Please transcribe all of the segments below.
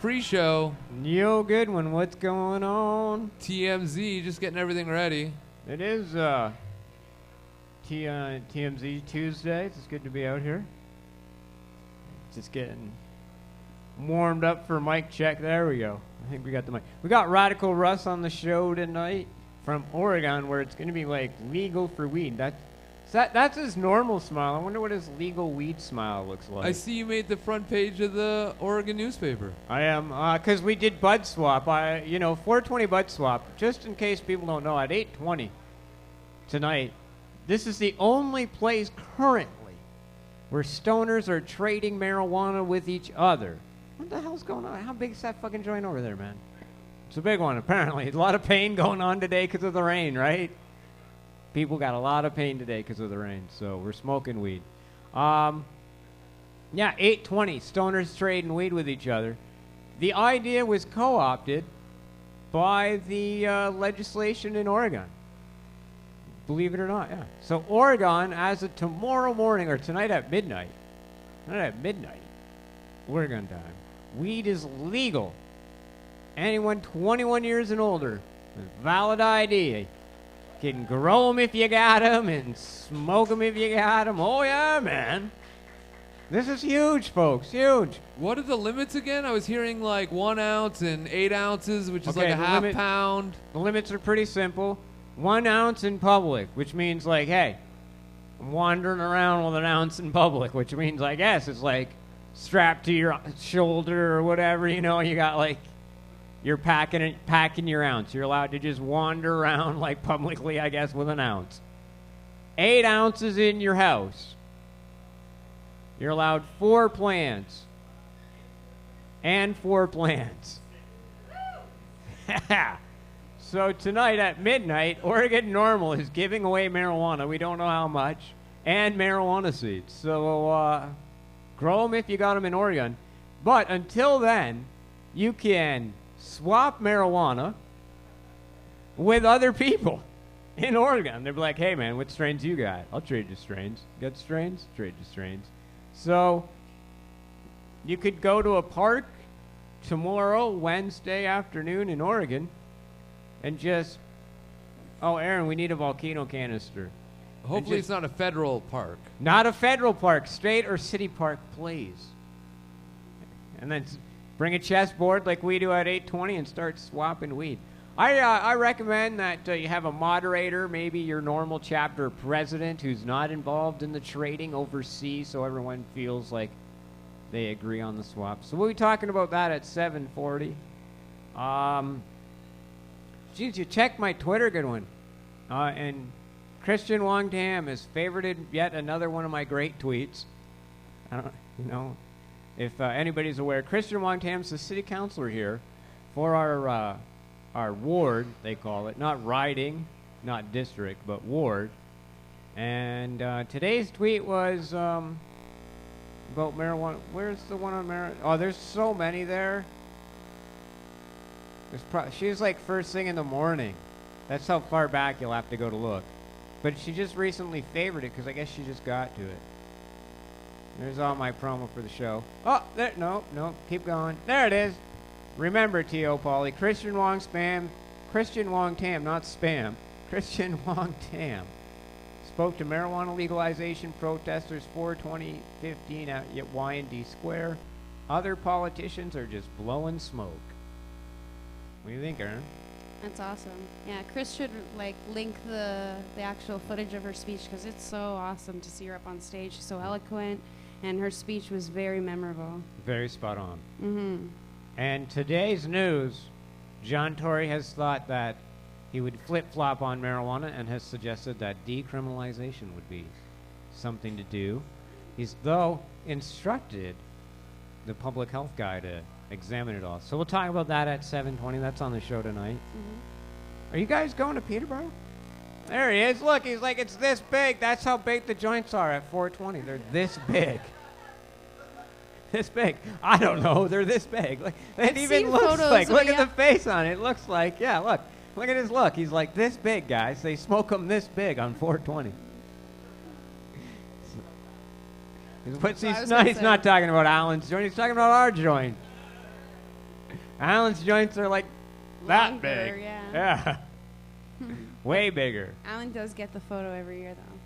pre-show. Yo, Goodwin, what's going on? TMZ, just getting everything ready. It is TMZ Tuesday. It's good to be out here. Just getting warmed up for mic check. There we go. I think we got the mic. We got Radical Russ on the show tonight from Oregon, where it's going to be like legal for weed. That's his normal smile. I wonder what his legal weed smile looks like. I see you made the front page of the Oregon newspaper. I am, because we did bud swap. 420 bud swap. Just in case people don't know, at 8:20 tonight, this is the only place currently where stoners are trading marijuana with each other. What the hell's going on? How big is that fucking joint over there, man? It's a big one, apparently. A lot of pain going on today because of the rain, right? People got a lot of pain today because of the rain, so we're smoking weed. 8:20, stoners trading weed with each other. The idea was co-opted by the legislation in Oregon. Believe it or not, yeah. So Oregon, as of tomorrow morning, or tonight at midnight, Oregon time, weed is legal. Anyone 21 years and older with valid ID can grow them if you got them and smoke them if you got them. Oh, yeah, man. This is huge, folks, huge. What are the limits again? I was hearing like 1 ounce and 8 ounces, which is like a half pound. The limits are pretty simple. 1 ounce in public, which means like, hey, I'm wandering around with an ounce in public, which means, I guess, it's like strapped to your shoulder or whatever, you got like, you're packing your ounce. You're allowed to just wander around like publicly, I guess, with an ounce. 8 ounces in your house. You're allowed 4 plants. And 4 plants. So tonight at midnight, Oregon Normal is giving away marijuana. We don't know how much. And marijuana seeds. So grow them if you got them in Oregon. But until then, you can swap marijuana with other people in Oregon. They'll be like, hey, man, what strains you got? I'll trade you strains. Got strains? Trade you strains. So you could go to a park tomorrow, Wednesday afternoon in Oregon, and just, oh, Erin, we need a volcano canister. Hopefully it's not a federal park. Not a federal park. State or city park, please. And then bring a chessboard like we do at 8:20 and start swapping weed. I recommend that you have a moderator, maybe your normal chapter president who's not involved in the trading overseas, so everyone feels like they agree on the swap. So we'll be talking about that at 7:40. Geez, you checked my Twitter, Goodwin. And Christian Wong Tam has favorited yet another one of my great tweets. If anybody's aware, Christian Wong Tam's the city councilor here for our ward, they call it. Not riding, not district, but ward. And today's tweet was about marijuana. Where's the one on marijuana? Oh, there's so many there. She's like first thing in the morning. That's how far back you'll have to go to look. But she just recently favored it because I guess she just got to it. There's all my promo for the show. Oh, there, no, keep going. There it is. Remember, T.O. Pauly, Christian Wong Tam, not spam. Christian Wong Tam spoke to marijuana legalization protesters 4/2015 at Y&D Square. Other politicians are just blowing smoke. What do you think, Erin? That's awesome. Yeah, Chris should link the actual footage of her speech because it's so awesome to see her up on stage. She's so eloquent, and her speech was very memorable. Very spot on. Mm-hmm. And today's news, John Tory has thought that he would flip-flop on marijuana and has suggested that decriminalization would be something to do. He's, though, instructed the public health guy to examine it all. So we'll talk about that at 7:20. That's on the show tonight. Mm-hmm. Are you guys going to Peterborough? There he is. Look, he's like, it's this big. That's how big the joints are at 420. They're this big. This big. I don't know. They're this big. Like, it even looks like. Look at the face on it. It looks like, yeah, look. Look at his look. He's like this big, guys. They smoke them this big on 420. He's not talking about Alan's joint. He's talking about our joint. Alan's joints are like that Longer, big. yeah. Way bigger. Alan does get the photo every year, though.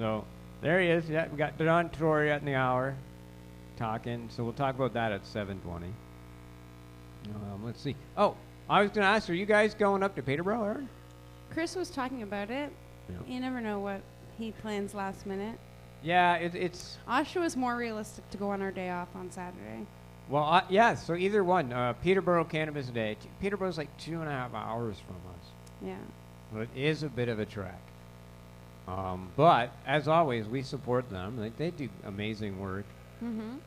So there he is. Yeah, we got Don Troy at the hour talking. So we'll talk about that at 7:20. Let's see. Oh, I was going to ask, are you guys going up to Peterborough, Erin? Chris was talking about it. Yeah. You never know what he plans last minute. Yeah, it's... Oshawa's more realistic to go on our day off on Saturday. Well, yeah, so either one. Peterborough Cannabis Day. Peterborough's like 2.5 hours from us. Yeah. So it is a bit of a trek. But, as always, we support them. They do amazing work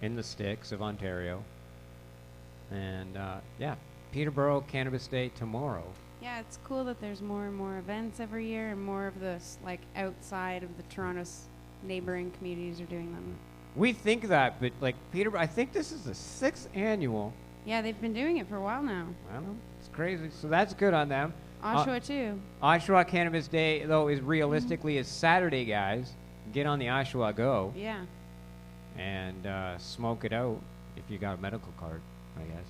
in the sticks of Ontario. And, yeah, Peterborough Cannabis Day tomorrow. Yeah, it's cool that there's more and more events every year and more of this, like, outside of the Toronto's neighboring communities are doing them. We think that, but, like, Peterborough, I think this is the 6th annual. Yeah, they've been doing it for a while now. I don't know. It's crazy. So that's good on them. Oshawa, too. Oshawa Cannabis Day, though, is realistically is Saturday, guys. Get on the Oshawa Go. Yeah. And smoke it out if you got a medical card, I guess.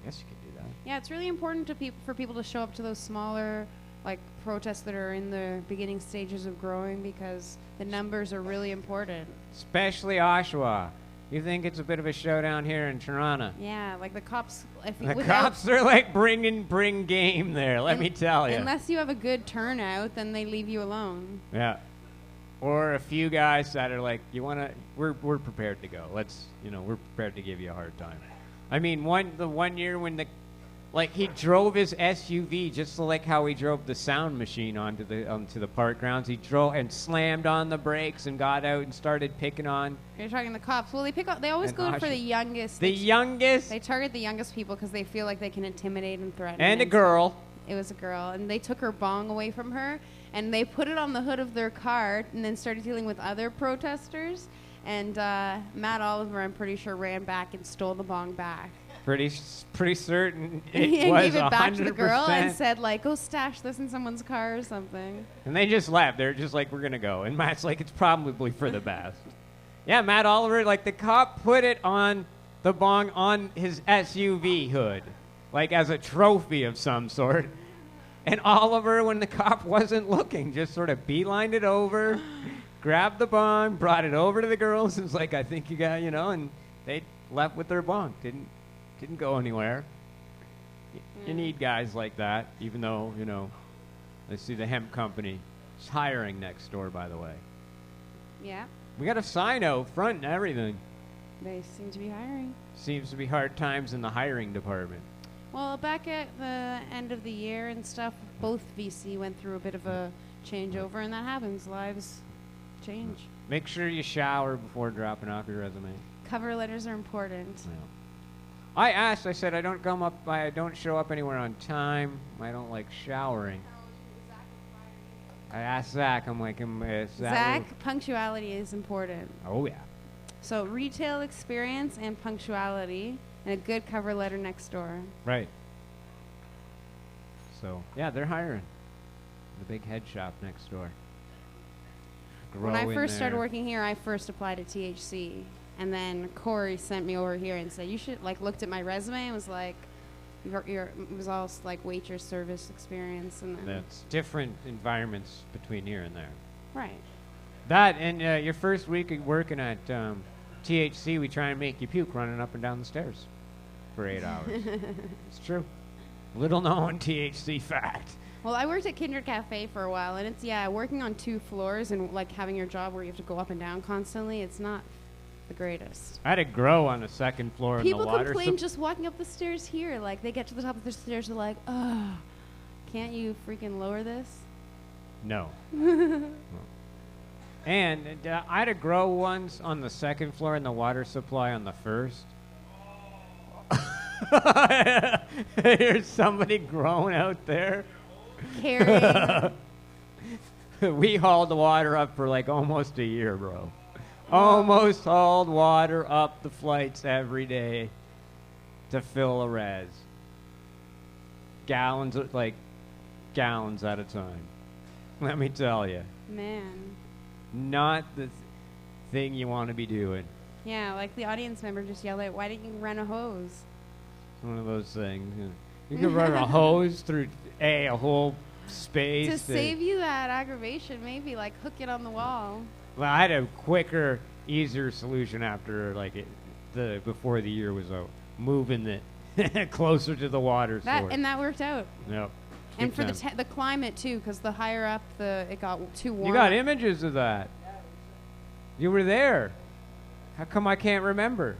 I guess you could do that. Yeah, it's really important to for people to show up to those smaller, like, protests that are in the beginning stages of growing because the numbers are really important. Especially Oshawa. You think it's a bit of a showdown here in Toronto? Yeah, like the cops. The cops are like bring game there. Let me tell you. Unless you have a good turnout, then they leave you alone. Yeah. Or a few guys that are like, you wanna? We're prepared to go. We're prepared to give you a hard time. I mean, the one year when he drove his SUV just like how he drove the sound machine onto the park grounds. He drove and slammed on the brakes and got out and started picking on. You're talking the cops. Well, they always go for the youngest. The youngest. They target the youngest people because they feel like they can intimidate and threaten. And a girl. It was a girl, and they took her bong away from her, and they put it on the hood of their car, and then started dealing with other protesters. And Matt Oliver, I'm pretty sure, ran back and stole the bong back. Pretty certain it was gave it 100%. back to the girl and said, like, go stash this in someone's car or something. And they just left. They're just like, we're going to go. And Matt's like, it's probably for the best. Yeah, Matt Oliver, like, the cop put it on the bong on his SUV hood, like as a trophy of some sort. And Oliver, when the cop wasn't looking, just sort of beelined it over, grabbed the bong, brought it over to the girls, and was like, I think you got, and they left with their bong. Didn't go anywhere. You need guys like that, even though, let's see, the hemp company is hiring next door, by the way. Yeah. We got a sign out front and everything. They seem to be hiring. Seems to be hard times in the hiring department. Well, back at the end of the year and stuff, both VC went through a bit of a changeover, and that happens. Lives change. Make sure you shower before dropping off your resume. Cover letters are important. Yeah. I said, I don't show up anywhere on time. I don't like showering. I asked Zach, I'm like, Zach, punctuality is important. Oh, yeah. So retail experience and punctuality and a good cover letter next door. Right. So, yeah, they're hiring. The big head shop next door. When I first started working here, I first applied to THC. And then Corey sent me over here and said, you should, looked at my resume and was like, it was all, waitress service experience. And then that's different environments between here and there. Right. That, and your first week of working at THC, we try and make you puke running up and down the stairs for 8 hours. It's true. Little known THC fact. Well, I worked at Kindred Cafe for a while, and it's, working on 2 floors and, having your job where you have to go up and down constantly, it's not the greatest. I had to grow on the 2nd floor in the water. People complain just walking up the stairs here. They get to the top of the stairs, they're like, oh, can't you freaking lower this? No. And I had to grow once on the 2nd floor and the water supply on the 1st. Here's somebody growing out there. Carrying. We hauled the water up for almost a year, bro. Almost hauled water up the flights every day to fill a res. Gallons at a time. Let me tell you. Man. Not the thing you want to be doing. Yeah, like the audience member just yelled out, "Why didn't you run a hose?" One of those things. You could run a hose through a whole space. To save you that aggravation, maybe like hook it on the wall. Well, I had a quicker, easier solution after before the year was out, moving it closer to the water source. And that worked out. Yep. And for the climate too, because the higher up it got too warm. You got images of that. You were there. How come I can't remember?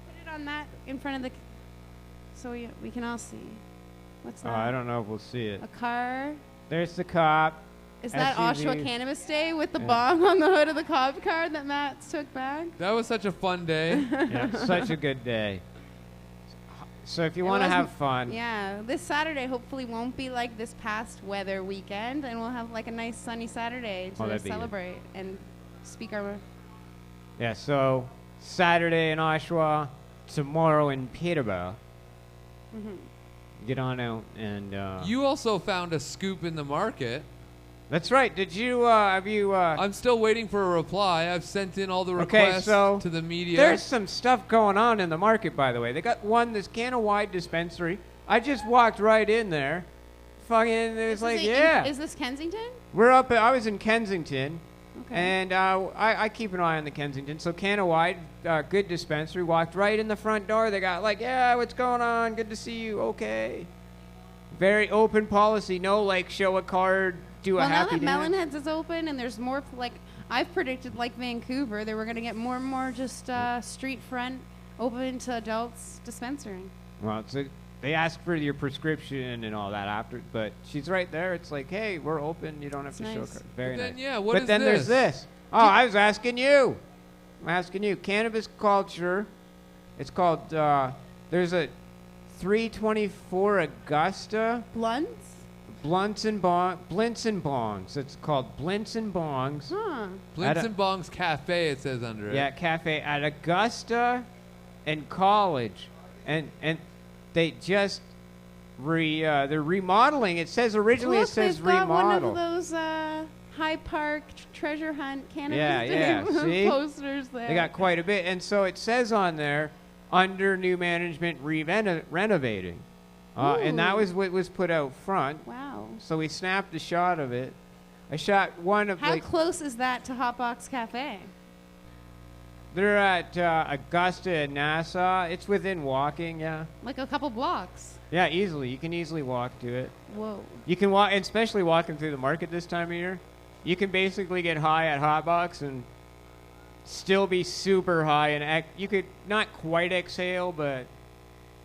Put it on that in front of the, so we can all see. What's that? Oh, I don't know if we'll see it. A car. There's the cop. Is that Oshawa Cannabis Day with the bong on the hood of the cop car that Matt took back? That was such a fun day. Yeah, such a good day. So if you want to have fun. Yeah, this Saturday hopefully won't be like this past weather weekend, and we'll have like a nice sunny Saturday to celebrate and speak our... Yeah, so Saturday in Oshawa, tomorrow in Peterborough. Mm-hmm. Get on out and... You also found a scoop in the market. That's right. Did you, have you... I'm still waiting for a reply. I've sent in all the requests to the media. There's some stuff going on in the market, by the way. They got this Canna-wide dispensary. I just walked right in there. Fucking, it's like, yeah. Is this Kensington? I was in Kensington. Okay. And I keep an eye on the Kensington. So Canna-wide, good dispensary. Walked right in the front door. They got like, yeah, what's going on? Good to see you. Okay. Very open policy. No, like, show a card, do a happy dance. Now that Melonheads is open and there's more, like, I've predicted, like Vancouver, that we're going to get more and more just street front, open to adults dispensary. Well, they ask for your prescription and all that after, but she's right there. It's like, hey, we're open. You don't have to show a card. Very nice. Yeah, what is this? But then there's this. Oh, I was asking you. I'm asking you. Cannabis culture. It's called, there's a 324 Augusta. Blints and Bongs. It's called Blints and Bongs. Huh. Blints and Bongs Cafe, it says under it. Yeah, cafe at Augusta and College. And they just they're remodeling. It says originally it says remodel. One of those High Park treasure hunt cannabis See? posters there. They got quite a bit. And so it says on there, under new management renovating. And that was what was put out front. Wow. So we snapped a shot of it. I shot one of How close is that to Hotbox Cafe? They're at Augusta and Nassau. It's within walking, yeah. Like a couple blocks. Yeah, easily. You can easily walk to it. Whoa. You can walk, especially walking through the market this time of year. You can basically get high at Hotbox and still be super high. And you could not quite exhale, but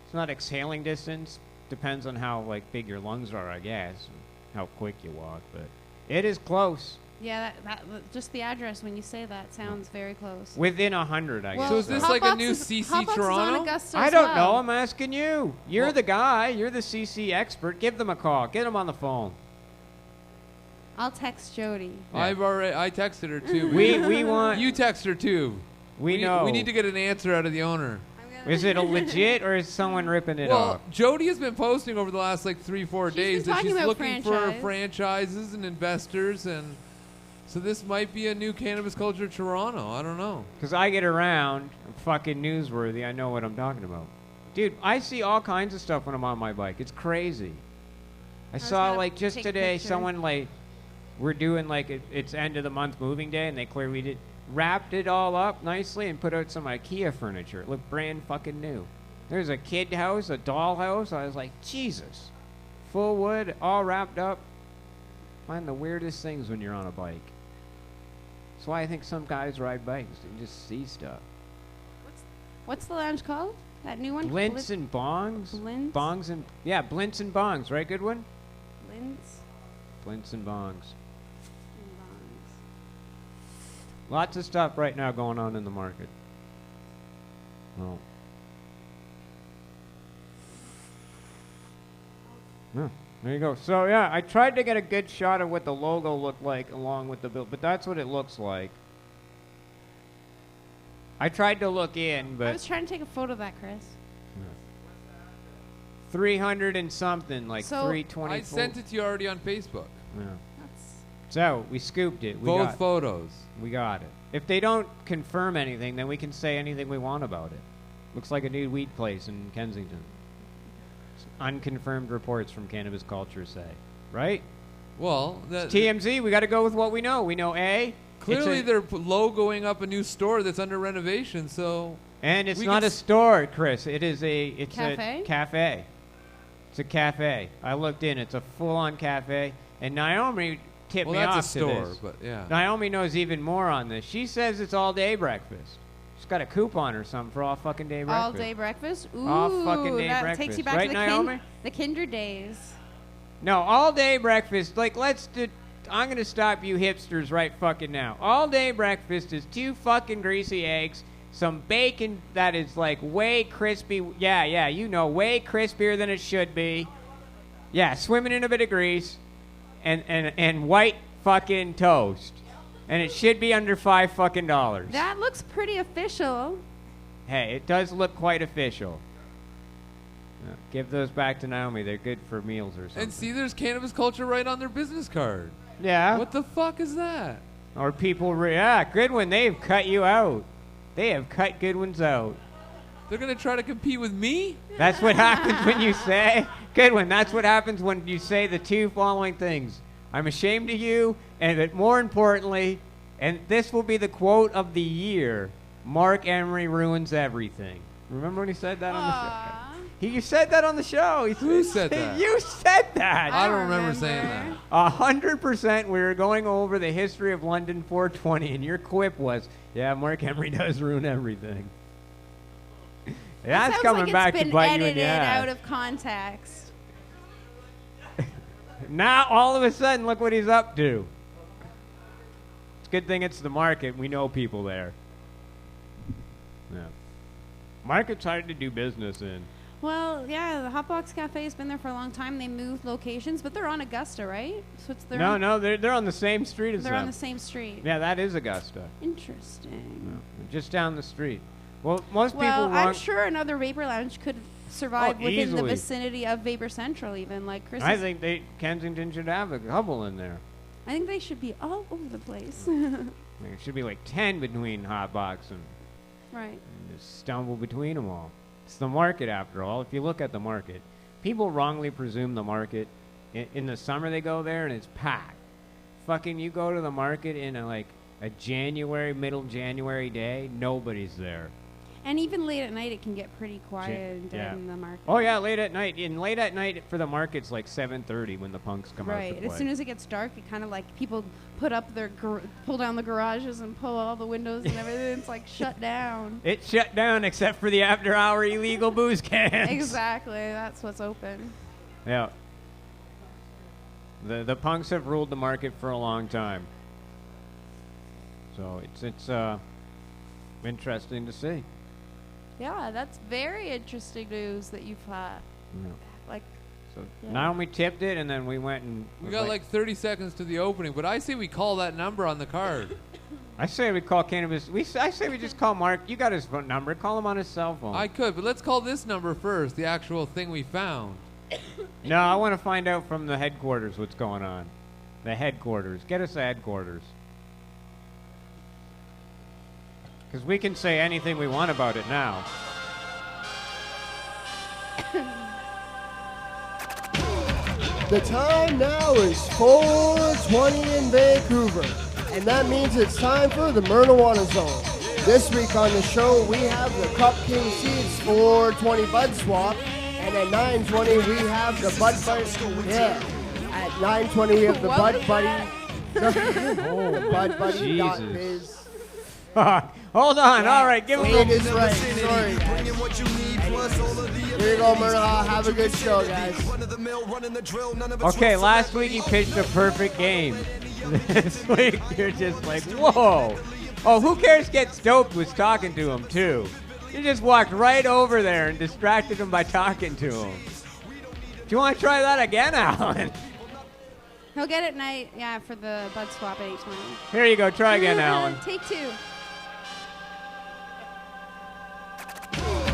it's not exhaling distance. Depends on how big your lungs are, I guess, and how quick you walk. But it is close. Yeah, that just the address when you say that sounds very close. Within 100, I guess. So is this like a new CC Toronto? I don't know. I'm asking you. You're the guy. You're the CC expert. Give them a call. Get them on the phone. I'll text Jody. Yeah. I texted her too. we want. You text her too. We know. We need to get an answer out of the owner. Is it a legit or is someone ripping it off? Well, Jody has been posting over the last 3-4 days that she's looking for franchises and investors, and so this might be a new cannabis culture Toronto. I don't know. Because I get around, I'm fucking newsworthy. I know what I'm talking about. Dude, I see all kinds of stuff when I'm on my bike. It's crazy. I saw just today someone we're doing it's end of the month moving day, and they clearly wrapped it all up nicely and put out some IKEA furniture. It looked brand fucking new. There's a kid house, a doll house. I was like, Jesus. Full wood, all wrapped up. Find the weirdest things when you're on a bike. That's why I think some guys ride bikes. They just see stuff. What's the lounge called? That new one? Blints and Bongs? Blints? Bongs and... Yeah, Blints and Bongs. Right, Goodwin? Blints? Blints and Bongs. Lots of stuff right now going on in the market. Oh. Yeah, there you go. So, yeah, I tried to get a good shot of what the logo looked like along with the bill, but that's what it looks like. I tried to look in, but... I was trying to take a photo of that, Chris. 300 and something, so 324. I sent it to you already on Facebook. Yeah. So, we scooped it. Both photos. We got it. if they don't confirm anything, then we can say anything we want about it. Looks like a new weed place in Kensington. Unconfirmed reports from Cannabis Culture say, right? Well, it's TMZ. We got to go with what we know. We know clearly they're logoing up a new store that's under renovation. And it's not a store, Chris. It's cafe? a cafe. It's a cafe. I looked in. It's a full-on cafe. And Naomi tipped me off that's a store, to this. But yeah. Naomi knows even more on this. She says it's all-day breakfast. She's got a coupon or something for all fucking day breakfast. All day breakfast? Ooh, all fucking day that breakfast. takes you back right, to Naomi? the Kindred days. No, all day breakfast. Like, I'm going to stop you hipsters right fucking now. All day breakfast is 2 fucking greasy eggs, some bacon that is like way crispy. Yeah, you know, way crispier than it should be. Yeah, swimming in a bit of grease and white fucking toast. And it should be under $5 fucking. That looks pretty official. Hey, it does look quite official. Give those back to Naomi. They're good for meals or something. And see, there's Cannabis Culture right on their business card. Yeah. What the fuck is that? Or people, Goodwin, they've cut you out. They have cut Goodwin's out. They're going to try to compete with me? That's what happens when you say, Goodwin, that's what happens when you say the 2 following things. I'm ashamed of you, and that more importantly, and this will be the quote of the year, Mark Emery ruins everything. Remember when he said that on the show? You said that on the show. Who said that? You said that. I don't remember saying that. 100%. We were going over the history of London 420, and your quip was, yeah, Mark Emery does ruin everything. That's coming back to bite you in the ass. Out of context. Now, all of a sudden, look what he's up to. It's a good thing it's the market. We know people there. Yeah. Market's hard to do business in. Well, yeah, the Hotbox Cafe has been there for a long time. They moved locations, but they're on Augusta, right? So it's no, they're on the same street as them. They're on the same street. Yeah, that is Augusta. Interesting. Yeah, just down the street. Well, most people. I'm sure another vapor lounge could survive within easily. the vicinity of Vapor Central, even like Chris. I think Kensington should have a couple in there. I think they should be all over the place. There should be like 10 between Hotbox and. Right. And just stumble between them all. It's the market, after all. If you look at the market, people wrongly presume the market. In the summer, they go there and it's packed. Fucking, you go to the market in a middle January day, nobody's there. And even late at night, it can get pretty quiet and dead in the market. Oh yeah, late at night. And late at night for the market's like 7:30 when the punks come out to play. Right. As soon as it gets dark, it kind of like people put up pull down the garages and pull all the windows and everything. It's like shut down. It's shut down except for the after-hour illegal booze cans. Exactly. That's what's open. Yeah. The punks have ruled the market for a long time. So it's interesting to see. Yeah, that's very interesting news that you've had. Yeah. Naomi tipped it, and then we went and... We got like 30 seconds to the opening, but I say we call that number on the card. I say we call Cannabis... I say we just call Mark. You got his phone number. Call him on his cell phone. I could, but let's call this number first, the actual thing we found. No, I want to find out from the headquarters what's going on. The headquarters. Get us the headquarters. Because we can say anything we want about it now. The time now is 4:20 in Vancouver, and that means it's time for the Mernahuana Zone. This week on the show, we have the Cup King Seeds 420 Bud Swap, and at 9:20 we have the Bud Buddy. Yeah, at 9:20 we have the Bud Buddy. The Bud Buddy.biz. Hold on. All right, give him Wait is right. Sorry, guys. Here you go, Mernagh. Have a good show, guys. Okay, last week you pitched a perfect game. This week you're just like, whoa. Oh, Who Cares Gets Doped was talking to him, too. You just walked right over there and distracted him by talking to him. Do you want to try that again, Alan? He'll get it at night, for the Bud Swap at 8:20. Here you go. Try again, Alan. Take 2.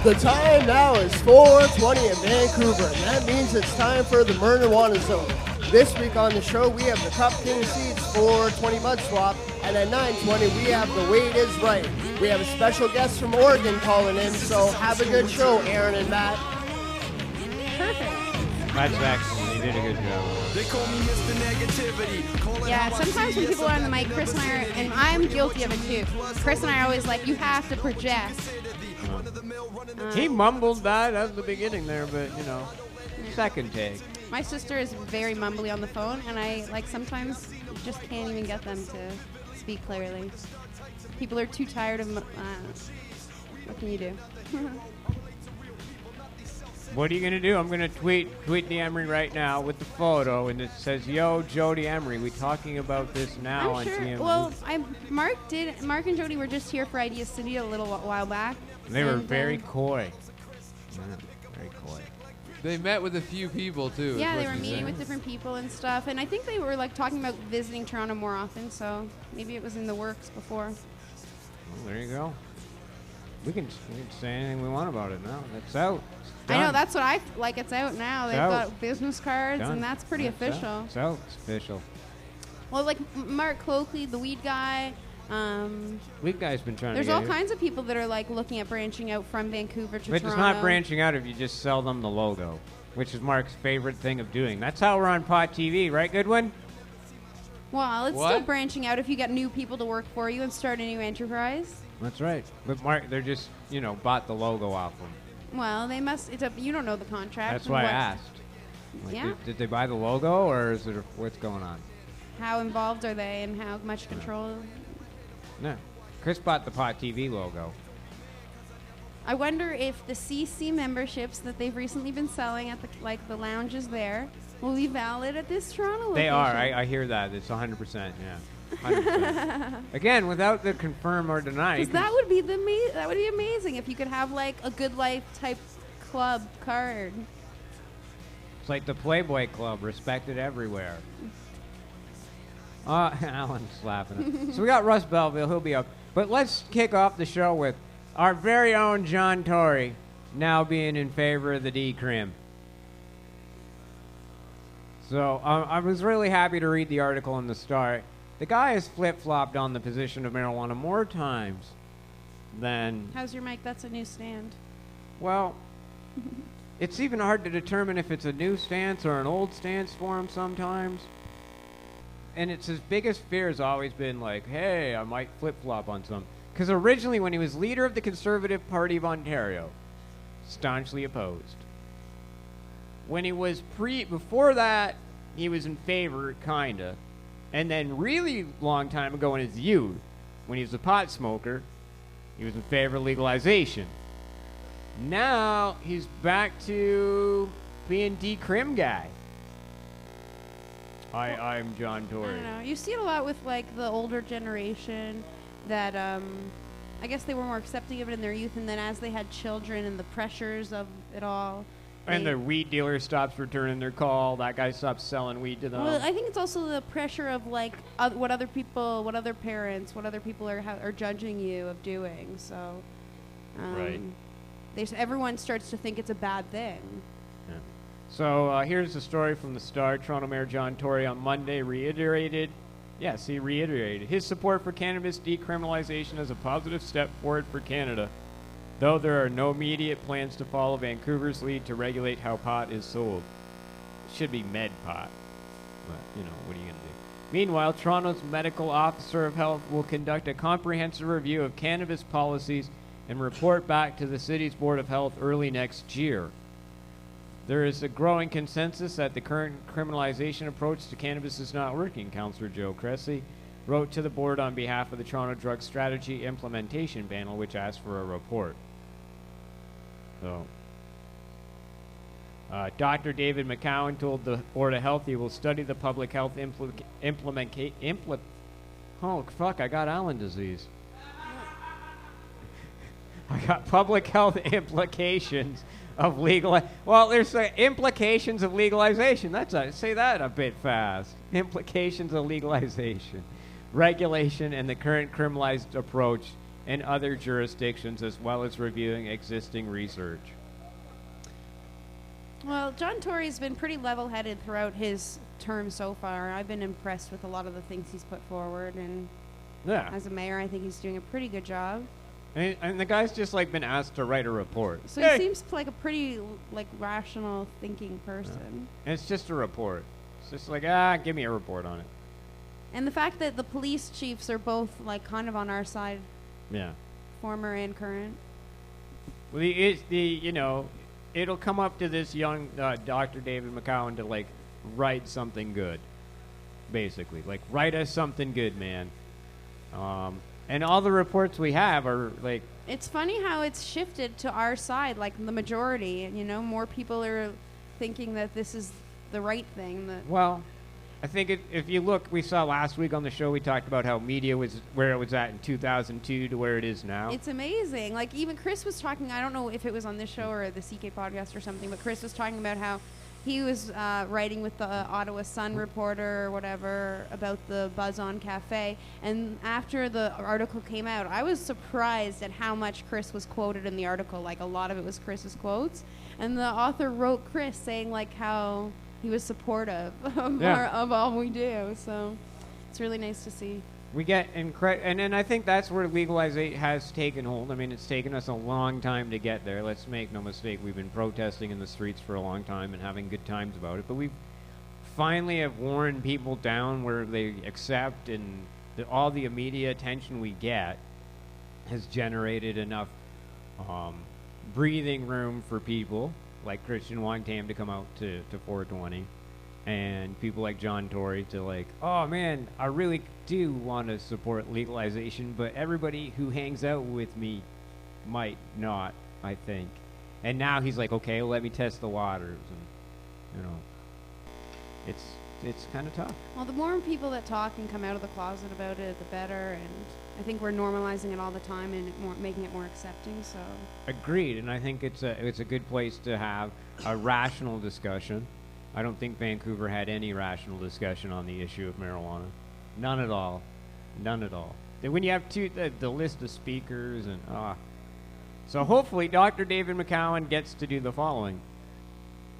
The time now is 4:20 in Vancouver, and that means it's time for the Mernahuana Zone. This week on the show, we have the Cup King Seeds 420 Bud Swap, And at 9:20, we have The Wait Is Right. We have a special guest from Oregon calling in, so have a good show, Erin and Matt. Perfect. That's excellent. You did a good job. They call me Mr. Negativity. Yeah, sometimes when people are on the mic, Chris and I are, and I'm guilty of it too. Chris and I are always like, you have to project. He mumbled that at the beginning there, but, you know, second take. My sister is very mumbly on the phone, and I, like, sometimes just can't even get them to speak clearly. People are too tired of, what can you do? What are you going to do? I'm going to tweet the Emery right now with the photo, and it says, "Yo, Jody Emery, we talking about this now I'm on sure. TMZ." Well, Mark and Jody were just here for Idea City a little while back. They were very coy. Yeah, very coy. They met with a few people too. Yeah, they were meeting with different people and stuff, and I think they were like talking about visiting Toronto more often. So maybe it was in the works before. Well, there you go. We can say anything we want about it now. It's out. It's I know, done. that's what I like. It's out now. They've got business cards, Done. and that's pretty official. It's out. It's official. Well, like Mark Cloakley, the weed guy. Weed guy's been trying There's to get all kinds of people that are like looking at branching out from Vancouver to But Toronto. it's not branching out if you just sell them the logo, which is Mark's favorite thing of doing. That's how we're on Pot TV, right, Goodwin? Well, it's What? still branching out if you get new people to work for you and start a new enterprise. That's right. But Mark, they're just, bought the logo off them. Well, they must. You don't know the contract. That's and why I what- asked. Like, Yeah. Did they buy the logo, or is it what's going on? How involved are they, and how much control? No. Chris bought the Pot TV logo. I wonder if the CC memberships that they've recently been selling at the lounges there will be valid at this Toronto location. They are. I hear that. It's 100%. Yeah. 100%. Again, without the confirm or deny. Because that would be amazing if you could have like a Good Life type club card. It's like the Playboy Club, respected everywhere. Alan's slapping it. So we got Russ Belville. He'll be up. But let's kick off the show with our very own John Tory now being in favor of the decrim. So I was really happy to read the article in the Star. The guy has flip-flopped on the position of marijuana more times than... How's your mic? That's a new stand. Well, it's even hard to determine if it's a new stance or an old stance for him sometimes. And it's his biggest fear has always been like, hey, I might flip-flop on some. Because originally when he was leader of the Conservative Party of Ontario, staunchly opposed. When he was before that, he was in favor, kinda. And then really long time ago in his youth, when he was a pot smoker, he was in favor of legalization. Now he's back to being decrim guy. I'm John Tory. I don't know. You see it a lot with like the older generation that I guess they were more accepting of it in their youth, and then as they had children and the pressures of it all. And the weed dealer stops returning their call. That guy stops selling weed to them. Well, I think it's also the pressure of like what other people, what other parents, what other people are judging you of doing. So, Right. Everyone starts to think it's a bad thing. Yeah. So here's the story from the Star. Toronto Mayor John Tory on Monday reiterated his support for cannabis decriminalization as a positive step forward for Canada, though there are no immediate plans to follow Vancouver's lead to regulate how pot is sold. It should be med pot, but, what are you going to do? Meanwhile, Toronto's Medical Officer of Health will conduct a comprehensive review of cannabis policies and report back to the city's Board of Health early next year. There is a growing consensus that the current criminalization approach to cannabis is not working, Councillor Joe Cressy wrote to the board on behalf of the Toronto Drug Strategy Implementation Panel, which asked for a report. So, Dr. David McCowan told the Board of Health he will study the public health oh, fuck, I got Allen disease. I got public health implications of there's implications of legalization. Say that a bit fast. Implications of legalization, regulation, and the current criminalized approach in other jurisdictions, as well as reviewing existing research. Well, John Tory's been pretty level-headed throughout his term so far. I've been impressed with a lot of the things he's put forward, and Yeah. As a mayor, I think he's doing a pretty good job. And the guy's just like been asked to write a report. So he seems like a pretty like rational thinking person. And it's just a report. It's just like, give me a report on it. And the fact that the police chiefs are both like kind of on our side. Yeah. Former and current. Well, it'll come up to this young Dr. David McCowan to like write something good, basically. Like write us something good, man. And all the reports we have are like... It's funny how it's shifted to our side, like the majority. More people are thinking that this is the right thing. Well, I think if you look, we saw last week on the show, we talked about how media was where it was at in 2002 to where it is now. It's amazing. Like even Chris was talking, I don't know if it was on this show or the CK podcast or something, but Chris was talking about how he was writing with the Ottawa Sun reporter or whatever about the Buzz On Cafe. And after the article came out, I was surprised at how much Chris was quoted in the article. Like a lot of it was Chris's quotes. And the author wrote Chris saying like how he was supportive of all we do. So it's really nice to see. We get and then I think that's where legalization has taken hold. I mean, it's taken us a long time to get there. Let's make no mistake. We've been protesting in the streets for a long time and having good times about it. But we finally have worn people down where they accept, and all the immediate attention we get has generated enough breathing room for people like Christian Wongtam to come out to 420. And people like John Tory to like, oh man, I really do want to support legalization, but everybody who hangs out with me might not, I think. And now he's like, okay, well, let me test the waters, and it's kind of tough. Well, the more people that talk and come out of the closet about it, the better. And I think we're normalizing it all the time and making it more accepting. So agreed, and I think it's a good place to have a rational discussion. I don't think Vancouver had any rational discussion on the issue of marijuana. None at all. None at all. And when you have the list of speakers and... So hopefully Dr. David McCowan gets to do the following.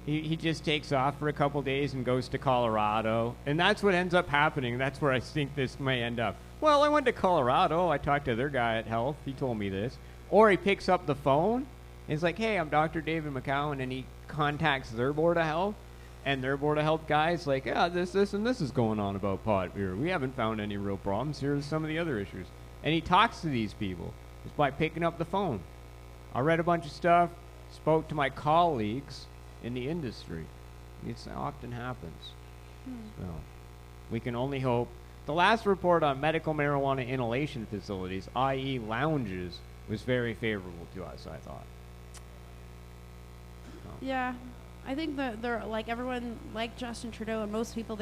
He just takes off for a couple days and goes to Colorado. And that's what ends up happening. That's where I think this may end up. Well, I went to Colorado. I talked to their guy at Health. He told me this. Or he picks up the phone and he's like, hey, I'm Dr. David McCowan. And he contacts their Board of Health. And their Board of Health guys like, this, and this is going on about pot here. We haven't found any real problems. Here's some of the other issues. And he talks to these people just by picking up the phone. I read a bunch of stuff, spoke to my colleagues in the industry. It often happens. So we can only hope. The last report on medical marijuana inhalation facilities, i.e. lounges, was very favorable to us, I thought. So. Yeah. I think that they're like everyone, like Justin Trudeau and most people,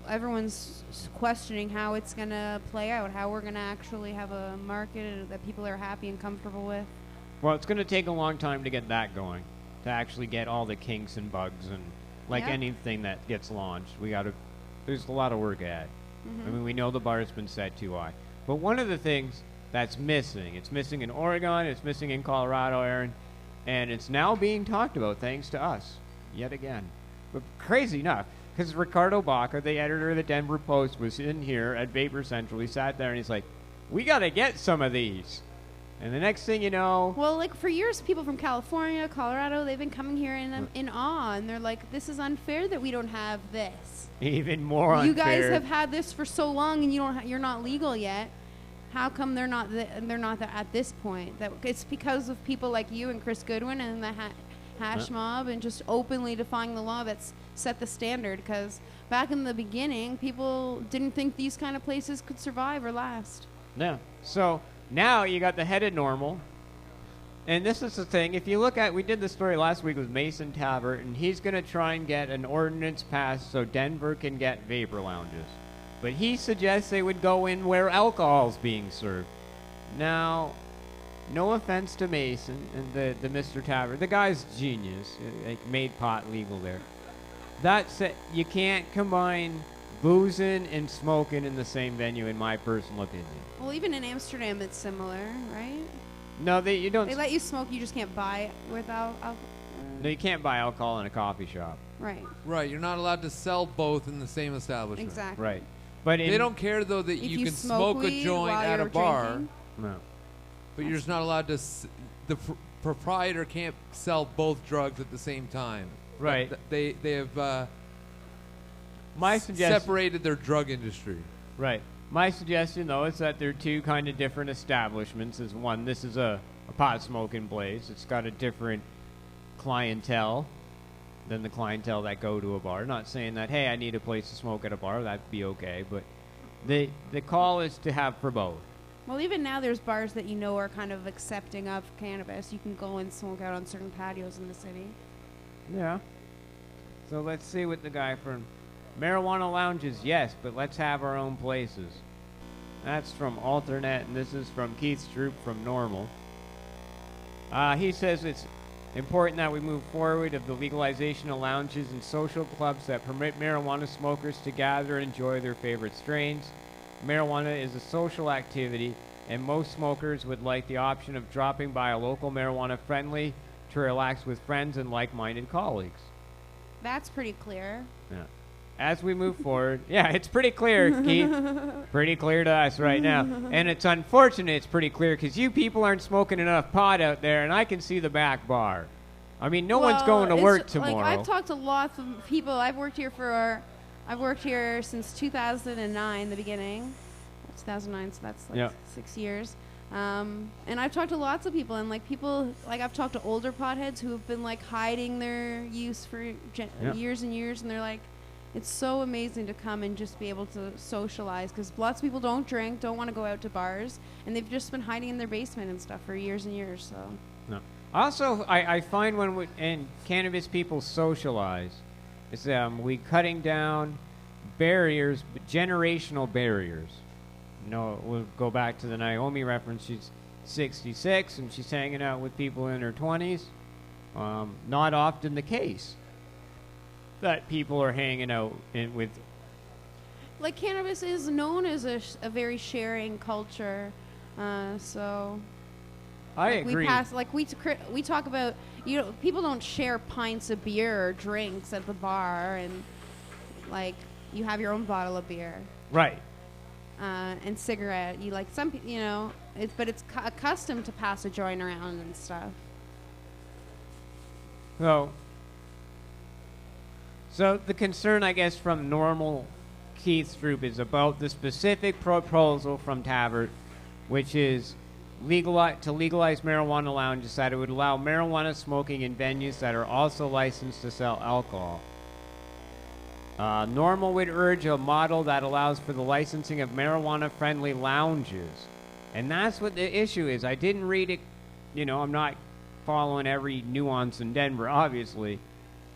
everyone's questioning how it's going to play out, how we're going to actually have a market that people are happy and comfortable with. Well, it's going to take a long time to get that going, to actually get all the kinks and bugs and like anything that gets launched. There's a lot of work ahead. Mm-hmm. I mean, we know the bar's been set too high. But one of the things that's missing, it's missing in Oregon, it's missing in Colorado, Erin, and it's now being talked about thanks to us, yet again. But crazy enough, because Ricardo Baca, the editor of the Denver Post, was in here at Vapor Central. He sat there and he's like, we got to get some of these. And the next thing you know... Well, like for years, people from California, Colorado, they've been coming here in awe. And they're like, this is unfair that we don't have this. Even more unfair. You guys have had this for so long and you're not legal yet. How come they're not at this point? It's because of people like you and Chris Goodwin and the hash mob and just openly defying the law that's set the standard. Because back in the beginning, people didn't think these kind of places could survive or last. Yeah. So now you got the headed normal. And this is the thing. If you look at, we did the story last week with Mason Tabbert, and he's going to try and get an ordinance passed so Denver can get vapor lounges. But he suggests they would go in where alcohol's being served. Now, no offense to Mason and the Mr. Tabbert. The guy's genius. Like, made pot legal there. That said, you can't combine boozing and smoking in the same venue, in my personal opinion. Well, even in Amsterdam, it's similar, right? No, you don't. They let you smoke. You just can't buy it without alcohol. No, you can't buy alcohol in a coffee shop. Right. Right. You're not allowed to sell both in the same establishment. Exactly. Right. But they don't care though that you can smoke a joint at a bar. Drinking? No. But you're just not allowed to. The proprietor can't sell both drugs at the same time. Right. They have separated their drug industry. Right. My suggestion, though, is that there are two kind of different establishments. Is one, this is a pot smoking place. It's got a different clientele than the clientele that go to a bar. Not saying that, hey, I need a place to smoke at a bar. That'd be okay. But the call is to have for both. Well, even now there's bars that are kind of accepting of cannabis. You can go and smoke out on certain patios in the city. Yeah. So let's see what the guy from marijuana lounges, yes, but let's have our own places. That's from Alternate, and this is from Keith Stroop from Normal. He says it's important that we move forward of the legalization of lounges and social clubs that permit marijuana smokers to gather and enjoy their favorite strains. Marijuana is a social activity, and most smokers would like the option of dropping by a local marijuana friendly to relax with friends and like-minded colleagues. That's pretty clear. Yeah. As we move forward, yeah, it's pretty clear, Keith. Pretty clear to us right now. And it's unfortunate it's pretty clear because you people aren't smoking enough pot out there, and I can see the back bar. I mean, no one's going to work tomorrow. Like, I've talked to lots of people. I've worked here since 2009, the beginning. 2009, so that's like 6 years. And I've talked to lots of people, and I've talked to older potheads who have been like hiding their use for years and years, and they're like, it's so amazing to come and just be able to socialize because lots of people don't drink, don't want to go out to bars, and they've just been hiding in their basement and stuff for years and years. So. No. Also, I find when cannabis people socialize, it's we cutting down barriers, generational barriers. We'll go back to the Naomi reference. She's 66 and she's hanging out with people in her 20s. Not often the case that people are hanging out with. Like, cannabis is known as a very sharing culture, so. I agree. We talk about, people don't share pints of beer or drinks at the bar, and like you have your own bottle of beer. Right. And cigarette. But it's accustomed to pass a joint around and stuff. So the concern, I guess, from Normal Keith's group is about the specific proposal from Tavert, which is to legalize marijuana lounges, that it would allow marijuana smoking in venues that are also licensed to sell alcohol. Normal would urge a model that allows for the licensing of marijuana-friendly lounges. And that's what the issue is. I didn't read it. I'm not following every nuance in Denver, obviously.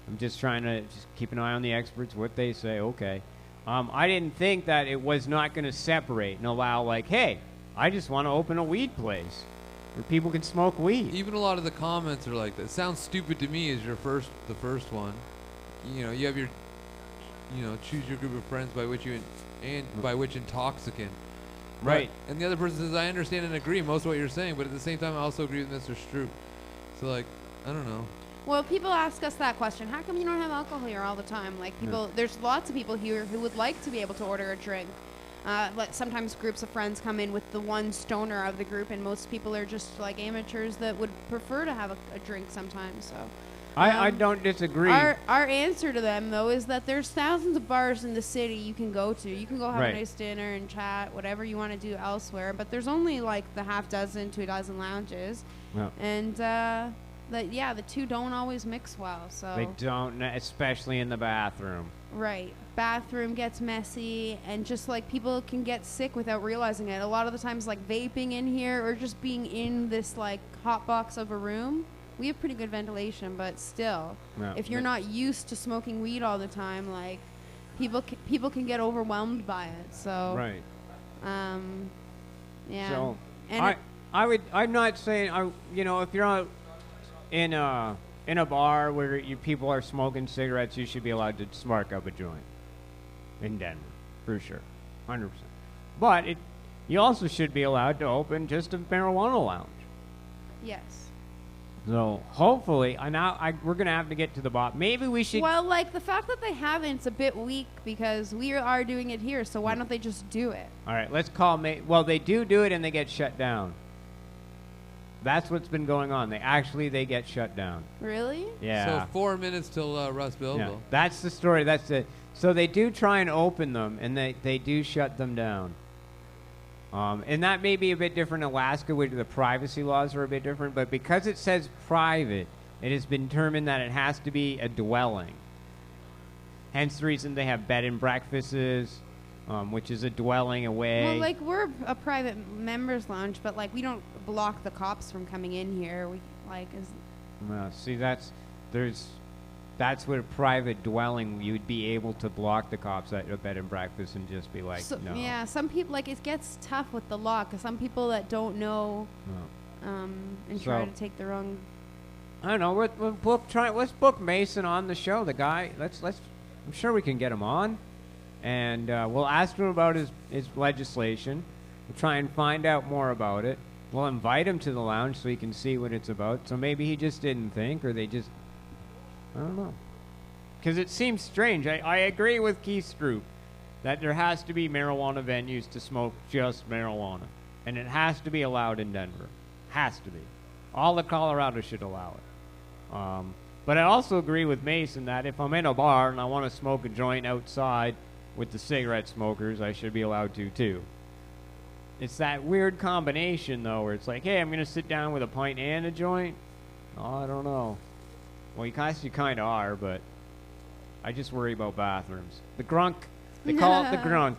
I'm just trying to keep an eye on the experts, what they say. Okay. I didn't think that it was not going to separate and allow, like, hey, I just want to open a weed place where people can smoke weed. Even a lot of the comments are like that. Sounds stupid to me as the first one. You have your, choose your group of friends by which by which intoxicant. Right. And the other person says, I understand and agree most of what you're saying, but at the same time, I also agree with Mr. Stroop. So, like, I don't know. Well, people ask us that question. How come you don't have alcohol here all the time? Like, there's lots of people here who would like to be able to order a drink. Sometimes groups of friends come in with the one stoner of the group, and most people are just like amateurs that would prefer to have a drink sometimes. So, I don't disagree. Our answer to them, though, is that there's thousands of bars in the city you can go to. You can go have a nice dinner and chat, whatever you want to do elsewhere. But there's only like the half dozen to a dozen lounges, and the two don't always mix well. So they don't, especially in the bathroom. Right. Bathroom gets messy, and just like people can get sick without realizing it. A lot of the times, like vaping in here or just being in this like hot box of a room, we have pretty good ventilation, but still, if you're not used to smoking weed all the time, like people can get overwhelmed by it. So right. Yeah. So and I'm not saying if you're out in a bar where people are smoking cigarettes, you should be allowed to spark up a joint in Denver, for sure, 100%. But you also should be allowed to open just a marijuana lounge. Yes. So hopefully, we're gonna have to get to the bottom. Maybe we should. Well, like the fact that they haven't, it's a bit weak because we are doing it here. So why don't they just do it? All right, let's call. Well, they do it, and they get shut down. That's what's been going on. They get shut down. Really? Yeah. So 4 minutes till Russ Bellville. Yeah. That's the story. That's it. So they do try and open them, and they do shut them down. And that may be a bit different in Alaska, where the privacy laws are a bit different. But because it says private, it has been determined that it has to be a dwelling. Hence the reason they have bed and breakfasts, which is a dwelling away. Well, like we're a private members lounge, but like we don't block the cops from coming in here. We like see, that's what a private dwelling, you would be able to block the cops at a bed and breakfast and just be like, no. Yeah, some people, like, it gets tough with the law because some people that don't know and try to take their own. I don't know. Let's book Mason on the show. The guy, I'm sure we can get him on, and we'll ask him about his legislation. We'll try and find out more about it. We'll invite him to the lounge so he can see what it's about. So maybe he just didn't think, or they just. I don't know. Because it seems strange. I agree with Keith Stroop that there has to be marijuana venues to smoke just marijuana. And it has to be allowed in Denver. Has to be. All of Colorado should allow it. But I also agree with Mason that if I'm in a bar and I want to smoke a joint outside with the cigarette smokers, I should be allowed to too. It's that weird combination, though, where it's like, hey, I'm going to sit down with a pint and a joint? Oh, I don't know. Well, you kind of are, but I just worry about bathrooms. The grunk. They call it the grunk.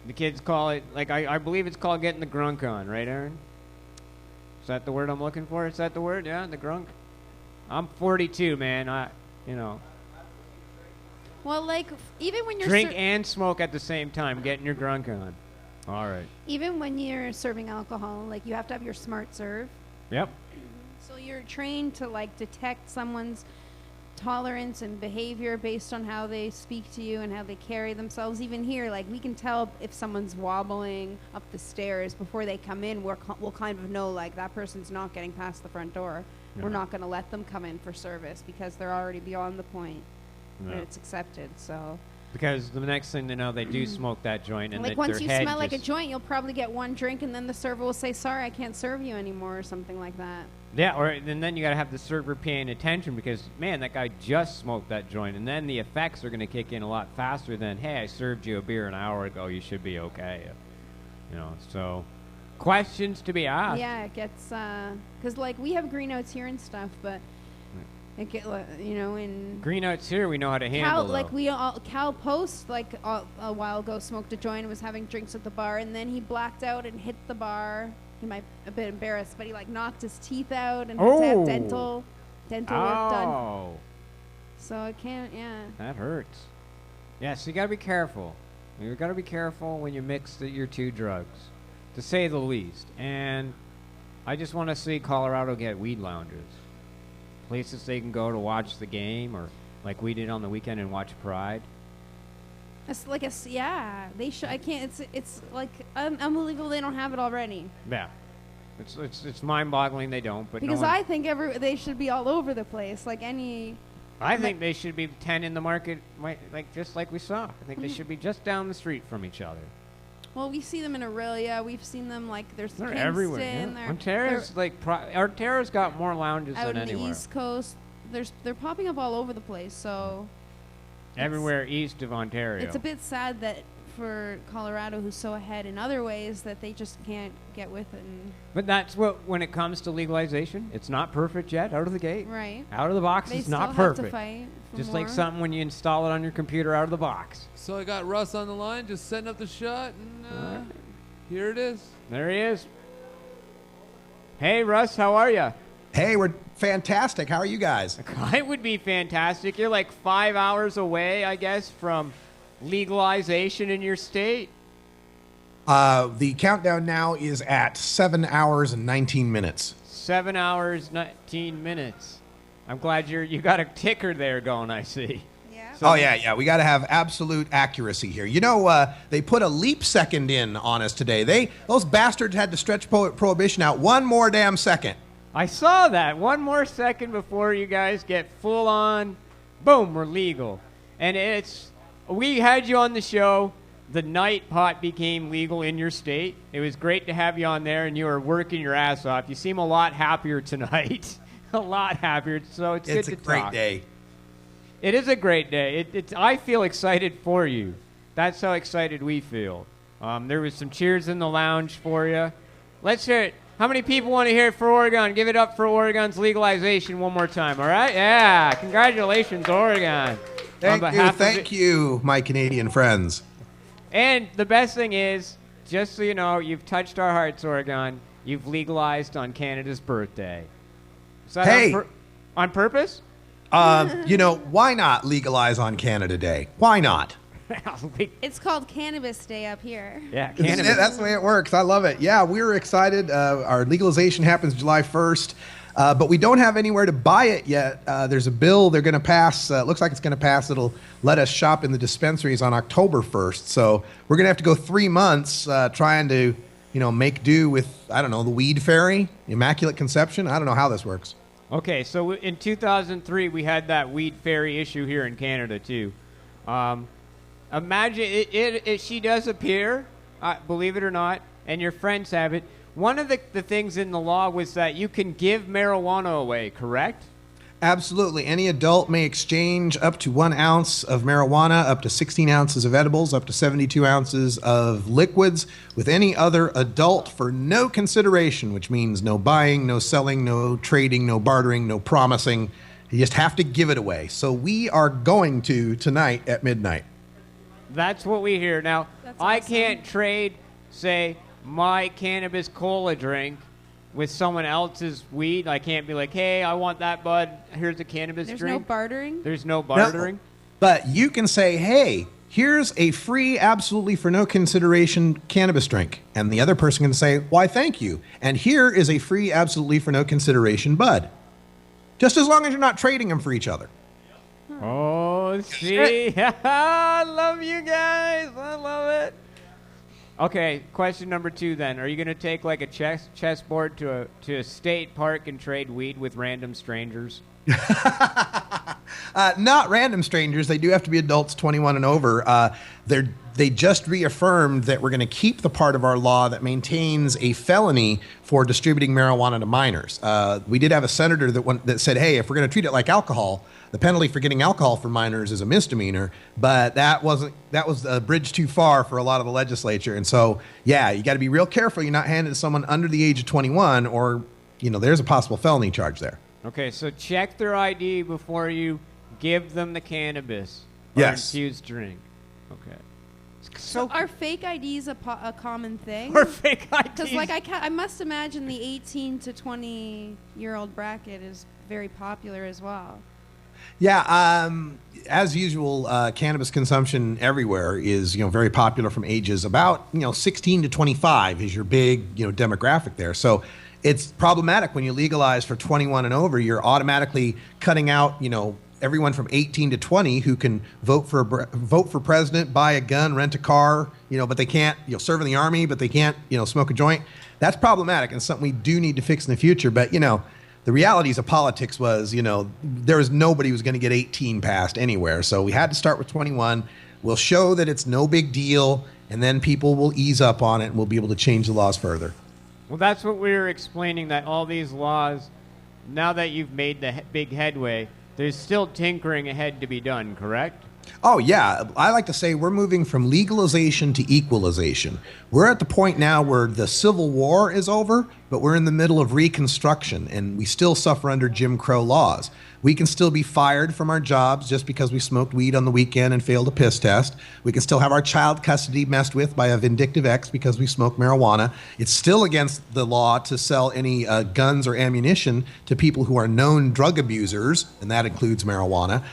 The kids call it, like, I believe it's called getting the grunk on, right, Erin? Is that the word I'm looking for? Is that the word? Yeah, the grunk? I'm 42, man. Well, like, even when you're drink and smoke at the same time, getting your grunk on. All right. Even when you're serving alcohol, like, you have to have your smart serve. Yep. So you're trained to, like, detect someone's tolerance and behavior based on how they speak to you and how they carry themselves. Even here, like, we can tell if someone's wobbling up the stairs before they come in. We'll kind of know, like, that person's not getting past the front door. Yeah. We're not going to let them come in for service because they're already beyond the point where it's accepted. So because the next thing they know, they do smoke that joint, and like once you smell like a joint, you'll probably get one drink, and then the server will say, "Sorry, I can't serve you anymore," or something like that. Yeah, and then you got to have the server paying attention because, man, that guy just smoked that joint, and then the effects are going to kick in a lot faster than, hey, I served you a beer an hour ago, you should be okay. You know, so questions to be asked. Yeah, it gets because like we have green notes here and stuff, but it get in green notes here we know how to handle. Cal Post like a while ago smoked a joint and was having drinks at the bar, and then he blacked out and hit the bar. He might a bit embarrassed, but he like knocked his teeth out and had to have dental work done. So it can't. Yeah. That hurts. Yeah, so you gotta be careful. You gotta be careful when you mix your two drugs, to say the least. And I just want to see Colorado get weed lounges, places they can go to watch the game, or like we did on the weekend and watch Pride. It's like they should. I can't. It's like unbelievable they don't have it already. Yeah, it's mind-boggling they don't. But because I think they should be all over the place, like any. I think they should be 10 in the market, like just like we saw. I think they should be just down the street from each other. Well, we see them in Aurelia. We've seen them like they're Kingston, everywhere. Yeah. Ontario's got more lounges than anywhere. Out on the East Coast, they're popping up all over the place. So. Everywhere east of Ontario. It's a bit sad that for Colorado, who's so ahead in other ways, that they just can't get with it. But that's when it comes to legalization, it's not perfect yet out of the gate. Right. Out of the box, it's not perfect. They still have to fight for just more. like something when you install it on your computer out of the box. So I got Russ on the line, just setting up the shot, and here it is. There he is. Hey, Russ, how are you? Hey, we're fantastic. How are you guys? I would be fantastic. You're like 5 hours away, I guess, from legalization in your state. The countdown now is at 7 hours and 19 minutes. 7 hours, 19 minutes. I'm glad you got a ticker there going, I see. Yeah. Oh, yeah. We got to have absolute accuracy here. You know, they put a leap second in on us today. Those bastards had to stretch prohibition out one more damn second. I saw that. One more second before you guys get full on, boom, we're legal. And we had you on the show the night pot became legal in your state. It was great to have you on there, and you were working your ass off. You seem a lot happier tonight. A lot happier, so it's good to talk. It's a great day. It is a great day. I feel excited for you. That's how excited we feel. There was some cheers in the lounge for you. Let's hear it. How many people want to hear it for Oregon? Give it up for Oregon's legalization one more time, all right? Yeah, congratulations, Oregon. Thank you, my Canadian friends. And the best thing is, just so you know, you've touched our hearts, Oregon. You've legalized on Canada's birthday. Is that on purpose? You know, why not legalize on Canada Day? Why not? It's called Cannabis Day up here. Yeah, Cannabis. That's the way it works. I love it. Yeah, we're excited. Our legalization happens July 1st, but we don't have anywhere to buy it yet. There's a bill they're going to pass. It looks like it's going to pass. It'll let us shop in the dispensaries on October 1st. So we're going to have to go 3 months trying to, make do with, I don't know, the weed fairy, Immaculate Conception. I don't know how this works. Okay, so in 2003, we had that weed fairy issue here in Canada, too. Imagine she does appear, believe it or not, and your friends have it. One of the things in the law was that you can give marijuana away, correct? Absolutely. Any adult may exchange up to 1 ounce of marijuana, up to 16 ounces of edibles, up to 72 ounces of liquids with any other adult for no consideration, which means no buying, no selling, no trading, no bartering, no promising. You just have to give it away. So we are going to tonight at midnight. That's what we hear. Now, That's I awesome. can't trade, say, my cannabis cola drink with someone else's weed. I can't be like, hey, I want that, bud. Here's a cannabis There's drink. no bartering? There's no bartering? No, but you can say, hey, here's a free, absolutely for no consideration cannabis drink. And the other person can say, why, thank you. And here is a free, absolutely for no consideration bud. Just as long as you're not trading them for each other. Oh, see? I love you guys. I love it. Okay, question number 2 then. Are you going to take like a chessboard to a state park and trade weed with random strangers? Not random strangers. They do have to be adults 21 and over. They just reaffirmed that we're going to keep the part of our law that maintains a felony for distributing marijuana to minors. We did have a senator that said, hey, if we're going to treat it like alcohol, the penalty for getting alcohol for minors is a misdemeanor, but that was a bridge too far for a lot of the legislature. And so, yeah, you got to be real careful. You're not handing it to someone under the age of 21 or, there's a possible felony charge there. Okay, so check their ID before you give them the cannabis or Yes. infused drink. Okay. So are fake IDs a common thing? Or fake IDs. Because I must imagine the 18 to 20-year-old bracket is very popular as well. Yeah, as usual, cannabis consumption everywhere is, very popular from ages about, 16 to 25 is your big, demographic there. So it's problematic when you legalize for 21 and over. You're automatically cutting out, everyone from 18 to 20 who can vote for president, buy a gun, rent a car, but they can't, serve in the army, but they can't, smoke a joint. That's problematic and something we do need to fix in the future. But, the realities of politics was, there was nobody who was going to get 18 passed anywhere. So we had to start with 21. We'll show that it's no big deal, and then people will ease up on it, and we'll be able to change the laws further. Well, that's what we were explaining, that all these laws, now that you've made the big headway, there's still tinkering ahead to be done, correct? Oh, yeah. I like to say we're moving from legalization to equalization. We're at the point now where the Civil War is over, but we're in the middle of Reconstruction, and we still suffer under Jim Crow laws. We can still be fired from our jobs just because we smoked weed on the weekend and failed a piss test. We can still have our child custody messed with by a vindictive ex because we smoked marijuana. It's still against the law to sell any guns or ammunition to people who are known drug abusers, and that includes marijuana.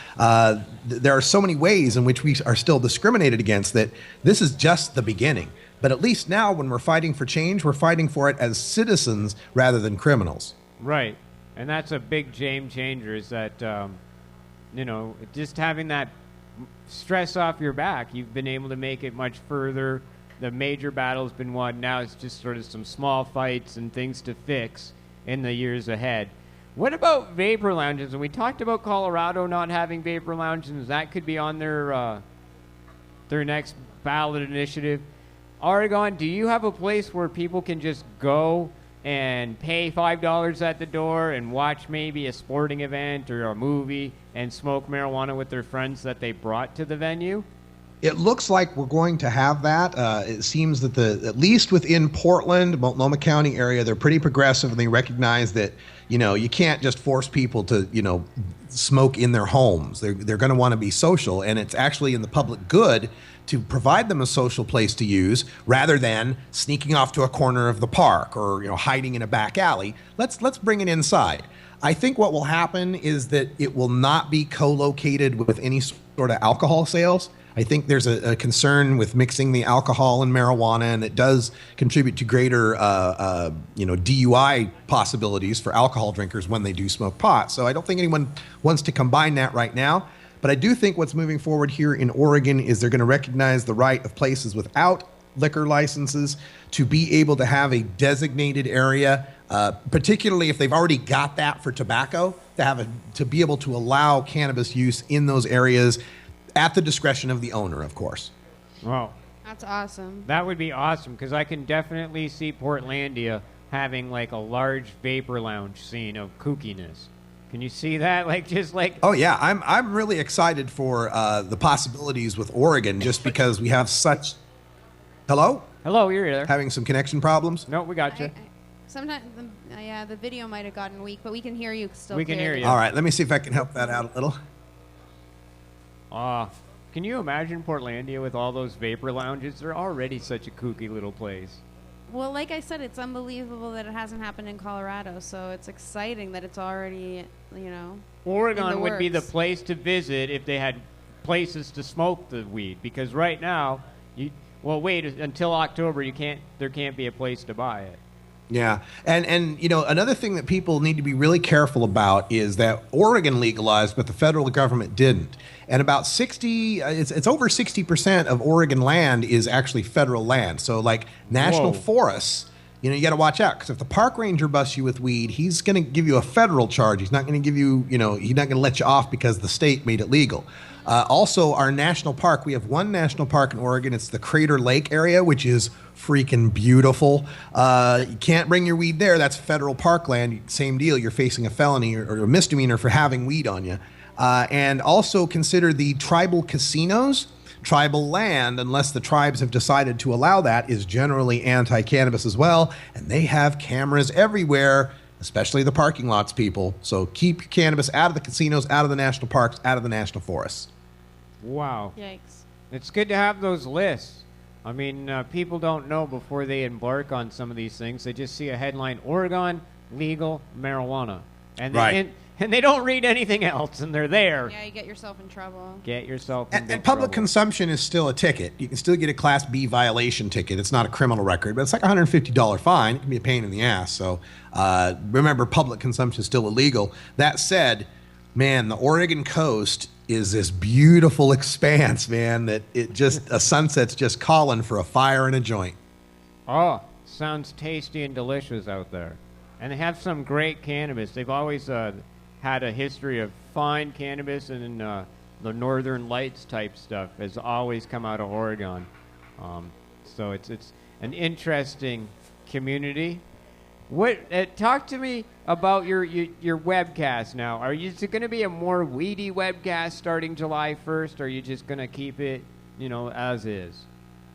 There are so many ways in which we are still discriminated against that this is just the beginning. But at least now when we're fighting for change, we're fighting for it as citizens rather than criminals. Right. And that's a big game changer is that, just having that stress off your back. You've been able to make it much further. The major battle's been won. Now it's just sort of some small fights and things to fix in the years ahead. What about vapor lounges? And we talked about Colorado not having vapor lounges. That could be on their next ballot initiative. Oregon, do you have a place where people can just go and pay $5 at the door and watch maybe a sporting event or a movie and smoke marijuana with their friends that they brought to the venue? It looks like we're going to have that. It seems that at least within Portland, Multnomah County area, they're pretty progressive, and they recognize that, you can't just force people to, smoke in their homes. They're going to want to be social, and it's actually in the public good to provide them a social place to use rather than sneaking off to a corner of the park or, hiding in a back alley. Let's bring it inside. I think what will happen is that it will not be co-located with any sort of alcohol sales. I think there's a concern with mixing the alcohol and marijuana, and it does contribute to greater, DUI possibilities for alcohol drinkers when they do smoke pot. So I don't think anyone wants to combine that right now. But I do think what's moving forward here in Oregon is they're going to recognize the right of places without liquor licenses to be able to have a designated area, particularly if they've already got that for tobacco, to be able to allow cannabis use in those areas at the discretion of the owner, of course. Wow. That's awesome. That would be awesome, because I can definitely see Portlandia having like a large vapor lounge scene of kookiness. Can you see that? Oh yeah, I'm really excited for the possibilities with Oregon, just because we have such. Hello, you're there. Having some connection problems? No, we got you. Sometimes, the video might have gotten weak, but we can hear you still. We can hear you. All right, let me see if I can help that out a little. Can you imagine Portlandia with all those vapor lounges? They're already such a kooky little place. Well, like I said, it's unbelievable that it hasn't happened in Colorado, so it's exciting that it's already, Oregon would be the place to visit if they had places to smoke the weed, because right now, wait until October, there can't be a place to buy it. Yeah. And another thing that people need to be really careful about is that Oregon legalized, but the federal government didn't. And about it's over 60% of Oregon land is actually federal land. So like national forests, you got to watch out, because if the park ranger busts you with weed, he's going to give you a federal charge. He's not going to give you, he's not going to let you off because the state made it legal. Also, our national park, we have one national park in Oregon. It's the Crater Lake area, which is freaking beautiful. You can't bring your weed there. That's federal parkland. Same deal. You're facing a felony or a misdemeanor for having weed on you. And also consider the tribal casinos. Tribal land, unless the tribes have decided to allow that, is generally anti-cannabis as well. And they have cameras everywhere, especially the parking lots, people. So keep your cannabis out of the casinos, out of the national parks, out of the national forests. Wow. Yikes. It's good to have those lists. I mean, people don't know before they embark on some of these things. They just see a headline, Oregon, legal marijuana. And they don't read anything else, and they're there. Yeah, you get yourself in trouble. And public consumption is still a ticket. You can still get a Class B violation ticket. It's not a criminal record, but it's like a $150 fine. It can be a pain in the ass. So remember, public consumption is still illegal. That said, man, the Oregon coast is this beautiful expanse, man, that a sunset's just calling for a fire and a joint. Oh, sounds tasty and delicious out there. And they have some great cannabis. They've always had a history of fine cannabis, and the Northern Lights type stuff has always come out of Oregon. So it's an interesting community. Talk to me about your webcast now. Is it going to be a more weedy webcast starting July 1st, or are you just going to keep it, as is?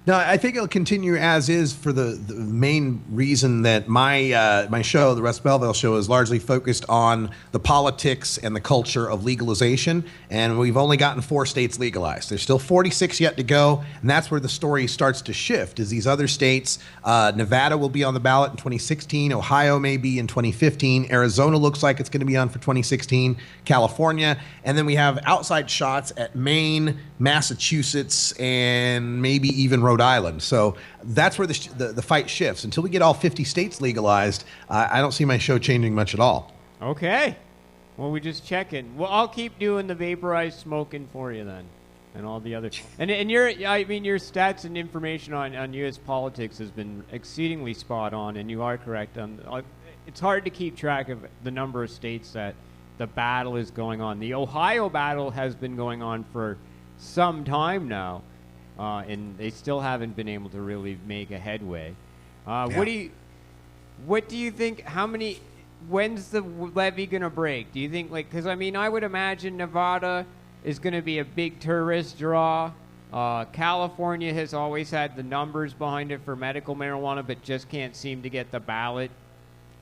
No, I think it'll continue as is for the main reason that my show, the Russ Belville Show, is largely focused on the politics and the culture of legalization, and we've only gotten 4 states legalized. There's still 46 yet to go, and that's where the story starts to shift, is these other states. Nevada will be on the ballot in 2016, Ohio may be in 2015, Arizona looks like it's going to be on for 2016, California, and then we have outside shots at Maine, Massachusetts, and maybe even Rhode Island. So that's where the fight shifts. Until we get all 50 states legalized, I don't see my show changing much at all. Okay. Well, we just checking. Well, I'll keep doing the vaporized smoking for you then. and all the other. And your stats and information on U.S. politics has been exceedingly spot on, and you are correct. It's hard to keep track of the number of states that the battle is going on. The Ohio battle has been going on for some time now, and they still haven't been able to really make a headway. What do you think? When's the levee going to break? Do you think, because I would imagine Nevada is going to be a big tourist draw. California has always had the numbers behind it for medical marijuana, but just can't seem to get the ballot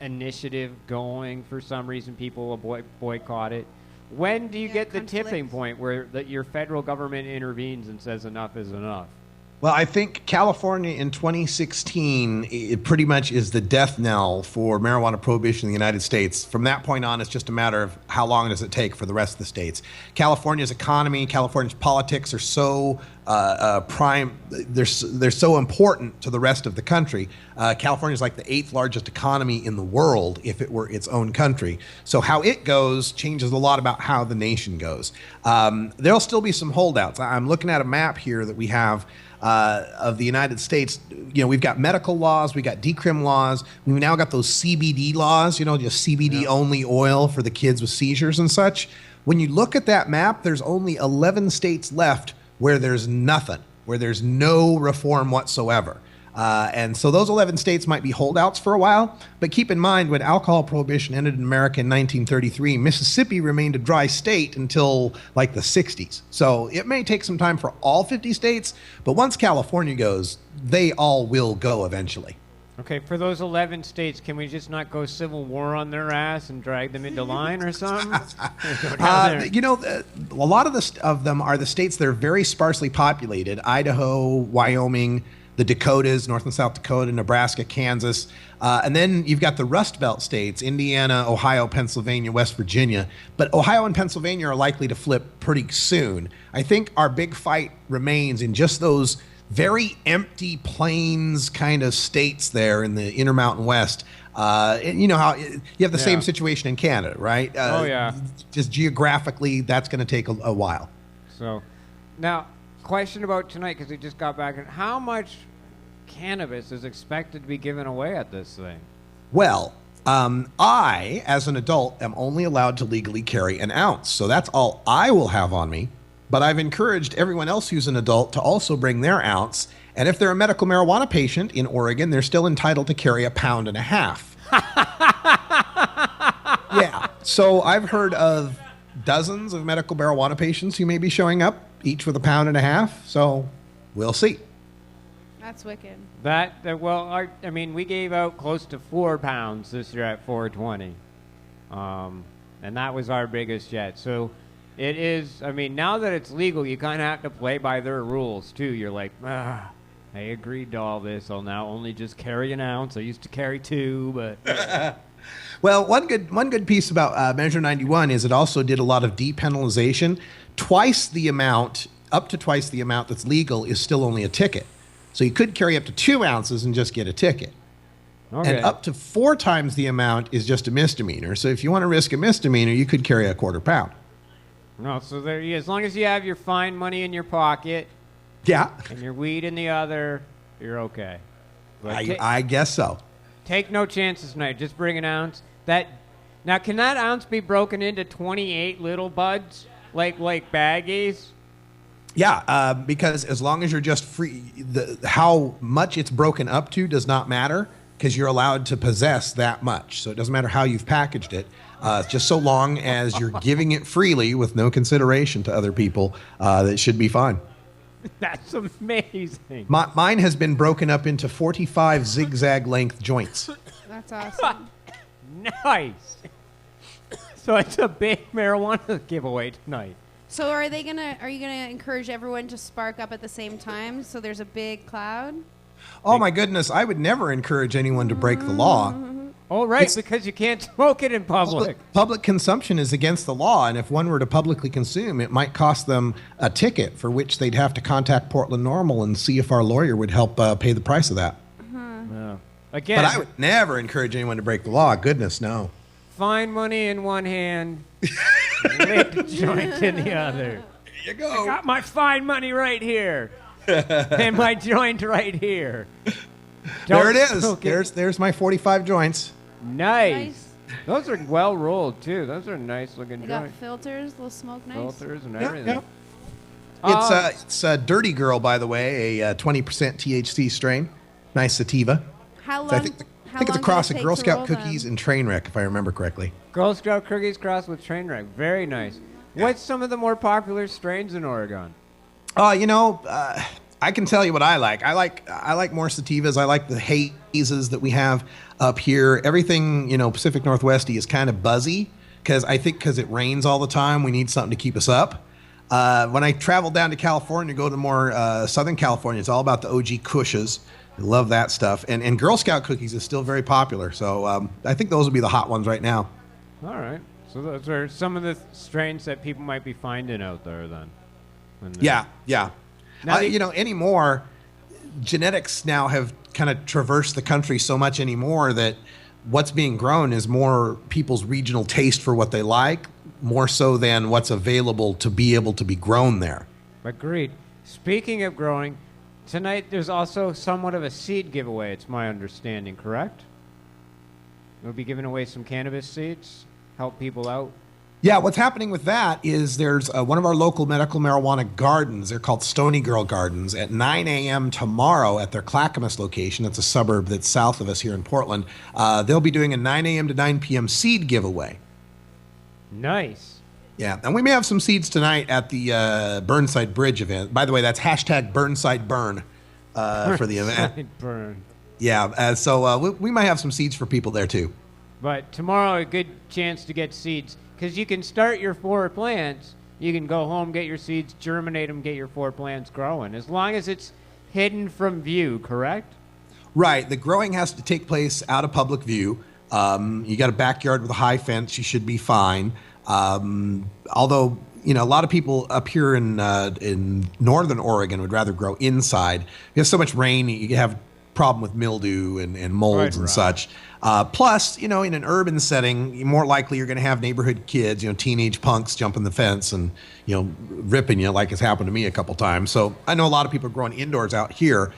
initiative going for some reason. People will boycott it. When do you get the tipping point where your federal government intervenes and says enough is enough? Well, I think California in 2016, it pretty much is the death knell for marijuana prohibition in the United States. From that point on, it's just a matter of how long does it take for the rest of the states. California's economy, California's politics are so they're so important to the rest of the country. California's like the 8th largest economy in the world if it were its own country. So how it goes changes a lot about how the nation goes. There'll still be some holdouts. I'm looking at a map here that we have of the United States. We've got medical laws, we got decrim laws, we've now got those CBD laws, just CBD only oil for the kids with seizures and such. When you look at that map, there's only 11 states left where there's nothing, where there's no reform whatsoever. And so those 11 states might be holdouts for a while, but keep in mind when alcohol prohibition ended in America in 1933, Mississippi remained a dry state until like the 60s. So it may take some time for all 50 states, but once California goes, they all will go eventually. Okay, for those 11 states, can we just not go civil war on their ass and drag them into line or something? A lot of them are the states that are very sparsely populated. Idaho, Wyoming, the Dakotas, North and South Dakota, Nebraska, Kansas. And then you've got the Rust Belt states, Indiana, Ohio, Pennsylvania, West Virginia. But Ohio and Pennsylvania are likely to flip pretty soon. I think our big fight remains in just those very empty plains kind of states there in the Intermountain West. And you know how you have the same situation in Canada, right? Just geographically, that's going to take a while. So now, question about tonight, because we just got back. How much cannabis is expected to be given away at this thing? Well, I, as an adult, am only allowed to legally carry an ounce. So that's all I will have on me. But I've encouraged everyone else who's an adult to also bring their ounce. And if they're a medical marijuana patient in Oregon, they're still entitled to carry 1.5 pounds. Yeah. So I've heard of dozens of medical marijuana patients who may be showing up, each with 1.5 pounds. So we'll see. That's wicked. We gave out close to 4 pounds this year at 420. And that was our biggest yet. So it is, now that it's legal, you kind of have to play by their rules, too. You're like, I agreed to all this. I'll now only just carry an ounce. I used to carry 2, but... Well, one good piece about Measure 91 is it also did a lot of depenalization. Up to twice the amount that's legal is still only a ticket. So you could carry up to 2 ounces and just get a ticket. Okay. And up to 4 times the amount is just a misdemeanor. So if you want to risk a misdemeanor, you could carry 1/4 pound. No, so as long as you have your fine money in your pocket, and your weed in the other, you're okay. I guess so. Take no chances tonight. Just bring an ounce. Now, can that ounce be broken into 28 little buds, like baggies? Yeah, because as long as you're just free, how much it's broken up to does not matter, because you're allowed to possess that much. So it doesn't matter how you've packaged it. Just so long as you're giving it freely with no consideration to other people, that should be fine. That's amazing. Mine has been broken up into 45 zigzag length joints. That's awesome. Nice. So it's a big marijuana giveaway tonight. So are you gonna encourage everyone to spark up at the same time so there's a big cloud? Oh my goodness, I would never encourage anyone to break the law. Oh, right, because you can't smoke it in public. Public consumption is against the law, and if one were to publicly consume, it might cost them a ticket for which they'd have to contact Portland Normal and see if our lawyer would help pay the price of that. Yeah. Again, but I would never encourage anyone to break the law. Goodness, no. Fine money in one hand, lit joint in the other. you go. I got my fine money right here. And my joint right here. There it is. Okay. There's my 45 joints. Nice. Those are well rolled too. Those are nice looking They got joints. filters, little smoke nice. Filters and Yep, everything. yep. It's a Dirty Girl, by the way, a 20% THC strain. Nice sativa. How long? I think it's a cross of Girl Scout cookies and Trainwreck, if I remember correctly. Girl Scout cookies crossed with Trainwreck. Very nice. What's some of the more popular strains in Oregon? I can tell you what I like. I like more sativas. I like the hazes that we have up here. Everything, Pacific Northwesty is kind of buzzy because it rains all the time, we need something to keep us up. When I travel down to California, go to more Southern California, it's all about the OG Kushes. I love that stuff. And Girl Scout cookies is still very popular. So I think those would be the hot ones right now. All right. So those are some of the strains that people might be finding out there then. Yeah. Now Anymore, genetics now have kind of traversed the country so much anymore that what's being grown is more people's regional taste for what they like, more so than what's available to be able to be grown there. Agreed. Speaking of growing, tonight there's also somewhat of a seed giveaway, it's my understanding, correct? We'll be giving away some cannabis seeds, help people out. Yeah, what's happening with that is there's one of our local medical marijuana gardens. They're called Stony Girl Gardens at 9 a.m. tomorrow at their Clackamas location. It's a suburb that's south of us here in Portland. They'll be doing a 9 a.m. to 9 p.m. seed giveaway. Nice. Yeah, and we may have some seeds tonight at the Burnside Bridge event. By the way, that's hashtag Burnside Burn for the event. Burn. Yeah, so we might have some seeds for people there too. But tomorrow, a good chance to get seeds. Because you can start your 4 plants, you can go home, get your seeds, germinate them, get your 4 plants growing, as long as it's hidden from view, correct? Right. The growing has to take place out of public view. You got a backyard with a high fence, you should be fine. Although, a lot of people up here in northern Oregon would rather grow inside. You have so much rain, you have problem with mildew and molds and such. Plus, in an urban setting, more likely you're going to have neighborhood kids, teenage punks jumping the fence and, ripping you like it's happened to me a couple times. So I know a lot of people are growing indoors out here.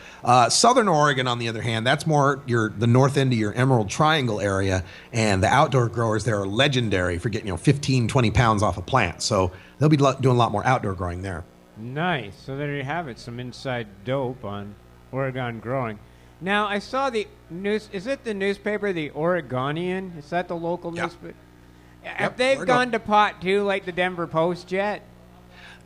Southern Oregon, on the other hand, that's more the north end of your Emerald Triangle area. And the outdoor growers there are legendary for getting, 15, 20 pounds off a plant. So they'll be doing a lot more outdoor growing there. Nice. So there you have it, some inside dope on Oregon growing. Now, I saw the news. Is it the newspaper, the Oregonian? Is that the local newspaper? Have they gone to pot too, like the Denver Post yet?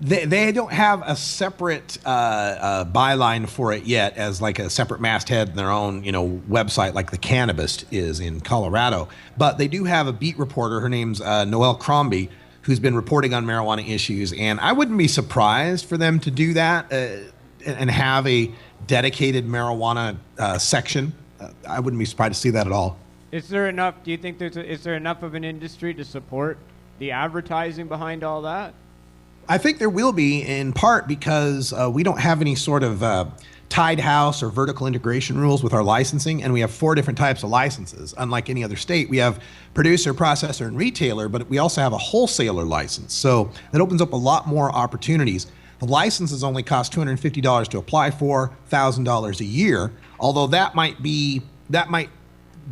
They don't have a separate byline for it yet as like a separate masthead in their own, website like the Cannabis is in Colorado. But they do have a beat reporter. Her name's Noelle Crombie, who's been reporting on marijuana issues. And I wouldn't be surprised for them to do that and have a dedicated marijuana section. I wouldn't be surprised to see that at all. Is there enough? Do you think is there enough of an industry to support the advertising behind all that? I think there will be, in part because we don't have any sort of tied house or vertical integration rules with our licensing, and we have 4 different types of licenses. Unlike any other state, we have producer, processor, and retailer, but we also have a wholesaler license. So that opens up a lot more opportunities. The licenses only cost $250 to apply for, $1,000 a year, although that might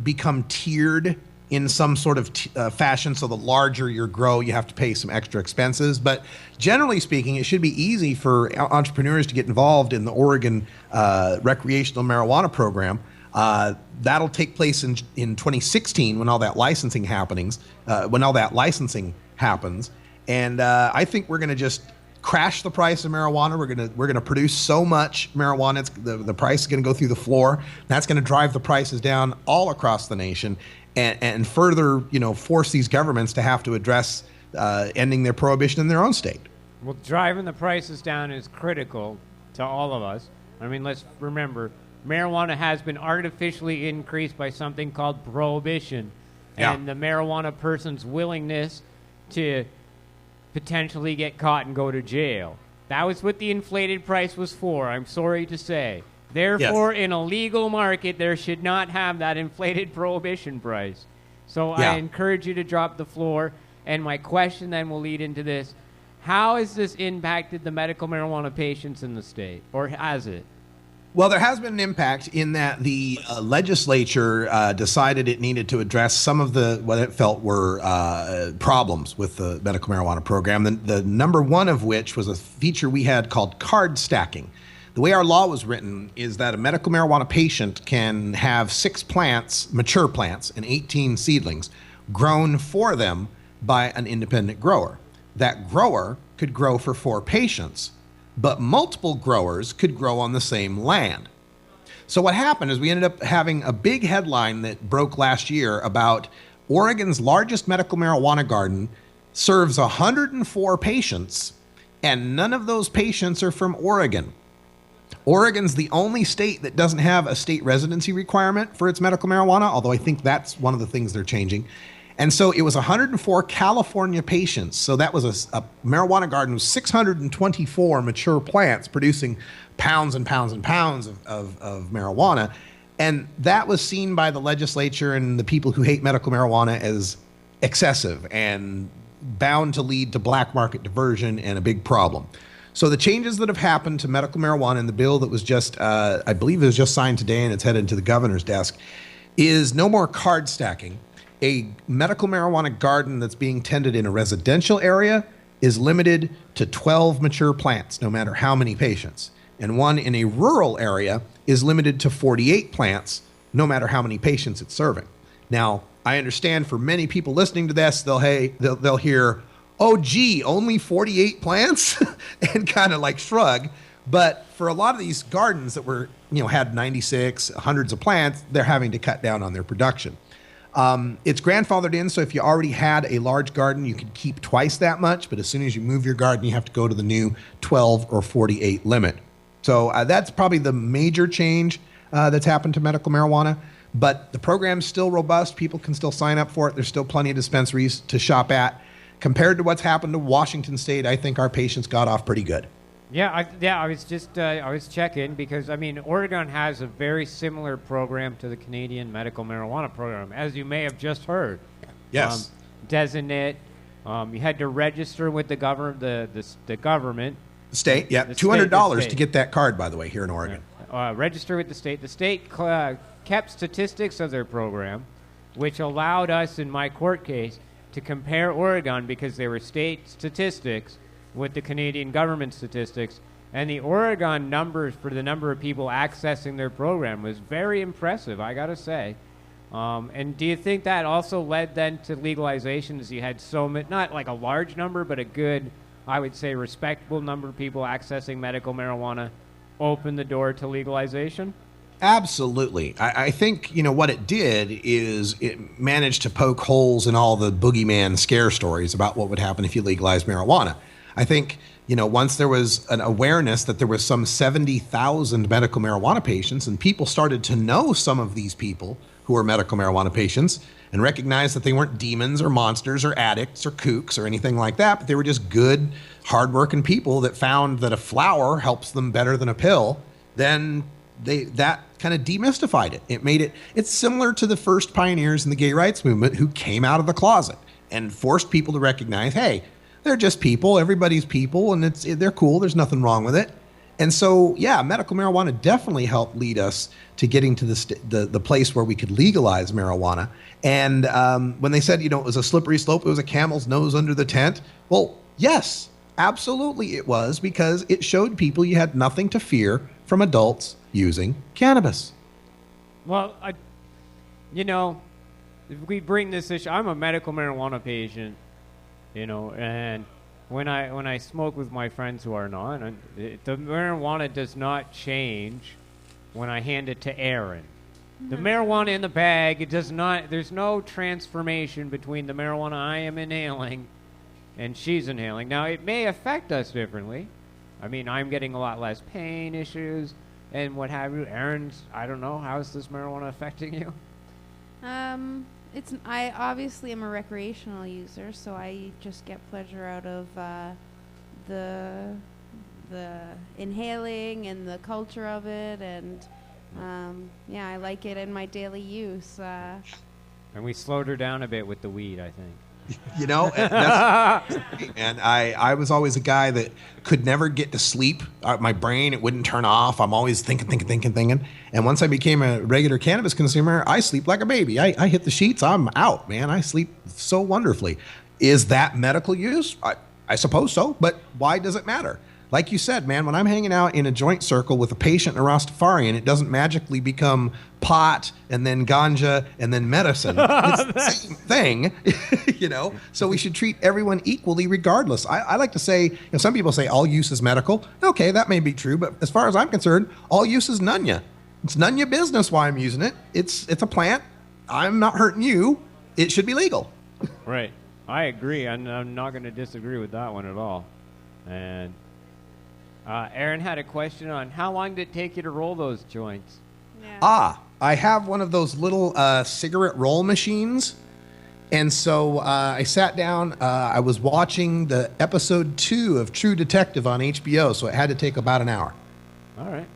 become tiered in some sort of fashion. So the larger your grow, you have to pay some extra expenses. But generally speaking, it should be easy for entrepreneurs to get involved in the Oregon recreational marijuana program. That'll take place in 2016 when all that licensing happens. And I think we're going to just crash the price of marijuana. We're gonna produce so much marijuana, the price is gonna go through the floor. That's gonna drive the prices down all across the nation, and further, force these governments to have to address ending their prohibition in their own state. Well, driving the prices down is critical to all of us. I mean, let's remember, marijuana has been artificially increased by something called prohibition, and the marijuana person's willingness to potentially get caught and go to jail. That was what the inflated price was for, I'm sorry to say. Therefore, in a legal market, there should not have that inflated prohibition price. So I encourage you to drop the floor. And my question then will lead into this. How has this impacted the medical marijuana patients in the state, or has it? Well, there has been an impact in that the legislature decided it needed to address some of what it felt were problems with the medical marijuana program. The number one of which was a feature we had called card stacking. The way our law was written is that a medical marijuana patient can have 6 plants, mature plants, and 18 seedlings grown for them by an independent grower. That grower could grow for 4 patients, but multiple growers could grow on the same land. So what happened is we ended up having a big headline that broke last year about Oregon's largest medical marijuana garden serves 104 patients, and none of those patients are from Oregon. Oregon's the only state that doesn't have a state residency requirement for its medical marijuana, although I think that's one of the things they're changing. And so it was 104 California patients. So that was a marijuana garden with 624 mature plants producing pounds and pounds and pounds of marijuana. And that was seen by the legislature and the people who hate medical marijuana as excessive and bound to lead to black market diversion and a big problem. So the changes that have happened to medical marijuana in the bill that was just, I believe it was just signed today and it's headed to the governor's desk, is no more card stacking. A medical marijuana garden that's being tended in a residential area is limited to 12 mature plants, no matter how many patients. And one in a rural area is limited to 48 plants, no matter how many patients it's serving. Now, I understand for many people listening to this, they'll hear, oh, gee, only 48 plants? And kind of like shrug. But for a lot of these gardens that were, had 96, hundreds of plants, they're having to cut down on their production. It's grandfathered in, so if you already had a large garden, you could keep twice that much. But as soon as you move your garden, you have to go to the new 12 or 48 limit. So that's probably the major change that's happened to medical marijuana. But the program's still robust. People can still sign up for it. There's still plenty of dispensaries to shop at. Compared to what's happened to Washington State, I think our patients got off pretty good. I was checking because, Oregon has a very similar program to the Canadian medical marijuana program, as you may have just heard. Yes. Designate. You had to register with the government. The state, yeah. $200 to get that card, by the way, here in Oregon. Register with the state. The state kept statistics of their program, which allowed us, in my court case, to compare Oregon because they were state statistics with the Canadian government statistics, and the Oregon numbers for the number of people accessing their program was very impressive, I gotta say. And do you think that also led then to legalization, as you had so many, not like a large number, but a good, I would say, respectable number of people accessing medical marijuana opened the door to legalization? Absolutely. I think, what it did is it managed to poke holes in all the boogeyman scare stories about what would happen if you legalized marijuana. I think, once there was an awareness that there was some 70,000 medical marijuana patients and people started to know some of these people who were medical marijuana patients and recognize that they weren't demons or monsters or addicts or kooks or anything like that, but they were just good, hardworking people that found that a flower helps them better than a pill, then that kind of demystified it. It's similar to the first pioneers in the gay rights movement who came out of the closet and forced people to recognize, hey, they're just people, everybody's people, and they're cool, there's nothing wrong with it. And so, yeah, medical marijuana definitely helped lead us to getting to the place where we could legalize marijuana. And when they said, it was a slippery slope, it was a camel's nose under the tent, well, yes, absolutely it was, because it showed people you had nothing to fear from adults using cannabis. Well, if we bring this issue, I'm a medical marijuana patient, and when I smoke with my friends who are not, the marijuana does not change when I hand it to Erin. The marijuana in the bag, it does not, there's no transformation between the marijuana I am inhaling and she's inhaling. Now, it may affect us differently. I'm getting a lot less pain issues and what have you. Erin's, I don't know, how is this marijuana affecting you? I obviously am a recreational user, so I just get pleasure out of the inhaling and the culture of it, and I like it in my daily use. And we slowed her down a bit with the weed, I think. You know, and I was always a guy that could never get to sleep. My brain, it wouldn't turn off. I'm always thinking. And once I became a regular cannabis consumer, I sleep like a baby. I hit the sheets. I'm out, man. I sleep so wonderfully. Is that medical use? I suppose so, but why does it matter? Like you said, man, when I'm hanging out in a joint circle with a patient and a Rastafarian, it doesn't magically become pot and then ganja and then medicine. It's the same thing, you know? So we should treat everyone equally regardless. I like to say, you know, some people say all use is medical. Okay, that may be true, but as far as I'm concerned, all use is none ya. It's none ya business why I'm using it. It's a plant. I'm not hurting you. It should be legal. Right. I agree. I'm not going to disagree with that one at all. And Erin had a question on how long did it take you to roll those joints? Yeah. I have one of those little cigarette roll machines. And so I sat down. I was watching the episode 2 of True Detective on HBO, so it had to take about an hour. All right.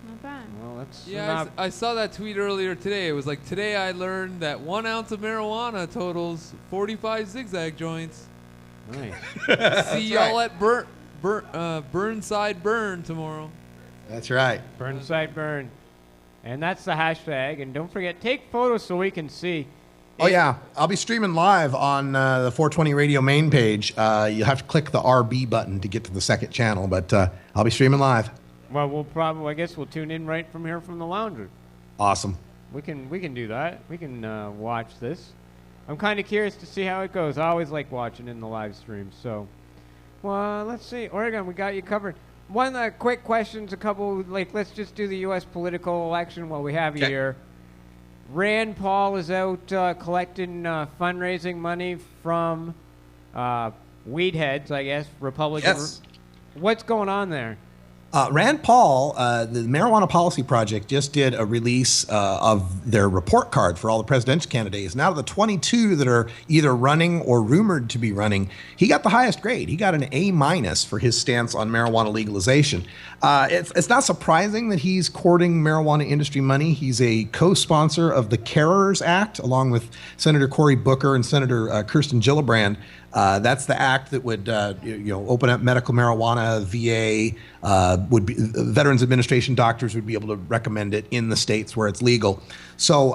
Not bad. Well, that's Yeah, I saw that tweet earlier today. It was like, today I learned that 1 ounce of marijuana totals 45 zigzag joints. nice. See y'all at Burnside Burn tomorrow. That's right. Burnside Burn. And that's the hashtag. And don't forget, take photos so we can see. Oh, yeah. I'll be streaming live on the 420 Radio main page. You'll have to click the RB button to get to the second channel, but I'll be streaming live. Well, I guess we'll tune in right from here from the lounge. Awesome. We can do that. We can watch this. I'm kind of curious to see how it goes. I always like watching in the live stream. So, well, let's see. Oregon, we got you covered. One quick questions, a couple, let's just do the U.S. political election while we have you here. Rand Paul is out collecting fundraising money from weed heads, I guess, Republican. Yes. What's going on there? Rand Paul, the Marijuana Policy Project, just did a release of their report card for all the presidential candidates. And out of the 22 that are either running or rumored to be running, he got the highest grade. He got an A- for his stance on marijuana legalization. It's not surprising that he's courting marijuana industry money. He's a co-sponsor of the Carers Act, along with Senator Cory Booker and Senator Kirsten Gillibrand. That's the act that would, open up medical marijuana. VA would be Veterans Administration doctors would be able to recommend it in the states where it's legal. So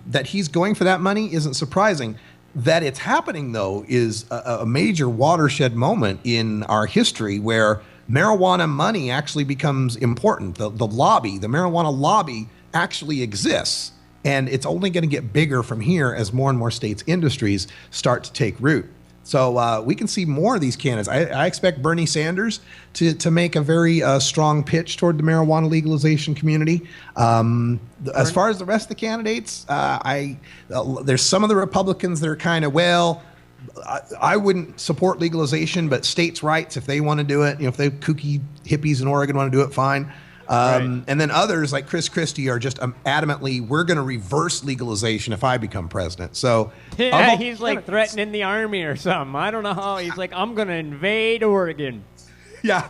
that he's going for that money isn't surprising. That it's happening, though, is a major watershed moment in our history where marijuana money actually becomes important. The lobby, the marijuana lobby, actually exists, and it's only going to get bigger from here as more and more states' industries start to take root. So we can see more of these candidates. I expect Bernie Sanders to make a very strong pitch toward the marijuana legalization community. As far as the rest of the candidates, there's some of the Republicans that are kind of, I wouldn't support legalization, but states' rights, if they want to do it, if they kooky hippies in Oregon want to do it, fine. And then others like Chris Christie are just adamantly, we're going to reverse legalization if I become president. So yeah, he's like threatening the army or something. I don't know how. He's like, I'm going to invade Oregon. Yeah.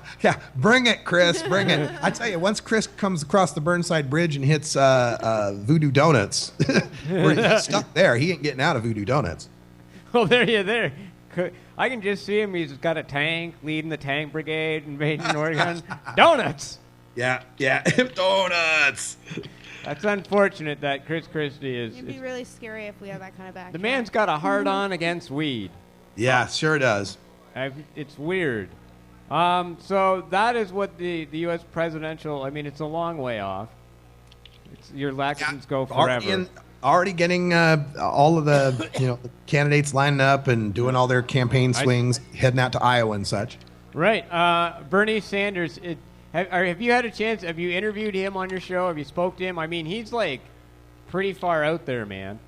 Bring it, Chris. Bring it. I tell you, once Chris comes across the Burnside Bridge and hits Voodoo Donuts, he's stuck there. He ain't getting out of Voodoo Donuts. Well, there. I can just see him. He's got a tank, leading the tank brigade, invading Oregon. Donuts. Yeah, donuts. That's unfortunate that Chris Christie is. It'd be really scary if we had that kind of backtrack. The man's got a hard-on against weed. Yeah, sure does. It's weird. So that is what the U.S. presidential. I mean, it's a long way off. Your elections go forever. Already getting all of the candidates lining up and doing all their campaign swings, heading out to Iowa and such. Right. Bernie Sanders. Have you had a chance? Have you interviewed him on your show? Have you spoke to him? I mean, he's like pretty far out there, man.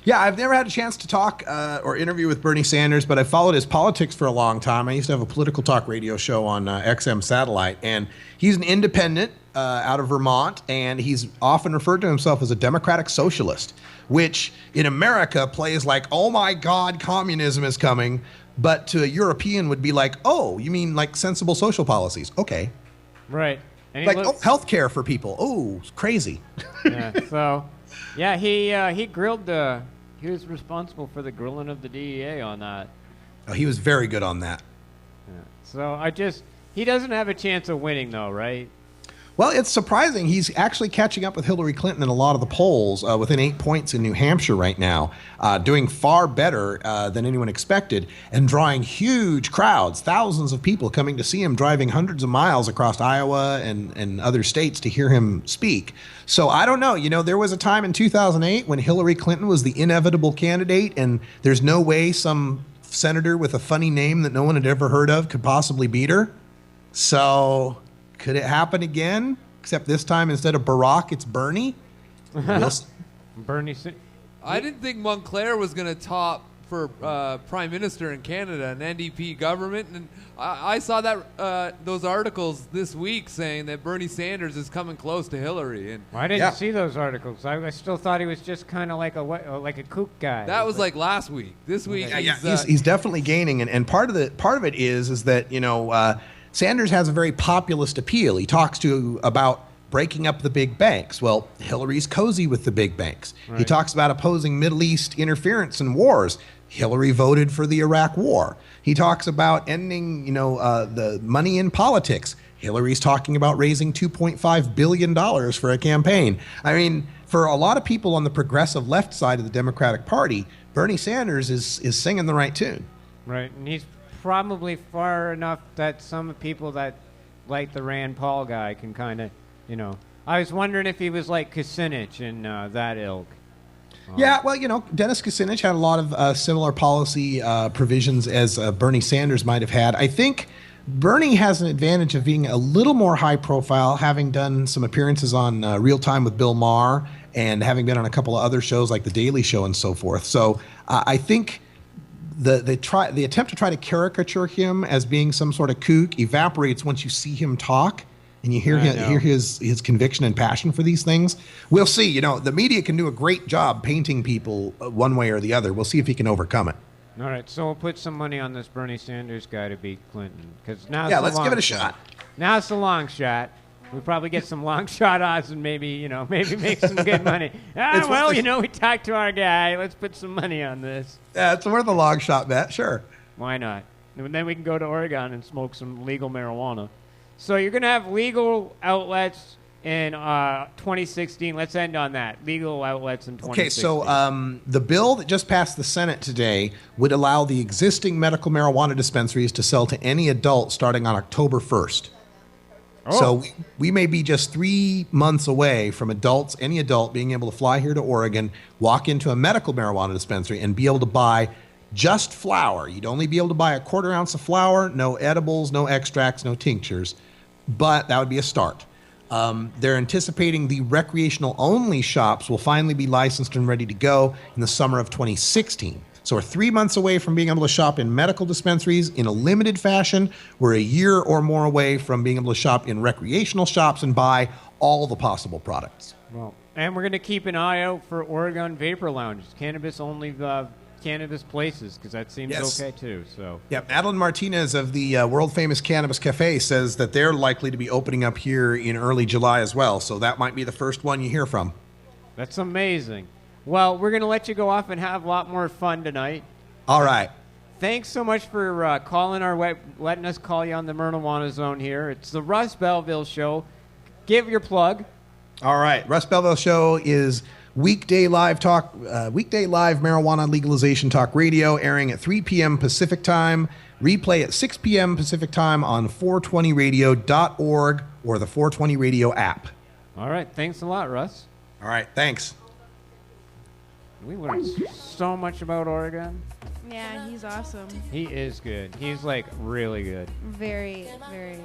Yeah, I've never had a chance to talk or interview with Bernie Sanders, but I followed his politics for a long time. I used to have a political talk radio show on XM Satellite, and he's an independent out of Vermont, and he's often referred to himself as a democratic socialist, which in America plays like, oh my God, communism is coming, but to a European would be like, oh, you mean like sensible social policies? Okay. Right. And like health care for people. Oh, crazy. Yeah. So, yeah, he grilled he was responsible for the grilling of the DEA on that. Oh, he was very good on that. Yeah. So he doesn't have a chance of winning, though, right? Well, it's surprising. He's actually catching up with Hillary Clinton in a lot of the polls, within 8 points in New Hampshire right now, doing far better than anyone expected, and drawing huge crowds, thousands of people coming to see him, driving hundreds of miles across Iowa and other states to hear him speak. So I don't know. You know, there was a time in 2008 when Hillary Clinton was the inevitable candidate, and there's no way some senator with a funny name that no one had ever heard of could possibly beat her. So could it happen again? Except this time, instead of Barack, it's Bernie. Bernie. I didn't think Montclair was going to top for prime minister in Canada, an NDP government, and I saw that those articles this week saying that Bernie Sanders is coming close to Hillary. And I didn't see those articles. I still thought he was just kind of like a kook guy. That was like last week. This week, he's definitely gaining, and part of it is that Sanders has a very populist appeal. He talks about breaking up the big banks. Well, Hillary's cozy with the big banks. Right. He talks about opposing Middle East interference and wars. Hillary voted for the Iraq War. He talks about ending, the money in politics. Hillary's talking about raising $2.5 billion for a campaign. I mean, for a lot of people on the progressive left side of the Democratic Party, Bernie Sanders is singing the right tune. Right, and he's probably far enough that some people that like the Rand Paul guy can kind of, I was wondering if he was like Kucinich and that ilk. Yeah, well, Dennis Kucinich had a lot of similar policy provisions as Bernie Sanders might have had. I think Bernie has an advantage of being a little more high profile, having done some appearances on Real Time with Bill Maher and having been on a couple of other shows like The Daily Show and so forth. So I think the attempt to try to caricature him as being some sort of kook evaporates once you see him talk and you hear his conviction and passion for these things. We'll see. The media can do a great job painting people one way or the other. We'll see if he can overcome it. All right, so we'll put some money on this Bernie Sanders guy to beat Clinton, because now let's give it a shot. Now it's the long shot. We'll probably get some long shot odds and maybe make some good money. We talked to our guy. Let's put some money on this. Yeah, it's worth a long shot bet, sure. Why not? And then we can go to Oregon and smoke some legal marijuana. So you're going to have legal outlets in 2016. Let's end on that. Legal outlets in 2016. Okay, so the bill that just passed the Senate today would allow the existing medical marijuana dispensaries to sell to any adult starting on October 1st. Oh. So we may be just 3 months away from any adult being able to fly here to Oregon, walk into a medical marijuana dispensary, and be able to buy just flower. You'd only be able to buy a 1/4 ounce of flower, no edibles, no extracts, no tinctures. But that would be a start. They're anticipating the recreational-only shops will finally be licensed and ready to go in the summer of 2016. So we're 3 months away from being able to shop in medical dispensaries in a limited fashion. We're a year or more away from being able to shop in recreational shops and buy all the possible products. Well, and we're going to keep an eye out for Oregon Vapor Lounges, cannabis-only cannabis places, because that seems okay too. So Madeline Martinez of the world-famous Cannabis Cafe says that they're likely to be opening up here in early July as well. So that might be the first one you hear from. That's amazing. Well, we're going to let you go off and have a lot more fun tonight. All right. Thanks so much for letting us call you on the Mernahuana Zone here. It's the Russ Belville Show. Give your plug. All right. Russ Belville Show is weekday live marijuana legalization talk radio, airing at 3 p.m. Pacific time. Replay at 6 p.m. Pacific time on 420radio.org or the 420 Radio app. All right. Thanks a lot, Russ. All right. Thanks. We learned so much about Oregon. Yeah, he's awesome. He is good. He's like really good. Very, very.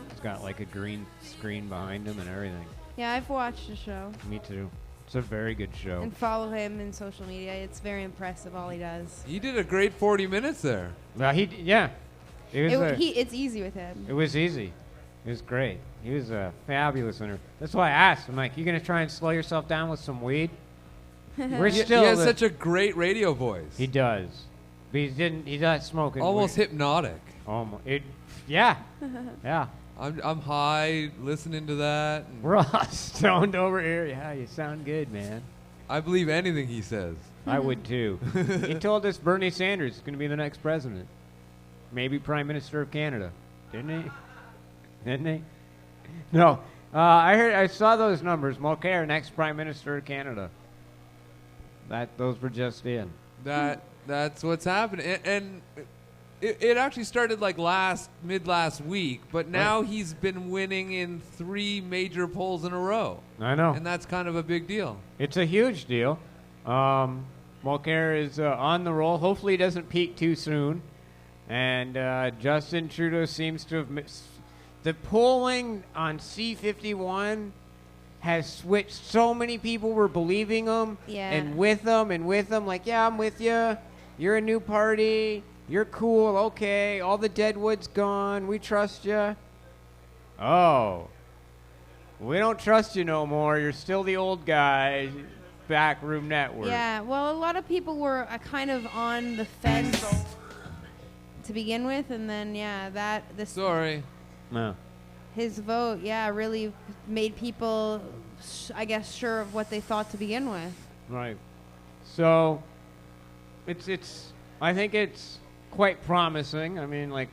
He's got like a green screen behind him and everything. Yeah, I've watched the show. Me too. It's a very good show. And follow him in social media. It's very impressive, all he does. He did a great 40 minutes there. Well, it's easy with him. It was easy. It was great. He was a fabulous winner. That's why I asked. I'm like, you going to try and slow yourself down with some weed? He has such a great radio voice. He does. But he's not smoking. Almost hypnotic. Yeah. I'm high listening to that. We're all stoned over here. Yeah, you sound good, man. I believe anything he says. I would too. He told us Bernie Sanders is going to be the next president. Maybe Prime Minister of Canada. Didn't he? Didn't he? No. I saw those numbers. Mulcair, next Prime Minister of Canada. Those were just in. That's what's happening. And it actually started like mid last week, but now he's been winning in 3 major polls in a row. I know. And that's kind of a big deal. It's a huge deal. Mulcair is on the roll. Hopefully he doesn't peak too soon. And Justin Trudeau seems to have the polling on C51 has switched. So many people were believing him and with him. Like, yeah, I'm with you. You're a new party. You're cool. Okay. All the deadwood's gone. We trust you. Oh. We don't trust you no more. You're still the old guy. Backroom network. Yeah. Well, a lot of people were kind of on the fence to begin with, and then Sorry. No. His vote, really made people, I guess, sure of what they thought to begin with. Right. So, I think it's quite promising. I mean, like,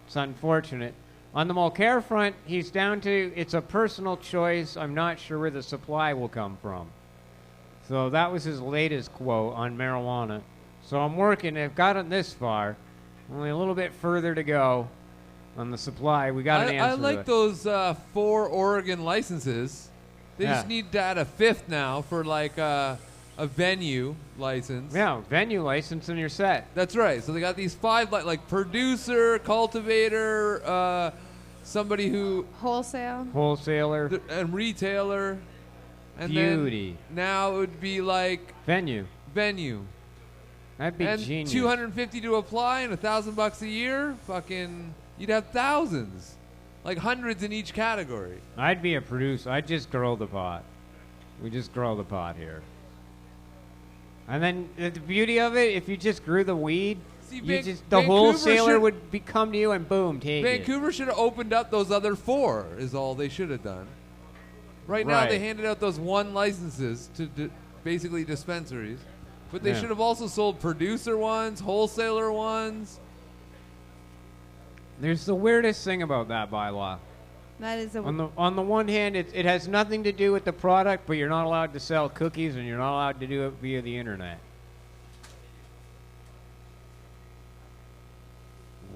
it's unfortunate. On the Mulcair front, he's down to, it's a personal choice. I'm not sure where the supply will come from. So that was his latest quote on marijuana. So I'm working, I've gotten this far. Only a little bit further to go on the supply. We got an answer. I like those 4 Oregon licenses. They just need to add a 5th now for like a venue license. Yeah, venue license and you're set. That's right. So they got these 5 like producer, cultivator, somebody who wholesaler and retailer. And beauty. Then now it would be like venue. That'd be genius. $250 to apply and $1,000 a year. Fucking, you'd have thousands, like hundreds in each category. I'd be a producer. I'd just grow the pot. We just grow the pot here. And then the beauty of it, if you just grew the weed, the wholesaler would come to you and boom, take it. Vancouver should have opened up those other 4. Is all they should have done. Right now, they handed out those 1 licenses to basically dispensaries. But they should have also sold producer ones, wholesaler ones. There's the weirdest thing about that bylaw. That is on the one hand, it has nothing to do with the product, but you're not allowed to sell cookies and you're not allowed to do it via the internet.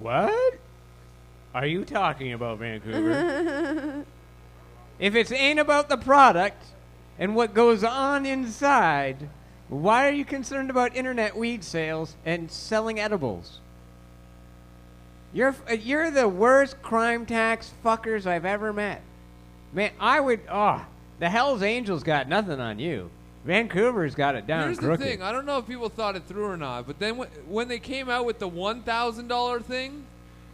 What are you talking about, Vancouver? If it ain't about the product and what goes on inside, why are you concerned about internet weed sales and selling edibles? You're the worst crime tax fuckers I've ever met. Man, the Hells Angels got nothing on you. Vancouver's got it down Here's crooked. the thing. I don't know if people thought it through or not, but then when they came out with the $1,000 thing,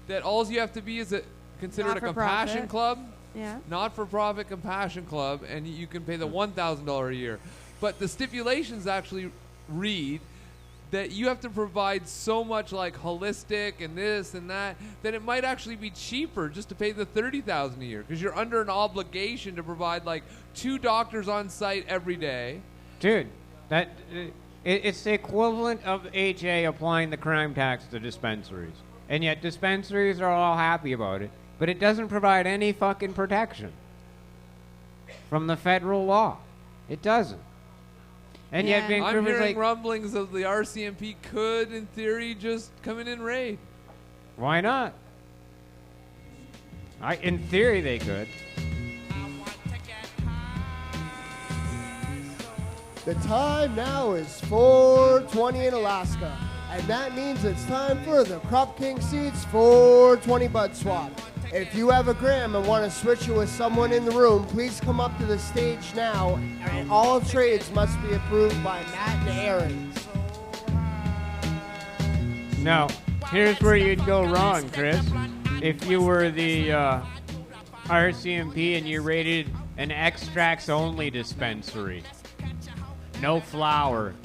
that all you have to be is considered a compassion club. Yeah. Not-for-profit compassion club, and you can pay the $1,000 a year. But the stipulations actually read that you have to provide so much like holistic and this and that it might actually be cheaper just to pay the $30,000 a year because you're under an obligation to provide like 2 doctors on site every day. Dude, it's the equivalent of HA applying the crime tax to dispensaries. And yet dispensaries are all happy about it. But it doesn't provide any fucking protection from the federal law. It doesn't. And yet Vancouver's I'm hearing like rumblings of the RCMP could, in theory, just come in and raid. Why not? In theory, they could. The time now is 4:20 in Alaska, and that means it's time for the Crop King Seeds 420 Bud Swap. If you have a gram and want to switch it with someone in the room, please come up to the stage now, and all trades must be approved by Matt and Erin. Now, here's where you'd go wrong, Chris. If you were the RCMP and you rated an extracts-only dispensary. No flower.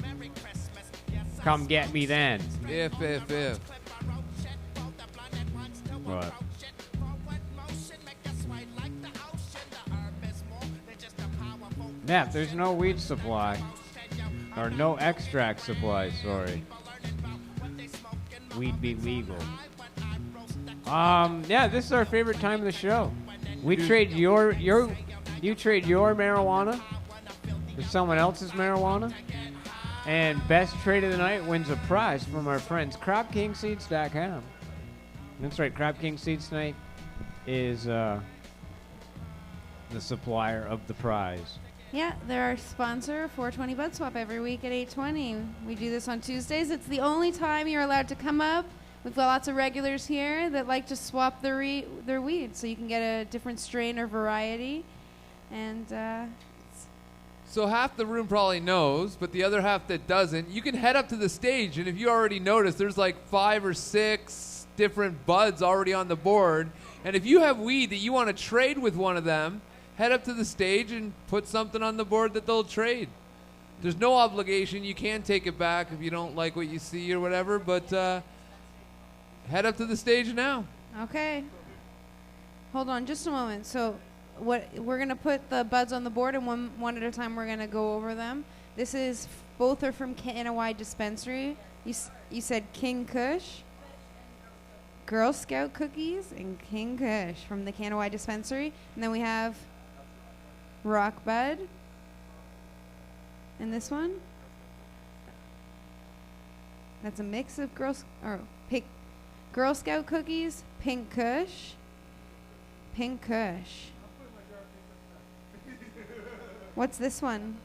Come get me then. If. What? Matt, there's no weed supply. Or no extract supply, sorry. Weed be legal. Yeah, this is our favorite time of the show. We trade you trade your marijuana for someone else's marijuana. And best trade of the night wins a prize from our friends CropKingSeeds.com. That's right, Crop King Seeds tonight is the supplier of the prize. Yeah, they're our sponsor, 420 Bud Swap, every week at 8:20. We do this on Tuesdays. It's the only time you're allowed to come up. We've got lots of regulars here that like to swap their weed, so you can get a different strain or variety. And so half the room probably knows, but the other half that doesn't, you can head up to the stage, and if you already noticed, there's like 5 or 6 different buds already on the board. And if you have weed that you want to trade with one of them, head up to the stage and put something on the board that they'll trade. There's no obligation. You can take it back if you don't like what you see or whatever, but head up to the stage now. okay. Hold on just a moment. So what we're going to put the buds on the board, and one at a time we're going to go over them. This is, both are from Kanawai Dispensary. You said King Kush, Girl Scout cookies, and King Kush from the Kanawai Dispensary. And then we have Rock Bud. And this one, that's a mix of Girl Scout cookies, Pink Kush, Pink Kush. What's this one?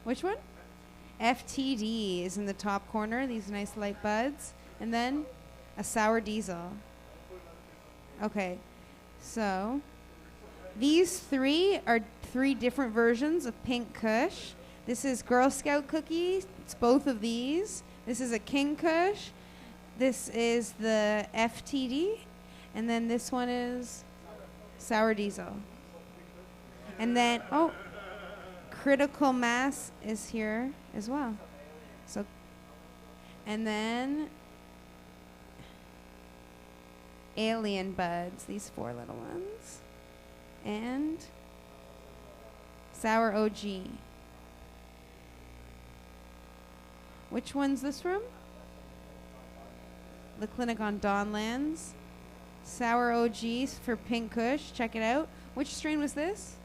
Which one? FTD is in the top corner, these nice light buds. And then a sour diesel. Okay, so these 3 are 3 different versions of Pink Kush. This is Girl Scout cookie. It's both of these. This is a King Kush. This is the FTD. And then this one is sour diesel. And then, Critical Mass is here as well. So, and then Alien Buds, these 4 little ones. And Sour OG. Which one's this from? The Clinic on Dawnlands. Sour OGs for Pink Kush. Check it out. Which strain was this?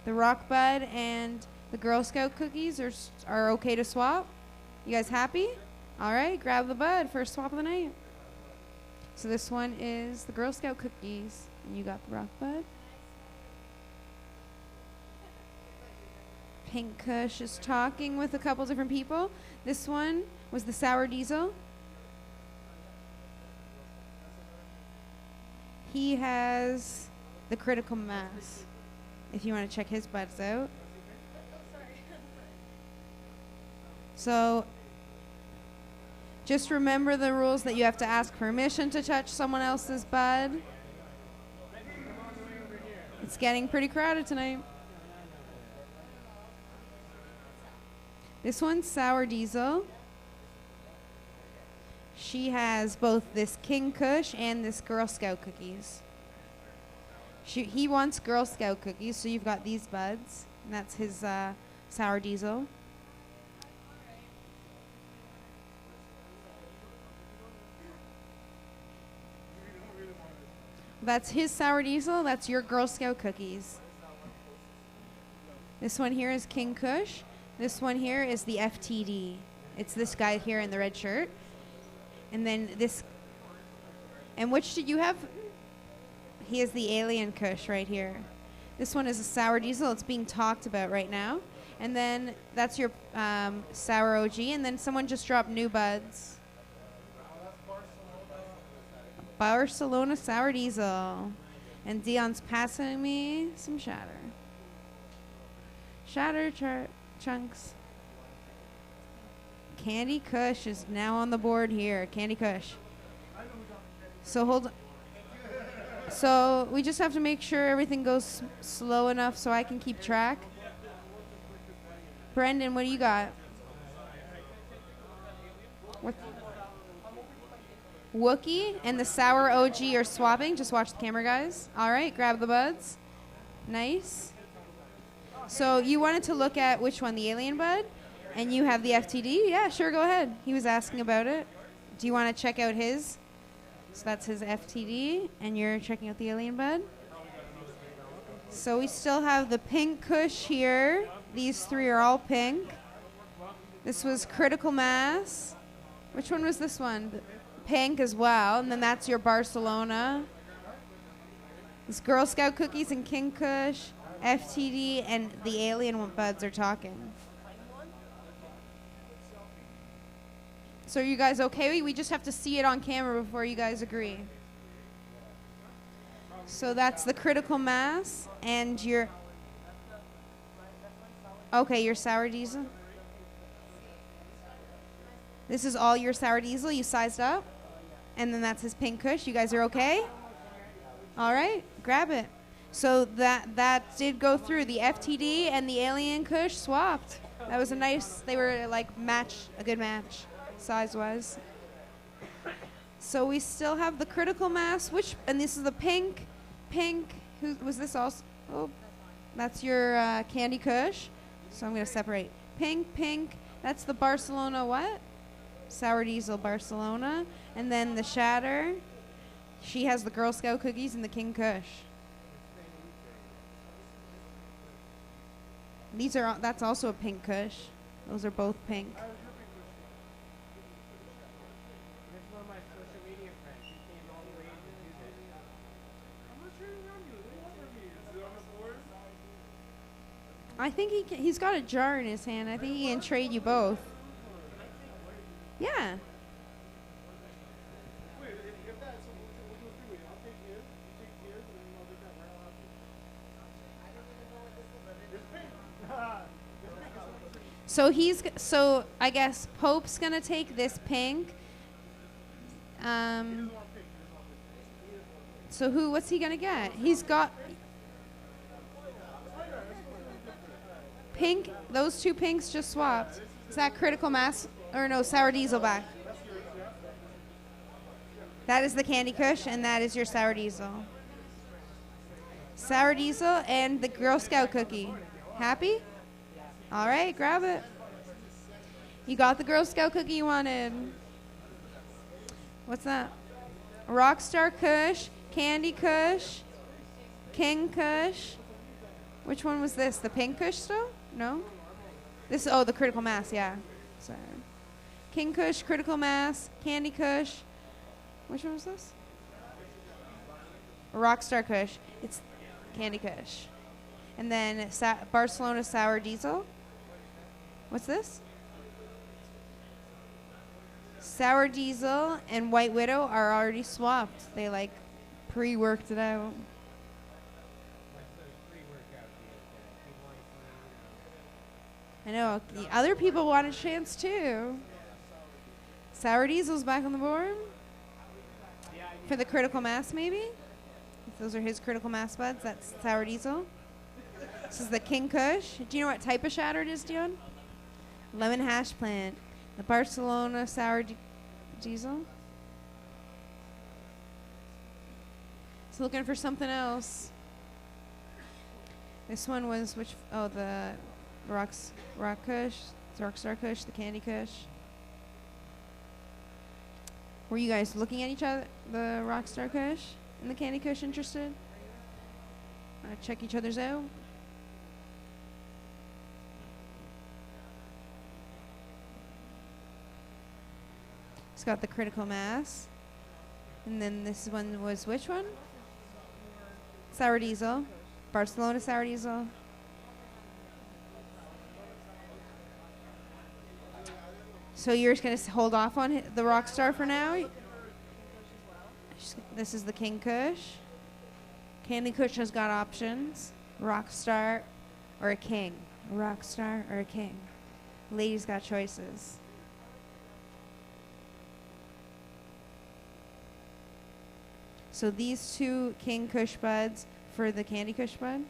The Rock Bud and the Girl Scout cookies are okay to swap? You guys happy? All right, grab the bud. First swap of the night. So this one is the Girl Scout cookies. And you got the Rock Bud. Pink Kush is talking with a couple different people. This one was the Sour Diesel. He has the Critical Mass, if you want to check his buds out. So just remember the rules that you have to ask permission to touch someone else's bud. It's getting pretty crowded tonight. This one's Sour Diesel. She has both this King Kush and this Girl Scout cookies. He wants Girl Scout cookies, so you've got these buds. And that's his Sour Diesel. That's his Sour Diesel. That's your Girl Scout cookies. This one here is King Kush. This one here is the FTD. It's this guy here in the red shirt. And then this. And which did you have? He has the Alien Kush right here. This one is a Sour Diesel. It's being talked about right now. And then that's your Sour OG. And then someone just dropped new buds. Barcelona Sour Diesel. And Dion's passing me some shatter. Shatter chunks. Candy Kush is now on the board here. Candy Kush. So hold on. So we just have to make sure everything goes slow enough so I can keep track. Brendan, what do you got? What? Wookie and the Sour OG are swapping. Just watch the camera, guys. All right, grab the buds. Nice. So you wanted to look at which one, the alien bud? And you have the FTD? Yeah, sure, go ahead. He was asking about it. Do you want to check out his? So that's his FTD, and you're checking out the alien bud. So we still have the pink kush here. These three are all pink. This was critical mass. Which one was this one? Pink as well. And then that's your Barcelona. This Girl Scout cookies and King Kush, FTD, and the alien buds are talking. So are you guys okay? We just have to see it on camera before you guys agree. So that's the critical mass and your... Okay, your sour diesel. This is all your sour diesel. You sized up. And then that's his pink kush. You guys are okay? All right, grab it. So that did go through. The FTD and the alien kush swapped. That was a nice, they were like a good match, size-wise. So we still have the critical mass, and this is the pink, who was this also? Oh, that's your Candy Kush. So I'm going to separate. Pink, that's the Barcelona what? Sour Diesel Barcelona. And then the Shatter, she has the Girl Scout cookies and the King Kush. That's also a pink Kush. Those are both pink. I think he's got a jar in his hand. I think he can trade you both. Yeah. So I guess Pope's gonna take this pink. So what's he gonna get? He's got pink. Those two pinks just swapped. Is that critical mass or no? Sour Diesel back. That is the Candy Kush, and that is your Sour Diesel. Sour Diesel and the Girl Scout cookie. Happy? All right, grab it. You got the Girl Scout cookie you wanted. What's that? Rockstar Kush, Candy Kush, King Kush. Which one was this? The pink Kush still? No? The critical mass, yeah. Sorry. King Kush, critical mass, Candy Kush. Which one was this? Rockstar Kush. It's Candy Kush. And then Barcelona Sour Diesel. What's this? Sour Diesel and White Widow are already swapped. They pre-worked it out. I know. The other people want a chance too. Sour Diesel's back on the board. For the critical mass, maybe? If those are his critical mass buds, that's Sour Diesel. This is the King Kush. Do you know what type of shatter it is, Dion? Lemon hash plant. The Barcelona Sour Diesel. It's looking for something else. This one was the Rock Kush, Rockstar Kush, the Candy Kush. Were you guys looking at each other, the Rockstar Kush and the Candy Kush, interested? Want to check each other's out? It's got the critical mass. And then this one was which one? Sour Diesel. Barcelona Sour Diesel. So you're just going to hold off on the Rockstar for now? This is the King Kush. Candy Kush has got options. Rockstar or a King. A Rockstar or a King. Ladies got choices. So these two King Kush buds for the Candy Kush bud.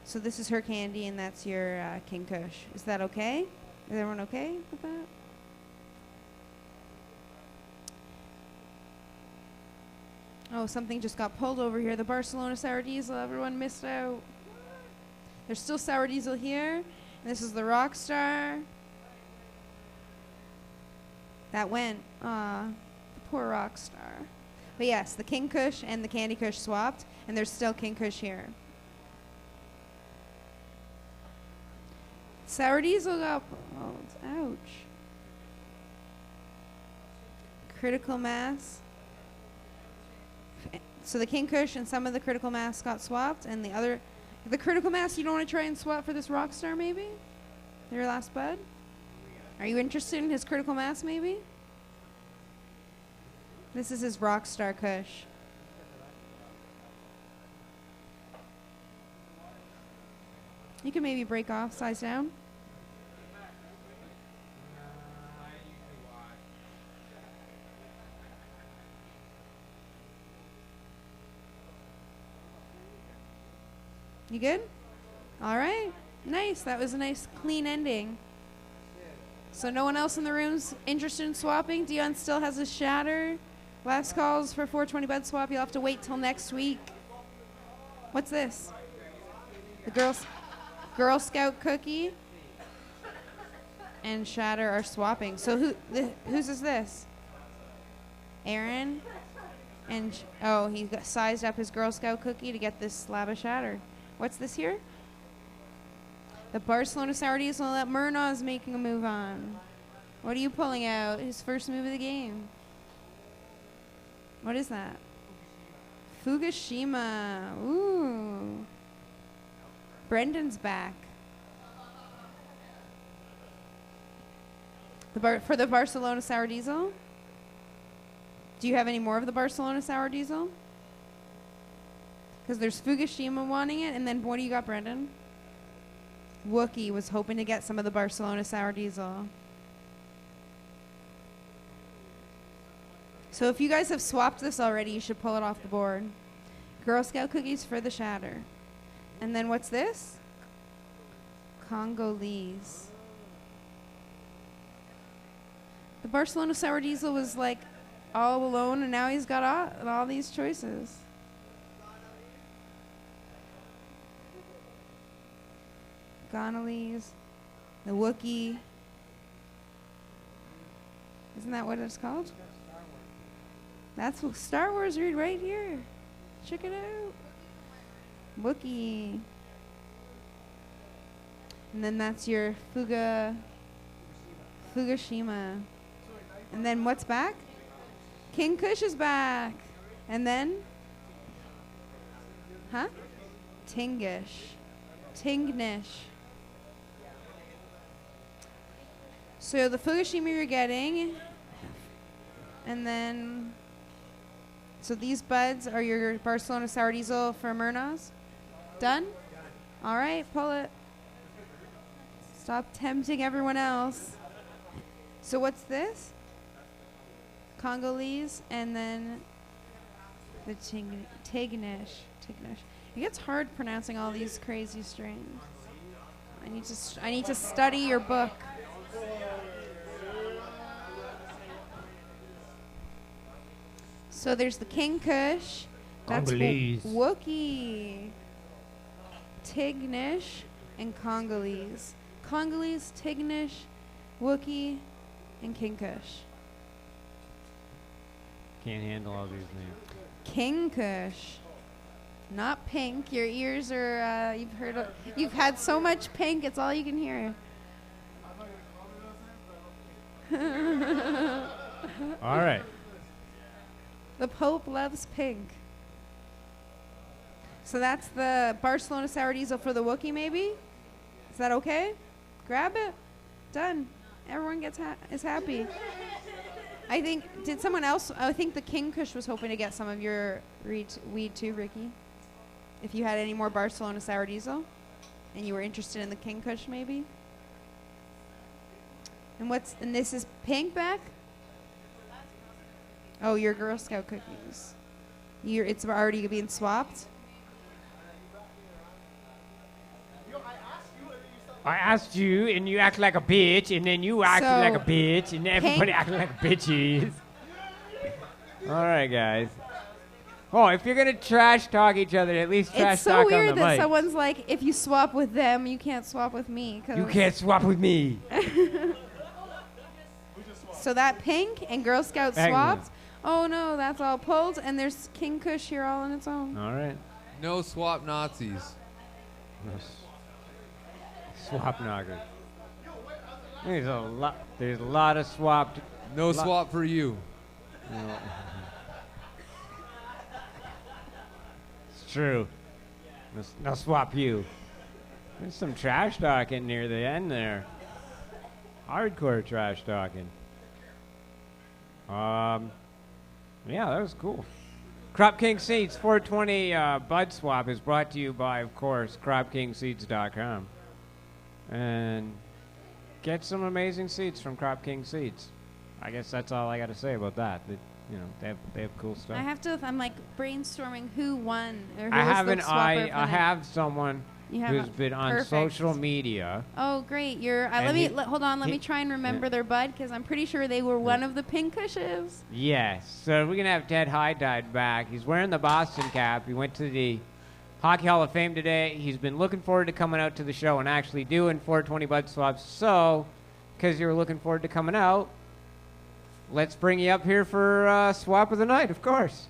So this is her candy and that's your King Kush. Is that okay? Is everyone okay with that? Oh, something just got pulled over here. The Barcelona Sour Diesel. Everyone missed out. There's still Sour Diesel here. And this is the Rockstar. That went. The poor Rockstar. But yes, the King Kush and the Candy Kush swapped. And there's still King Kush here. Sour Diesel got pulled. Ouch. Critical mass. So the King Kush and some of the critical mass got swapped, and the critical mass you don't want to try and swap for this Rockstar maybe? Your last bud? Are you interested in his critical mass maybe? This is his Rockstar Kush. You can maybe break off, size down. You good? All right. Nice. That was a nice, clean ending. So no one else in the room's interested in swapping? Dion still has his shatter. Last calls for 420 bud swap. You'll have to wait till next week. What's this? The Girl Scout cookie and shatter are swapping. So whose is this? Erin? And he sized up his Girl Scout cookie to get this slab of shatter. What's this here? The Barcelona Sour Diesel that Mernagh is making a move on. What are you pulling out? His first move of the game. What is that? Fukushima. Ooh. Brendan's back. For the Barcelona Sour Diesel? Do you have any more of the Barcelona Sour Diesel? Because there's Fukushima wanting it, and then what do you got, Brendan? Wookie was hoping to get some of the Barcelona Sour Diesel. So if you guys have swapped this already, you should pull it off the board. Girl Scout cookies for the shatter. And then what's this? Congolese. The Barcelona Sour Diesel was like all alone, and now he's got all these choices. Gonolese, the Wookie. Isn't that what it's called? That's what Star Wars read right here. Check it out. Wookie. And then that's your Fukushima. And then what's back? King Kush is back. And then? Huh? Tingish. So the Fukushima you're getting, and then, so these buds are your Barcelona Sour Diesel for Mernagh's. Done? All right, pull it. Stop tempting everyone else. So what's this? Congolese, and then the Tignish. It gets hard pronouncing all these crazy strains. I need to study your book. So there's the King Kush. That's Wookie. Tignish and Congolese. Congolese, Tignish, Wookie, and King Kush. Can't handle all these names. King Kush. Not pink. Your ears are, you've had so much pink, it's all you can hear. All right. The Pope loves pink. So that's the Barcelona Sour Diesel for the Wookie, maybe? Is that okay? Grab it. Done. Everyone is happy. I think, did someone else, I think the King Kush was hoping to get some of your weed too, Ricky. If you had any more Barcelona Sour Diesel and you were interested in the King Kush maybe. And this is pink back? Oh, your Girl Scout cookies. It's already being swapped? I asked you, and you act like a bitch, and then you acted like a bitch, and everybody acted like bitches. All right, guys. Oh, if you're gonna trash talk each other, at least trash It's so talk on weird the that mic. someone's like, if you swap with them, you can't swap with me. You can't swap with me. So that pink and Girl Scout Excellent. swapped. Oh no, that's all pulled, and there's King Kush here all on its own. All right. No swap Nazis. Swap knockers. There's a lot. There's a lot of swapped. No swap for you. It's true. No swap you. There's some trash talking near the end there. Hardcore trash talking. Yeah, that was cool. Crop King Seeds 420 Bud Swap is brought to you by, of course, CropKingSeeds.com. And get some amazing seeds from Crop King Seeds. I guess that's all I got to say about that. They have cool stuff. I'm like brainstorming who won or who I was have the an swapper for I the- have someone You have who's a- been on perfect. social media. Oh, great! Let And me he- hold on. Let he- me try and remember their bud because I'm pretty sure they were one of the Pink Kushes. Yes. So we're going to have Ted Hyde back. He's wearing the Boston cap. He went to the Hockey Hall of Fame today. He's been looking forward to coming out to the show and actually doing 420 Bud Swaps. So, because you're looking forward to coming out, let's bring you up here for Swap of the Night, of course.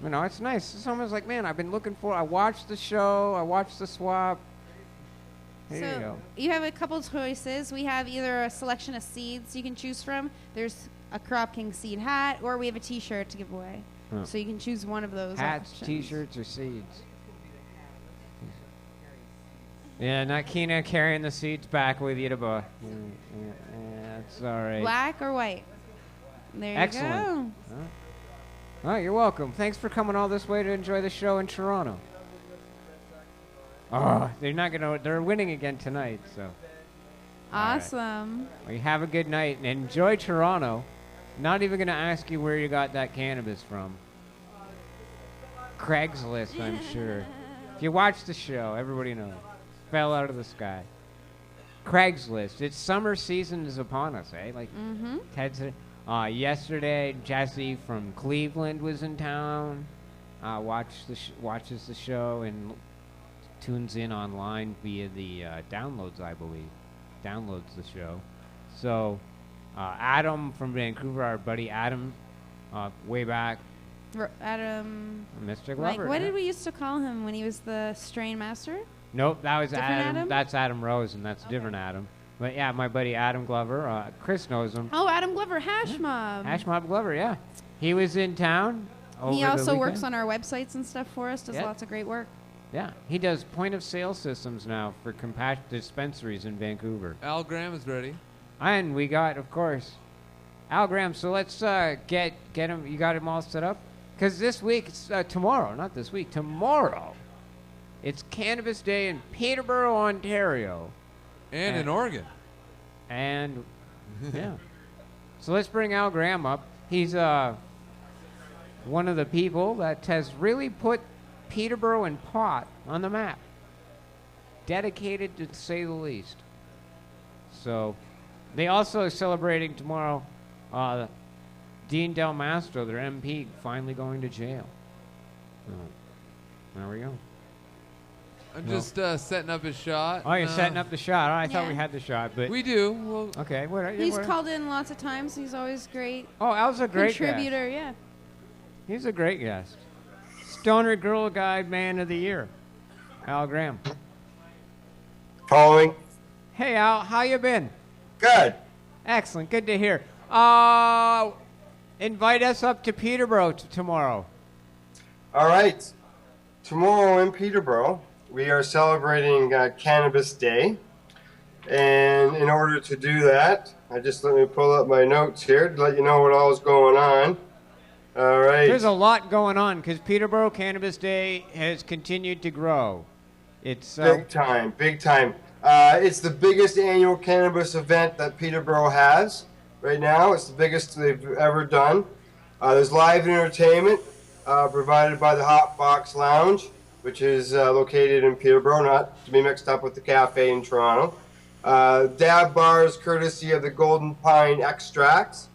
You know, it's nice. Someone's like, man, I've been looking for I watched the show. I watched the swap. Here you go. You have a couple choices. We have either a selection of seeds you can choose from. There's a Crop King seed hat, or we have a T-shirt to give away. Huh. So you can choose one of those Hats, options. T-shirts, or seeds. Yeah, not keen on carrying the seeds back with you to buy. That's all right. Black or white? There you Excellent. go. Oh, you're welcome. Thanks for coming all this way to enjoy the show in Toronto. Oh, they're winning again tonight, so. Awesome. Well, you have a good night and enjoy Toronto. Not even going to ask you where you got that cannabis from. Craigslist, I'm sure. If you watch the show, everybody knows. Fell out of the sky. Craigslist. It's summer season is upon us, eh? Like Ted said. Yesterday, Jesse from Cleveland was in town. Watches the show and tunes in online via the downloads, I believe. Downloads the show. So, Adam from Vancouver, our buddy Adam, way back. Adam. Mr. Glover. Like, what did we used to call him when he was the strain master? Nope, that was Different Adam. Adam? That's Adam Rose, and that's a different Adam. But yeah, my buddy Adam Glover. Chris knows him. Oh, Adam Glover, Hash Mob. Hash Mob Glover, yeah. He was in town. He over also the works weekend. on our websites and stuff for us. Does Yep. lots of great work. Yeah, he does point of sale systems now for dispensaries in Vancouver. Al Graham is ready. And we got, of course, Al Graham. So let's get him. You got him all set up? Because this week, it's tomorrow, not this week, tomorrow, it's Cannabis Day in Peterborough, Ontario. And in Oregon. And, yeah. So let's bring Al Graham up. He's one of the people that has really put Peterborough and pot on the map. Dedicated, to say the least. So, they also are celebrating tomorrow Dean Del Mastro, their MP, finally going to jail. So, there we go. I'm just setting up his shot. Oh, you're setting up the shot. Oh, I thought we Yeah. had the shot, but We do. Well, okay. He's called in lots of times. He's always great. Oh, Al's a great Contributor, guest. yeah. He's a great guest. Stoner Girl Guide Man of the Year, Al Graham. Calling. Hey, Al, how you been? Good. Excellent. Good to hear. Invite us up to Peterborough tomorrow. All right. Tomorrow in Peterborough, we are celebrating Cannabis Day. And in order to do that, let me pull up my notes here to let you know what all is going on. All right. There's a lot going on because Peterborough Cannabis Day has continued to grow. It's Big time, big time. It's the biggest annual cannabis event that Peterborough has right now. It's the biggest they've ever done. There's live entertainment provided by the Hot Box Lounge, which is located in Peterborough, not to be mixed up with the cafe in Toronto. Dab bars courtesy of the Golden Pine Extracts.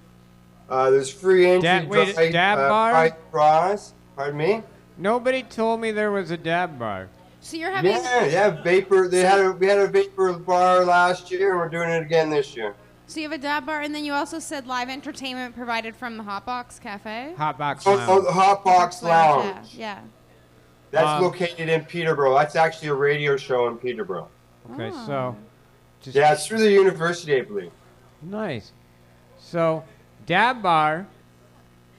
There's free entry Dab bar? straws. Pardon me? Nobody told me there was a dab bar. So you're having... Yeah, vapor. We had a vapor bar last year, and we're doing it again this year. So you have a dab bar, and then you also said live entertainment provided from the Hotbox Cafe? Hotbox Oh, Lounge. the Hotbox Lounge. Yeah. That's located in Peterborough. That's actually a radio show in Peterborough. Okay, so... Yeah, it's through the university, I believe. Nice. So, dab bar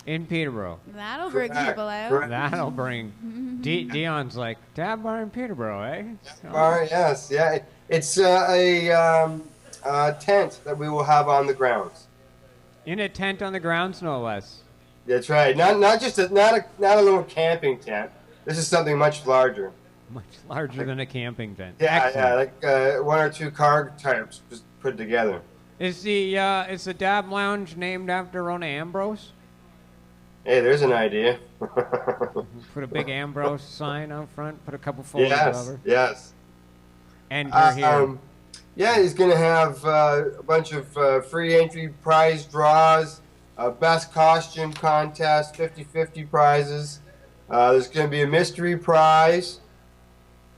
in Peterborough. That'll bring people out. Correct. That'll bring... Dion's like, dab bar in Peterborough, eh? Dab bar, yes. Yeah, it's a tent that we will have on the grounds. In a tent on the grounds, no less. That's right. Not just not a little camping tent. This is something much larger. Much larger than a camping tent. Yeah, Excellent. yeah, like 1 or 2 car types just put together. Is the dab lounge named after Rona Ambrose? Hey, there's an idea. Put a big Ambrose sign out front. Put a couple photos of her. Yes. And you're here. Yeah, he's going to have a bunch of free entry prize draws, best costume contest, 50-50 prizes. There's going to be a mystery prize.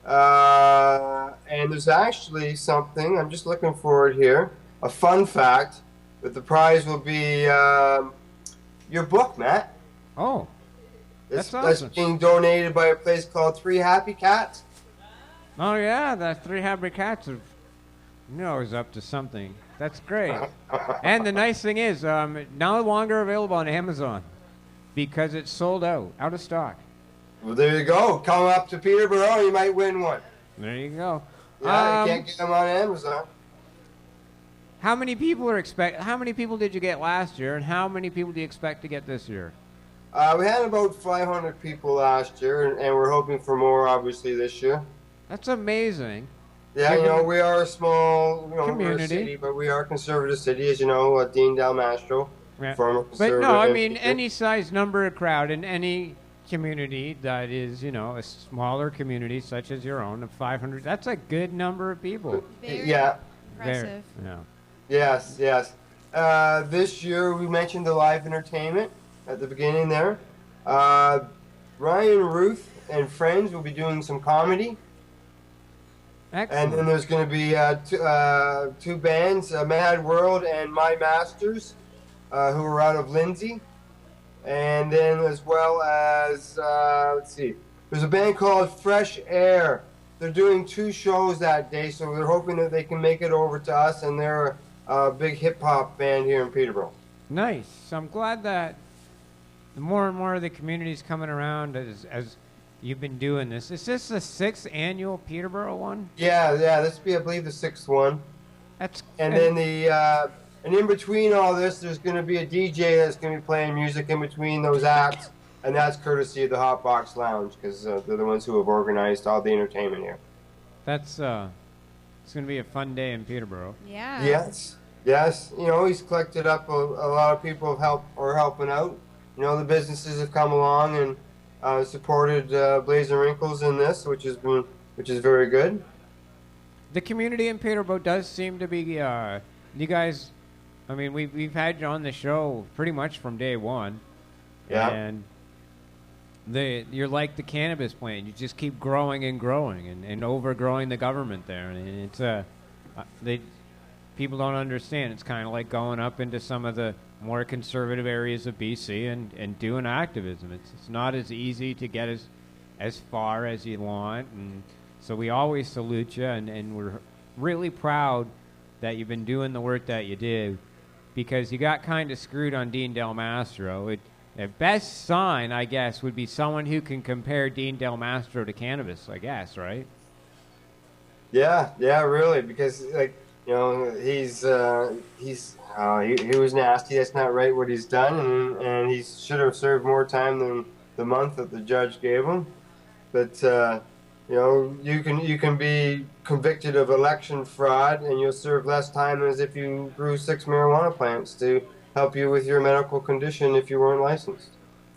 And there's actually something, I'm just looking for it here, a fun fact, that the prize will be your book, Matt. Oh, that's awesome. That's being donated by a place called 3 Happy Cats. Oh, yeah, the 3 Happy Cats are is up to something. That's great. And the nice thing is, no longer available on Amazon because it's sold out of stock. Well, there you go. Come up to Peterborough, you might win one. There you go. Yeah, you can't get them on Amazon. How many people How many people did you get last year, and how many people do you expect to get this year? We had about 500 people last year, and we're hoping for more, obviously, this year. That's amazing. Yeah, we are a small community, we're a city, but we are a conservative city, as you know. Dean Del Mastro, former conservative. But no, I mean any size number of crowd in any community that is, a smaller community such as your own of 500. That's a good number of people. Very impressive. Yes. This year we mentioned the live entertainment at the beginning there. Ryan Ruth and friends will be doing some comedy. Excellent. And then there's going to be two bands, Mad World and My Masters, who are out of Lindsay. And then as well as, let's see, there's a band called Fresh Air. They're doing 2 shows that day, so we're hoping that they can make it over to us, and they're a big hip-hop band here in Peterborough. Nice. So I'm glad that the more and more of the community's coming around as you've been doing this. Is this the 6th annual Peterborough one? Yeah, this will be, I believe, the 6th one. And then and in between all this, there's going to be a DJ that's going to be playing music in between those acts, and that's courtesy of the Hotbox Lounge, because they're the ones who have organized all the entertainment here. That's it's going to be a fun day in Peterborough. Yeah. Yes. He's collected up a lot of people helping out. The businesses have come along and supported Blaze and Wrinkles in this, which is very good. The community in Peterborough does seem to be you guys. I mean, we've had you on the show pretty much from day one. Yeah. And you're like the cannabis plant. You just keep growing and growing and overgrowing the government there. And it's people don't understand. It's kind of like going up into some of the more conservative areas of BC and doing activism. It's not as easy to get as far as you want. And so we always salute you, and we're really proud that you've been doing the work that you did, because you got kind of screwed on Dean Del Mastro. The best sign, I guess, would be someone who can compare Dean Del Mastro to Cannabis, I guess, right? Yeah, really, because he was nasty. That's not right what he's done, and he should have served more time than the month that the judge gave him. But you can be convicted of election fraud, and you'll serve less time than as if you grew 6 marijuana plants to help you with your medical condition if you weren't licensed.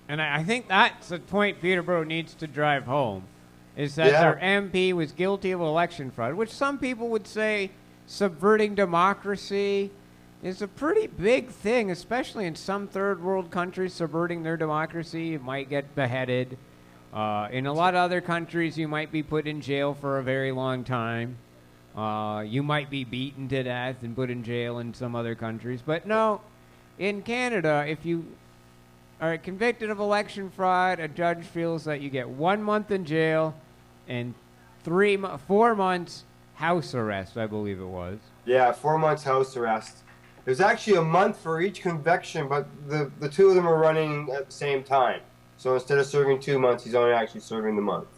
And I think that's the point Peterborough needs to drive home, is that their MP was guilty of election fraud, which some people would say subverting democracy, is a pretty big thing, especially in some third world countries subverting their democracy. You might get beheaded. In a lot of other countries, you might be put in jail for a very long time. You might be beaten to death and put in jail in some other countries. But no, in Canada, if you are convicted of election fraud, a judge feels that you get 1 month in jail and 4 months house arrest, I believe it was. Yeah, 4 months house arrest. There's actually a month for each conviction, but the two of them are running at the same time. So instead of serving 2 months, he's only actually serving the month.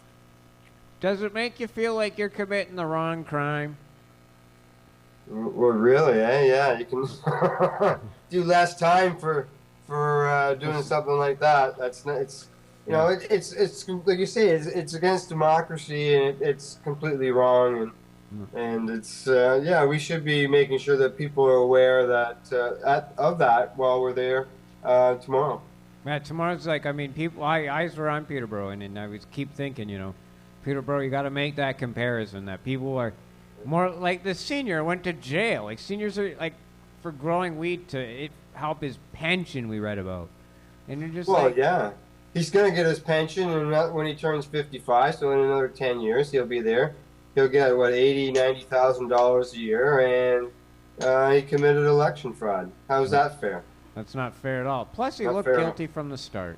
Does it make you feel like you're committing the wrong crime? Well, really, eh? Yeah, you can do less time for doing something like that. That's not, it's you know it's like you say, it's against democracy, and it's completely wrong, and it's yeah, we should be making sure that people are aware that of that while we're there tomorrow. Yeah, tomorrow's like, I mean, people. Eyes were on Peterborough, and I was keep thinking, you know, Peterborough, you got to make that comparison that people are more like the senior went to jail. Like seniors are like for growing weed to help his pension. We read about, and you're just well, yeah, he's gonna get his pension, and not when he turns 55. So in another 10 years, he'll be there. He'll get what $80,000-$90,000 a year, and he committed election fraud. How's that fair? That's not fair at all. Plus, he Not looked fair. guilty from the start.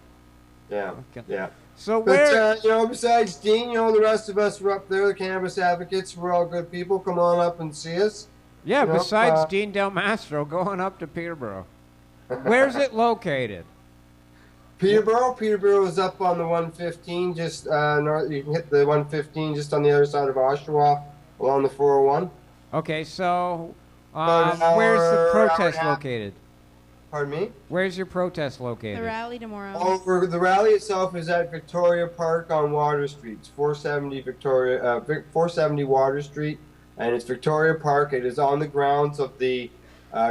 Yeah, yeah. So where? But, you know, besides Dean, you know, the rest of us were up there, the cannabis advocates, we're all good people. Come on up and see us. Yeah, you know, besides Dean Del Mastro going up to Peterborough. Where's it located? Peterborough is up on the 115, just north. You can hit the 115 just on the other side of Oshawa, along the 401. Okay, so About an where's the hour, hour protest and a half. located? Pardon me? Where's your protest located? The rally tomorrow. Oh, the rally itself is at Victoria Park on Water Street. It's 470 Water Street, and it's Victoria Park. It is on the grounds of the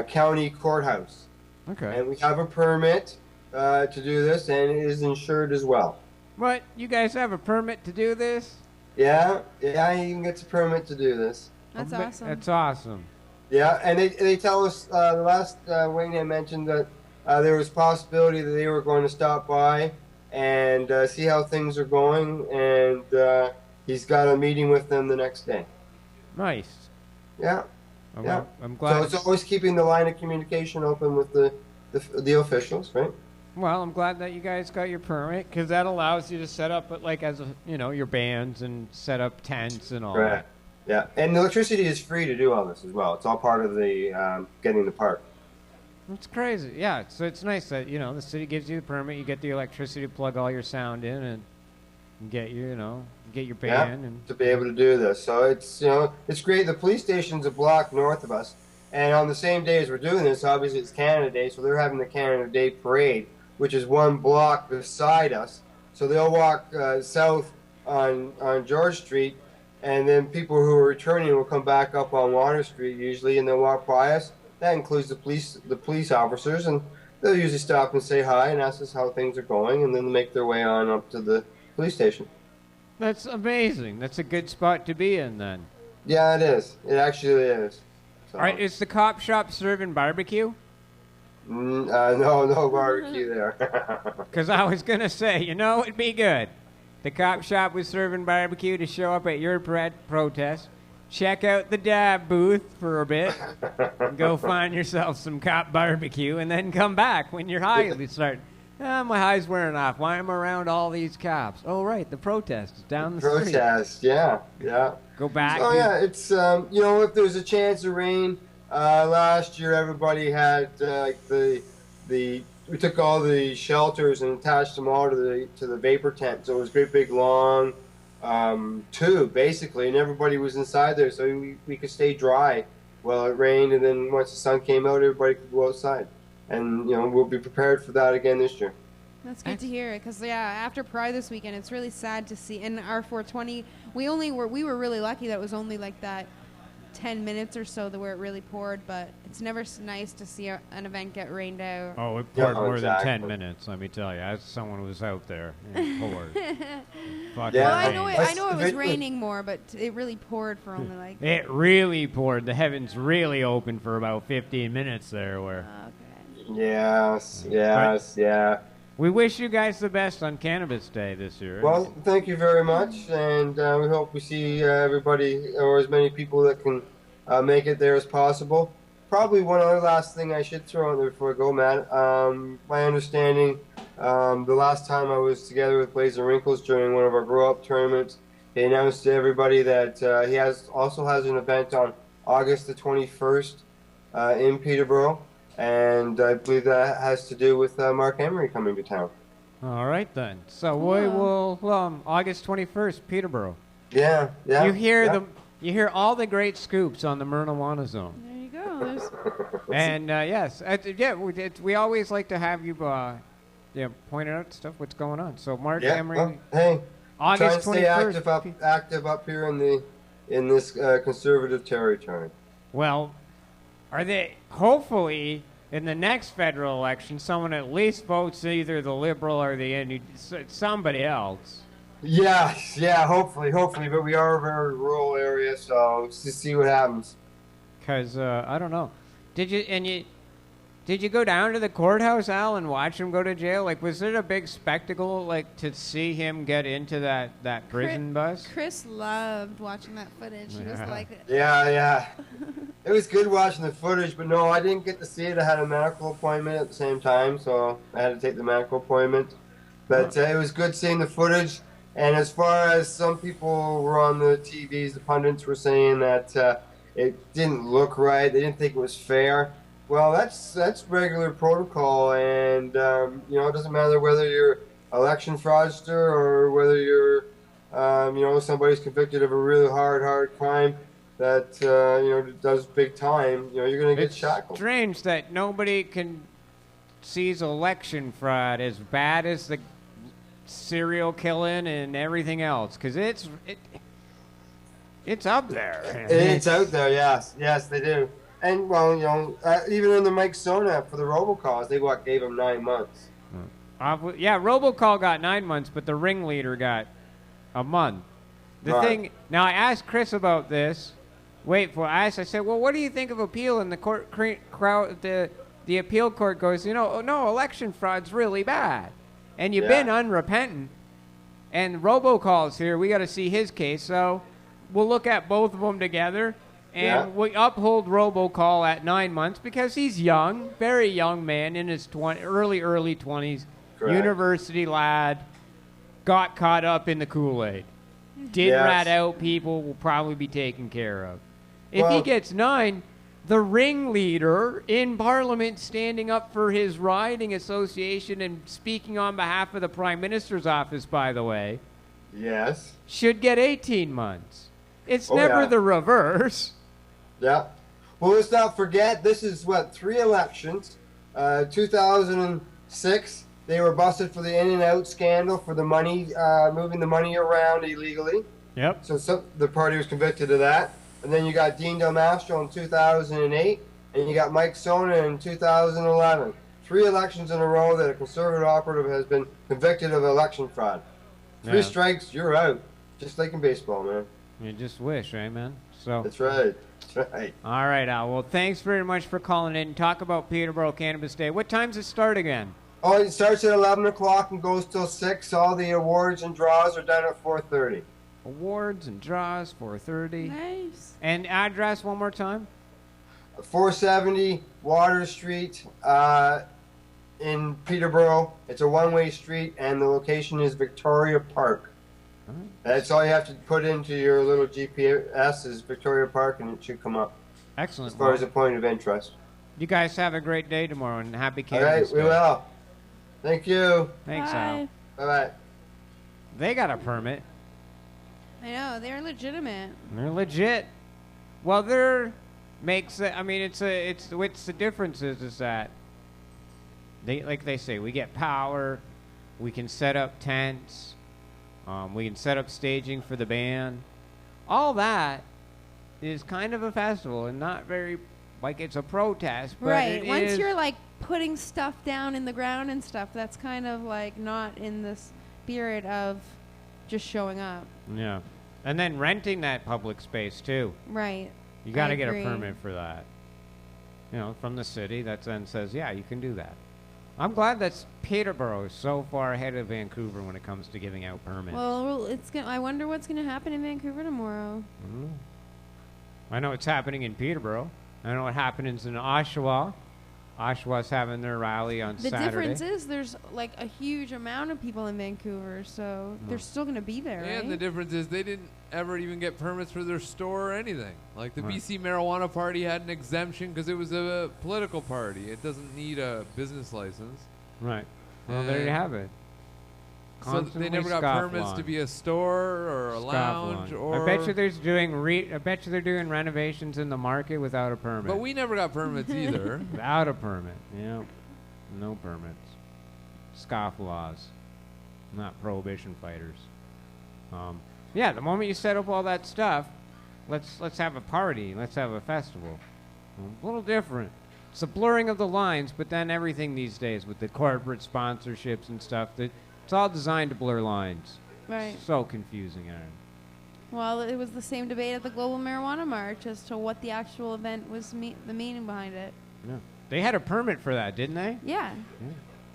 county courthouse. Okay. And we have a permit to do this, and it is insured as well. What? You guys have a permit to do this? Yeah, you can get a permit to do this. That's awesome. That's awesome. Yeah, and they tell us, the last Wayne had mentioned that there was possibility that they were going to stop by and see how things are going, and he's got a meeting with them the next day. Nice. Yeah. Yeah. I'm glad. So it's always keeping the line of communication open with the officials, right? Well, I'm glad that you guys got your permit because that allows you to set up, like, as a, you know, your bands and set up tents and all Right. that. Yeah, and the electricity is free to do all this as well. It's all part of the getting the park. It's crazy. Yeah, so it's nice that, you know, the city gives you the permit, you get the electricity to plug all your sound in and get your, you know, get your band. And to be able to do this. So it's, you know, it's great. The police station's a block north of us. And on the same day as we're doing this, obviously it's Canada Day, so they're having the Canada Day Parade, which is 1 block beside us. So they'll walk south on George Street, and then people who are returning will come back up on Water Street usually, and they'll walk by us. That includes the police officers, and they'll usually stop and say hi and ask us how things are going, and then make their way on up to the police station. that's amazing. That's a good spot to be in then. Yeah, it is. It actually is. So. All right, is the cop shop serving barbecue? No barbecue there. Because I was going to say, you know, it'd be good. The cop shop was serving barbecue to show up at your protest. Check out the dab booth for a bit. And go find yourself some cop barbecue and then come back when you're high. You start, my high's wearing off. Why am I around all these cops? Oh, right, the protest is down the street. Protest, yeah. Go back. Oh, yeah, it's, you know, if there's a chance of rain, last year everybody had, we took all the shelters and attached them all to the vapor tent. So it was a great big long tube, basically, and everybody was inside there, so we could stay dry while it rained, and then once the sun came out, everybody could go outside. And, you know, we'll be prepared for that again this year. That's good to hear, because after Pride this weekend, it's really sad to see. In our 420, we were really lucky that it was only like that 10 minutes or so where it really poured, but it's never nice to see an event get rained out. Oh, it poured more than 10 minutes, let me tell you. As someone who was out there, it poured. Well, I know it was raining more, but it really poured for only like... It really poured. The heavens really opened for about 15 minutes there. Where. Okay. Yes. We wish you guys the best on Cannabis Day this year. Well, thank you very much, and we hope we see everybody, or as many people that can make it there as possible. Probably one other last thing I should throw in there before I go, Matt. My understanding, the last time I was together with Blaze and Wrinkles during one of our Grow Up tournaments, he announced to everybody that he also has an event on August the 21st in Peterborough. And I believe that has to do with Mark Emery coming to town. All right, then. So we will, August 21st, Peterborough. Yeah. You hear all the great scoops on the Mernahuana Zone. There you go. And yes, we always like to have you point out stuff, what's going on. So Mark Emery. Well, hey, August 21st. Stay active up here in this conservative territory. Well, are they hopefully in the next federal election someone at least votes either the Liberal or the somebody else? Yeah, hopefully, but we are a very rural area, so let's just see what happens. Because I don't know. Did you go down to the courthouse, Al, and watch him go to jail? Like, was it a big spectacle, like, to see him get into that prison bus? Chris loved watching that footage. He was like... Yeah. It was good watching the footage, but no, I didn't get to see it. I had a medical appointment at the same time, so I had to take the medical appointment. But it was good seeing the footage. And as far as some people were on the TVs, the pundits were saying that it didn't look right. They didn't think it was fair. Well, that's regular protocol, and it doesn't matter whether you're election fraudster or whether you're somebody's convicted of a really hard crime that does big time. You're going to get shackled. It's strange that nobody sees election fraud as bad as the serial killing and everything else, because it's up there. It's out there, yes, they do. And, even in the Mike Sona for the robocalls, they gave him 9 months. Robocall got 9 months, but the ringleader got a month. Thing, now I asked Chris about this. I said, well, what do you think of appeal? And the appeal court goes, no, election fraud's really bad. And you've been unrepentant. And robocall's here. We got to see his case. So we'll look at both of them together. And we uphold robocall at 9 months because he's young, very young man in his early 20s, Correct. University lad, got caught up in the Kool-Aid. Did rat out people, will probably be taken care of. If he gets 9, the ringleader in Parliament standing up for his riding association and speaking on behalf of the Prime Minister's office, by the way, should get 18 months. It's never the reverse. Yeah. Well, let's not forget, this is, 3 elections. 2006, they were busted for the In-N-Out scandal for the money, moving the money around illegally. Yep. So the party was convicted of that. And then you got Dean Del Mastro in 2008, and you got Mike Sona in 2011. 3 elections in a row that a conservative operative has been convicted of election fraud. 3 strikes, you're out. Just like in baseball, man. You just wish, right, man? So That's right. Right. All right, Al. Well, thanks very much for calling in. Talk about Peterborough Cannabis Day. What time's it start again? Oh, it starts at 11 o'clock and goes till 6. All the awards and draws are done at 4:30. Awards and draws, 4:30. Nice. And address one more time? 470 Water Street in Peterborough. It's a one-way street, and the location is Victoria Park. All right. That's all you have to put into your little GPS is Victoria Park, and it should come up. Excellent. As far as a point of interest. You guys have a great day tomorrow, and happy Cannabis Day. All right, we will. Thank you. Thanks, Bye. Al. Bye-bye. They got a permit. I know, they're legitimate. They're legit. Well, what's the difference is that they say, we get power, we can set up tents, we can set up staging for the band. All that is kind of a festival and not very, like, it's a protest. But Right. it Once is- you're like putting stuff down in the ground and stuff, that's kind of like not in the spirit of just showing up. Yeah. And then renting that public space, too. Right. You got to I get a agree. permit for that. You know, from the city that then says, yeah, you can do that. I'm glad that Peterborough is so far ahead of Vancouver when it comes to giving out permits. Well, I wonder what's going to happen in Vancouver tomorrow. I know it's happening in Peterborough. I know what happens in Oshawa. Oshawa's having their rally on The Saturday. difference is there's like a huge amount of people in Vancouver, so they're still going to be there, And the right? difference is they didn't ever even get permits for their store or anything. Like the Right. BC Marijuana Party had an exemption because it was a political party. It doesn't need a business license. Right. Well, there you And have it. So they never got permits to be a store or a lounge or. I bet you they're doing renovations in the market without a permit. But we never got permits either. Without a permit. Yeah. No permits. Scofflaws. Not prohibition fighters. Yeah, the moment you set up all that stuff, let's have a party. Let's have a festival. A little different. It's a blurring of the lines, but then everything these days with the corporate sponsorships and stuff, it's all designed to blur lines. Right. So confusing, Erin. Well, it was the same debate at the Global Marijuana March as to what the actual event was, the meaning behind it. Yeah. They had a permit for that, didn't they? Yeah.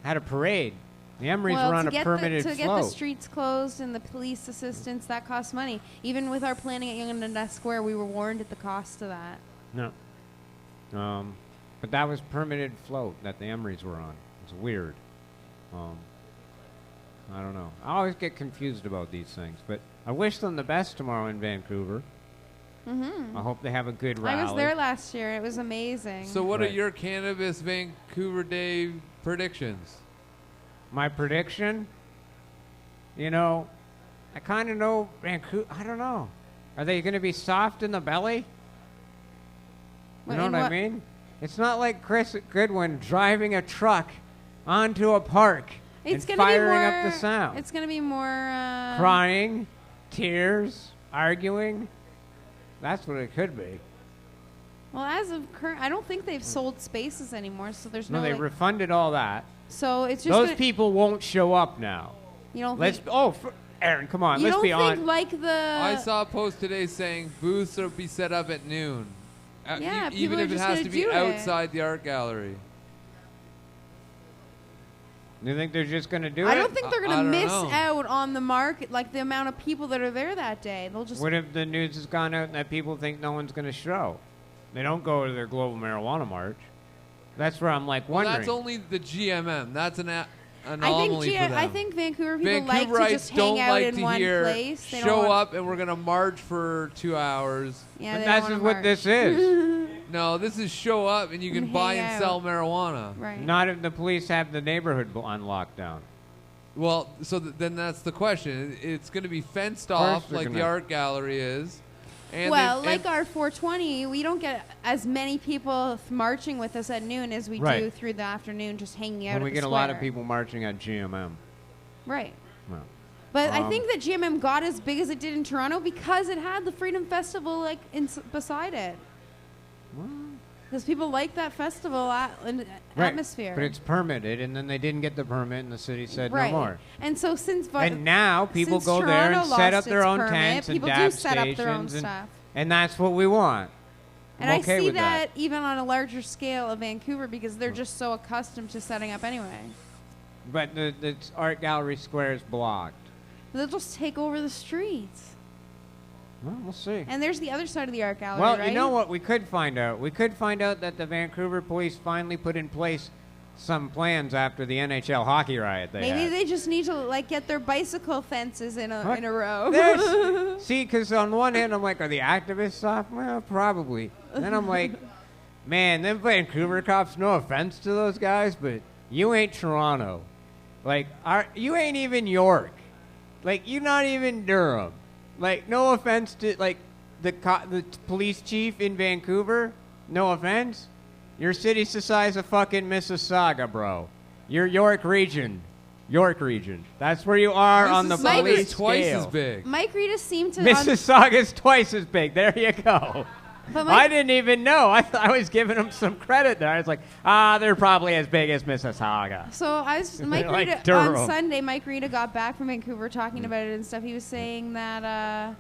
Had a parade. The Emerys Well, were on to a get permitted to get float. the streets closed and the police assistance, that costs money. Even with our planning at Yonge and Dundas Square, we were warned at the cost of that. No. But that was permitted float that the Emerys were on. It's weird. I don't know. I always get confused about these things, but I wish them the best tomorrow in Vancouver. Mm-hmm. I hope they have a good rally. I was there last year. It was amazing. So what are Right. your Cannabis Vancouver Day predictions? My prediction? You know, I kind of know Vancouver. I don't know. Are they going to be soft in the belly? You What- know in what I what- mean? It's not like Chris Goodwin driving a truck onto a park It's and gonna be firing more, up the sound. It's going to be more... Crying, tears, arguing. That's what it could be. Well, as of current, I don't think they've sold spaces anymore, so there's No, no... they like, refunded all that. so it's just... Those gonna, people won't show up now. You don't Let's. think... Aaron, come on. You Let's don't be think honest. like the... I saw a post today saying booths will be set up at noon. Yeah, even people are if it just has gonna to be do it. outside the art gallery. You think they're just going to do it? I don't think they're I going to don't miss know. out on the market, like the amount of people that are there that day. They'll just... What if the news has gone out and that people think no one's going to show? They don't go to their global marijuana march. That's where I'm like Well, wondering. that's only the GMM. That's an I anomaly for them. I think Vancouver people like to Vancouverites just don't hang out like in to one hear place. They show don't want, up and we're gonna march for 2 hours. Yeah, but they that's don't just wanna what this march. is. No, this is show up and you can And buy hang and out. sell marijuana. Right. Not if the police have the neighborhood on lockdown. Well, so then that's the question. It's going to be fenced course off they're like the gonna- art gallery is. And Well, they- like and- our 420, we don't get as many people marching with us at noon as we do Right. through the afternoon, just hanging out. And at we the get a lot of square. people marching at GMM. Right. Well, But I think that GMM got as big as it did in Toronto because it had the Freedom Festival like beside it. Because people like that festival atmosphere. But it's permitted, and then they didn't get the permit, and the city said right. no more. And so since And now people since go there and Toronto set lost up their its own permit, tents and people dab do set up their own stations, stuff. and that's what we want. And I'm okay I see with that even on a larger scale of Vancouver because they're just so accustomed to setting up anyway. But the art gallery square is blocked. They'll just take over the streets. Well, we'll see. And there's the other side of the art gallery, Well, right? you know what we could find out? We could find out that the Vancouver police finally put in place some plans after the NHL hockey riot they Maybe had. they just need to like get their bicycle fences in a row. There's- See, because on one hand, I'm like, are the activists soft? Well, probably. Then I'm like, man, them Vancouver cops, no offense to those guys, but you ain't Toronto. Like, you ain't even York. Like, you're not even Durham. Like, no offense to, like, the police chief in Vancouver. No offense. Your city's the size of fucking Mississauga, bro. You're York region. York region. That's where you are on the Mississauga police is twice scale. as big. Mike Rita seemed to. Mississauga's twice as big. There you go. But I didn't even know. I was giving them some credit there. I was like, they're probably as big as Mississauga. So I was Mike Like Rita Durham. on Sunday. Mike Rita got back from Vancouver talking about it and stuff. He was saying that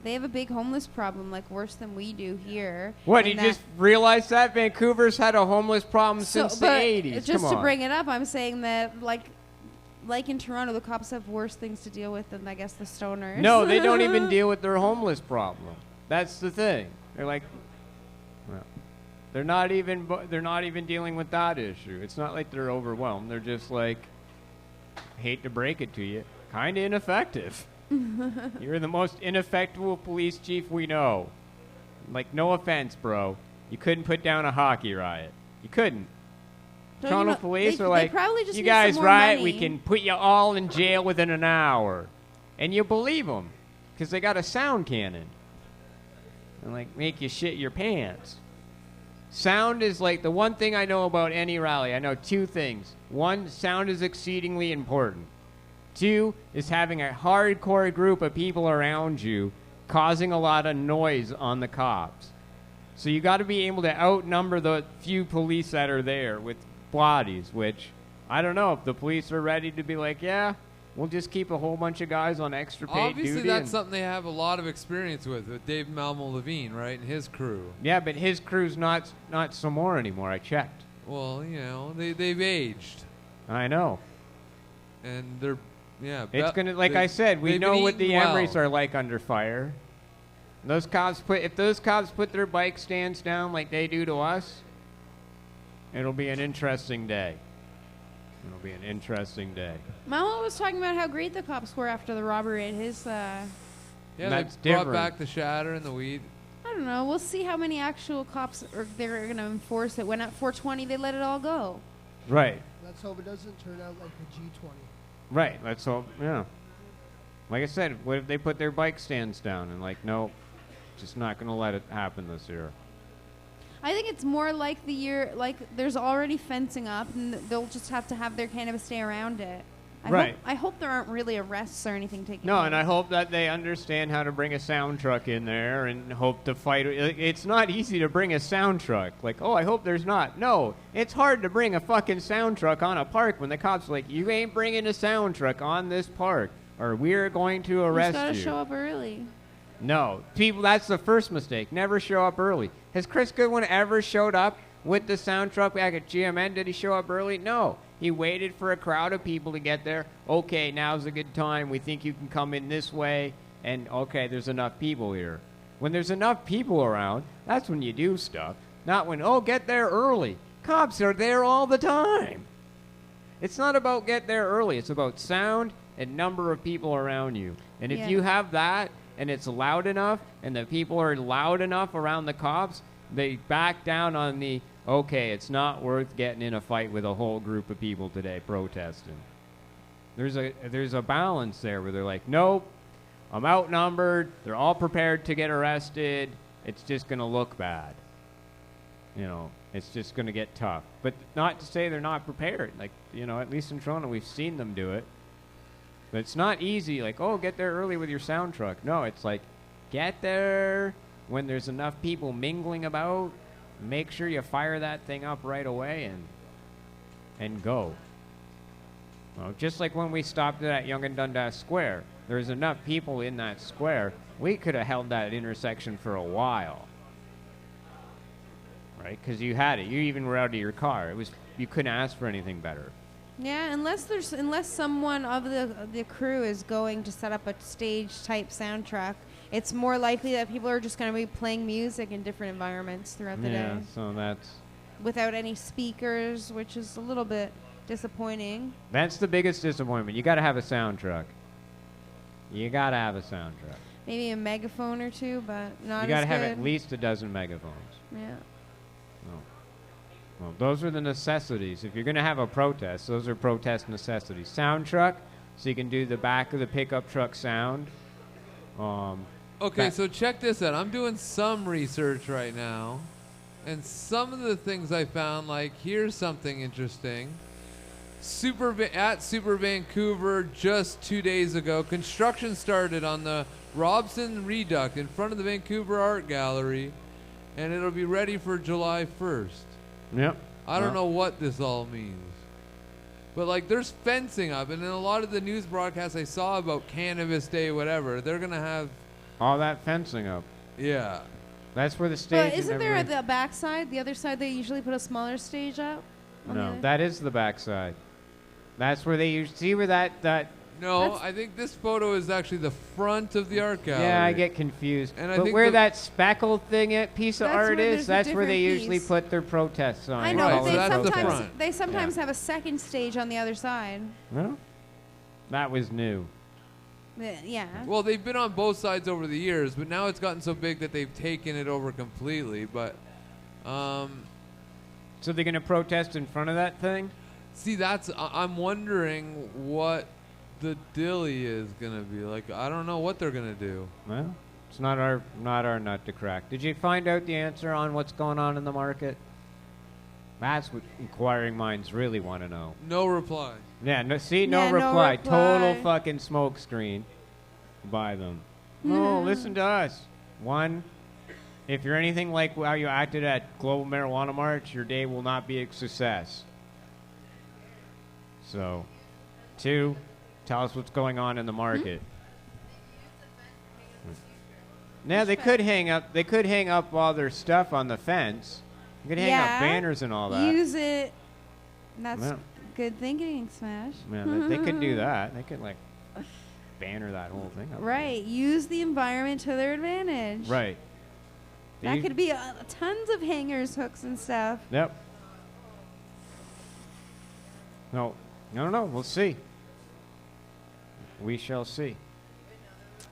they have a big homeless problem, like worse than we do here. What, and you just realized that Vancouver's had a homeless problem since the 80s? Just Come to on. bring it up, I'm saying that like in Toronto, the cops have worse things to deal with than I guess the stoners. No, they don't even deal with their homeless problem. That's the thing. They're like, well, they're not even dealing with that issue. It's not like they're overwhelmed. They're just like, hate to break it to you, kind of ineffective. You're the most ineffectual police chief we know. Like, no offense, bro. You couldn't put down a hockey riot. You couldn't. Don't Toronto you know- police they are like, probably just you need guys some more riot, money." we can put you all in jail within an hour. And you believe them, because they got a sound cannon. And, like, make you shit your pants. Sound is, like, the one thing I know about any rally. I know two things. One, sound is exceedingly important. Two is having a hardcore group of people around you causing a lot of noise on the cops. So you got to be able to outnumber the few police that are there with bodies, which I don't know if the police are ready to be like, yeah, we'll just keep a whole bunch of guys on extra paid Obviously, duty. that's something they have a lot of experience with Dave Malmo Levine, right, and his crew. Yeah, but his crew's not some more anymore. I checked. Well, you know, they've aged, I know. and they're It's gonna, like I said, we know what the Emerys are like under fire. Those cops if those cops put their bike stands down like they do to us, it'll be an interesting day. It'll be an interesting day. Mama was talking about how great the cops were after the robbery at his. Yeah, That's they brought different. back the shatter and the weed. I don't know. We'll see how many actual cops they're going to enforce it. When at 420 they let it all go. Right. Let's hope it doesn't turn out like the G20. Right. Let's hope. Yeah. Like I said, what if they put their bike stands down and like, no, just not going to let it happen this year. I think it's more like the year, like there's already fencing up, and they'll just have to have their cannabis stay around it. I hope there aren't really arrests or anything taking No, place. and I hope that they understand how to bring a sound truck in there and hope to fight. It's not easy to bring a sound truck. Like, oh, I hope there's not. No, it's hard to bring a fucking sound truck on a park when the cops are like, you ain't bringing a sound truck on this park, or we're going to arrest you. you. Just gotta show up early. No, people. That's the first mistake. Never show up early. Has Chris Goodwin ever showed up with the sound truck back at GMN? Did he show up early? No. He waited for a crowd of people to get there. Okay, now's a good time. We think you can come in this way. And, okay, there's enough people here. When there's enough people around, that's when you do stuff. Not when, oh, get there early. Cops are there all the time. It's not about get there early. It's about sound and number of people around you. And if you have that, and it's loud enough, and the people are loud enough around the cops, they back down on the, okay, it's not worth getting in a fight with a whole group of people today protesting. There's a balance there where they're like, nope, I'm outnumbered, they're all prepared to get arrested, it's just going to look bad. You know, it's just going to get tough. But not to say they're not prepared. Like, you know, at least in Toronto, we've seen them do it. But it's not easy, like, oh, get there early with your sound truck. No, it's like, get there when there's enough people mingling about. Make sure you fire that thing up right away and go. Well, just like when we stopped at Yonge and Dundas Square, there was enough people in that square, we could have held that intersection for a while. Right? Because you had it. You even were out of your car. You couldn't ask for anything better. Yeah, unless someone of the crew is going to set up a stage type soundtrack, it's more likely that people are just going to be playing music in different environments throughout the day. Yeah, so that's without any speakers, which is a little bit disappointing. That's the biggest disappointment. You got to have a sound truck. You got to have a sound truck. Maybe a megaphone or two, but not. You got to as have good. at least a dozen megaphones. Yeah. Well, those are the necessities. If you're going to have a protest, those are protest necessities. Sound truck, so you can do the back of the pickup truck sound. Okay, so check this out. I'm doing some research right now, and some of the things I found, like, here's something interesting. At Super Vancouver just 2 days ago, construction started on the Robson Reduct in front of the Vancouver Art Gallery, and it'll be ready for July 1st. Yep. I don't know what this all means. But, like, there's fencing up, and in a lot of the news broadcasts I saw about Cannabis Day, whatever, they're going to have... all that fencing up. Yeah. That's where the stage... But isn't there the backside? The other side, they usually put a smaller stage up? No, that is the backside. That's where they usually... See where that... No, I think this photo is actually the front of the art gallery. Yeah, I get confused. And I but think where that speckled piece of art is, that's where they different usually piece. put their protest sign. I know, Right, but so that's the front. they sometimes have a second stage on the other side. No? That was new. Yeah. Well, they've been on both sides over the years, but now it's gotten so big that they've taken it over completely. But, so they're going to protest in front of that thing? see, I'm wondering what the dilly is going to be. Like, I don't know what they're going to do. Well, it's not our nut to crack. Did you find out the answer on what's going on in the market? That's what inquiring minds really want to know. No reply. Yeah, no no reply. reply. Total fucking smoke screen by them. No, listen to us. One, if you're anything like how you acted at Global Marijuana March, your day will not be a success. So, two, tell us what's going on in the market. Now they could hang up all their stuff on the fence. They could hang up banners and all that. Use it. That's good thinking, Smash. Yeah, they could do that. They could like banner that whole thing up. Right. Use the environment to their advantage. Right. That could be tons of hangers, hooks, and stuff. Yep. No. We'll see. We shall see.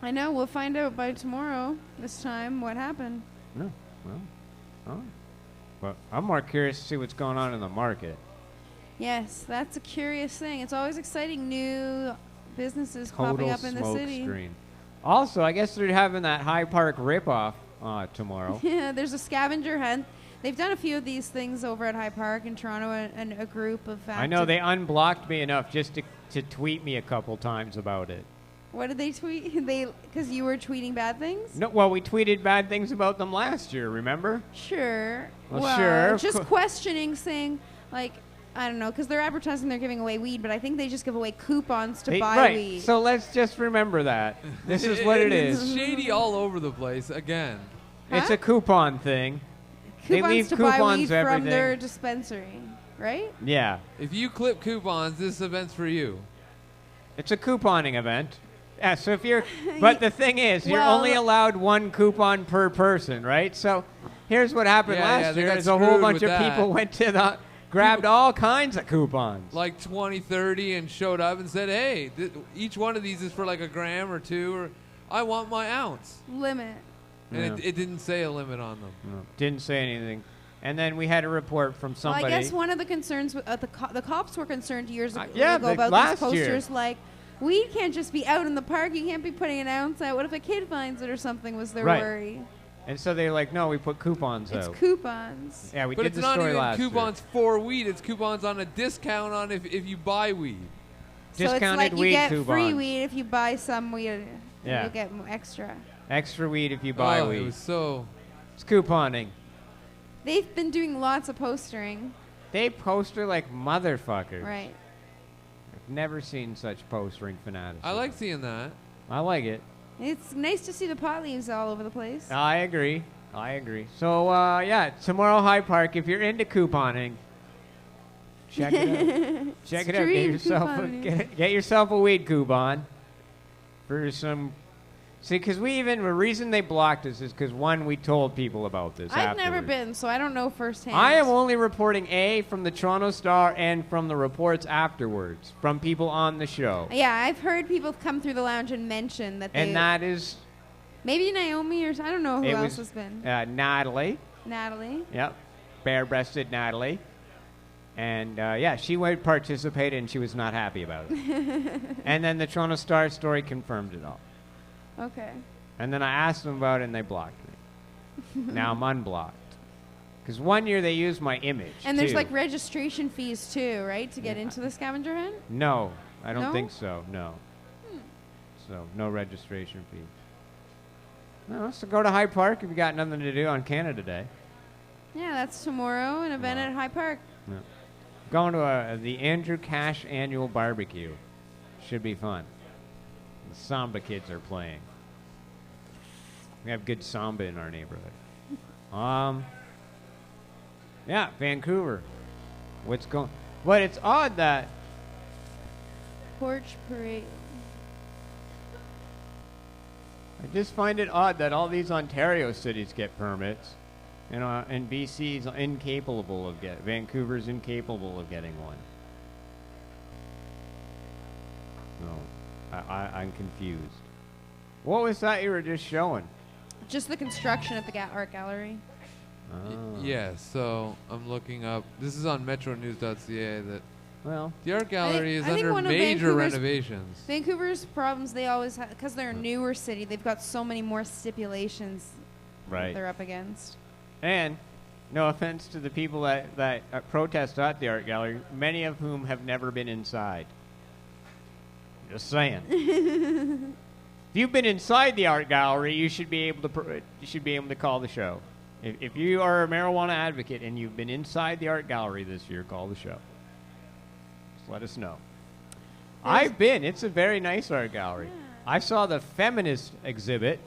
I know. We'll find out by tomorrow, this time, what happened. No. Well, I'm more curious to see what's going on in the market. Yes, that's a curious thing. It's always exciting, new businesses popping up in the city. Screen. Also, I guess they're having that High Park ripoff tomorrow. Yeah, there's a scavenger hunt. They've done a few of these things over at High Park in Toronto, and a group of I know they unblocked me enough just to tweet me a couple times about it. What did they tweet? Because you were tweeting bad things? No, well, we tweeted bad things about them last year, remember? Sure. Well, sure. Just questioning, saying, like, I don't know, because they're advertising they're giving away weed, but I think they just give away coupons to buy weed. So let's just remember that. This is what it is. It's shady all over the place, again. It's a coupon thing. They leave to coupons buy weed everything. from their dispensary, right? Yeah. If you clip coupons, this event's for you. It's a couponing event. Yeah, so if you're... But the thing is, you're Well, only allowed one coupon per person, right? So here's what happened last year. Is a whole bunch of people went to the... Grabbed all kinds of coupons. Like 20, 30, and showed up and said, hey, each one of these is for like a gram or two, or I want my ounce. Limit. And it didn't say a limit on them. No, didn't say anything. And then we had a report from somebody. Well, I guess one of the concerns, the cops were concerned years ago about these posters like, weed can't just be out in the park. You can't be putting an ounce out. What if a kid finds it or something was their worry. And so they're like, no, we put coupons out. It's coupons. Yeah, we but did the story last year. But it's not even coupons for weed. It's coupons on a discount on if you buy weed. Discounted so it's like weed you get coupons. free weed if you buy some weed. Yeah. You get extra. Extra weed if you buy weed. It was so... It's couponing. They've been doing lots of postering. They poster like motherfuckers. Right. I've never seen such postering fanaticism. I like seeing that. I like it. It's nice to see the pot leaves all over the place. I agree. So, yeah, tomorrow High Park, if you're into couponing, check it out. Check it out. Get yourself a weed coupon for some... See, because the reason they blocked us is because, one, we told people about this I've afterwards. never been, so I don't know firsthand. I am only reporting from the Toronto Star and from the reports afterwards, from people on the show. Yeah, I've heard people come through the lounge and mention that they... And that is... Maybe Naomi or... I don't know who else has been. Natalie. Natalie. Yep. Bare-breasted Natalie. And, yeah, she participated and she was not happy about it. And then the Toronto Star story confirmed it all. Okay. And then I asked them about it and they blocked me. Now I'm unblocked. Because one year they used my image. And there's too. like registration fees too, right, to get into the scavenger hunt? No, I don't No? think so. No. So no registration fee. No, so go to Hyde Park if you got nothing to do on Canada Day. Yeah, that's tomorrow, an event at High Park. No. Going to the Andrew Cash annual barbecue. Should be fun. The samba kids are playing. We have good samba in our neighborhood. Yeah, Vancouver. What's going? But it's odd that Porch parade. I just find it odd that all these Ontario cities get permits, and BC's incapable of Vancouver's incapable of getting one. No, I'm confused. What was that you were just showing? Just the construction at the art gallery. Yeah, so I'm looking up. This is on metronews.ca that Well, the art gallery is I think under one of major Vancouver's- renovations. Vancouver's problems, they always have, because they're a newer city, they've got so many more stipulations right. they're up against. And no offense to the people that protest at the art gallery, many of whom have never been inside. Just saying. If you've been inside the art gallery, you should be able to call the show. If you are a marijuana advocate and you've been inside the art gallery this year, call the show. Just let us know. I've been. It's a very nice art gallery. Yeah. I saw the feminist exhibit.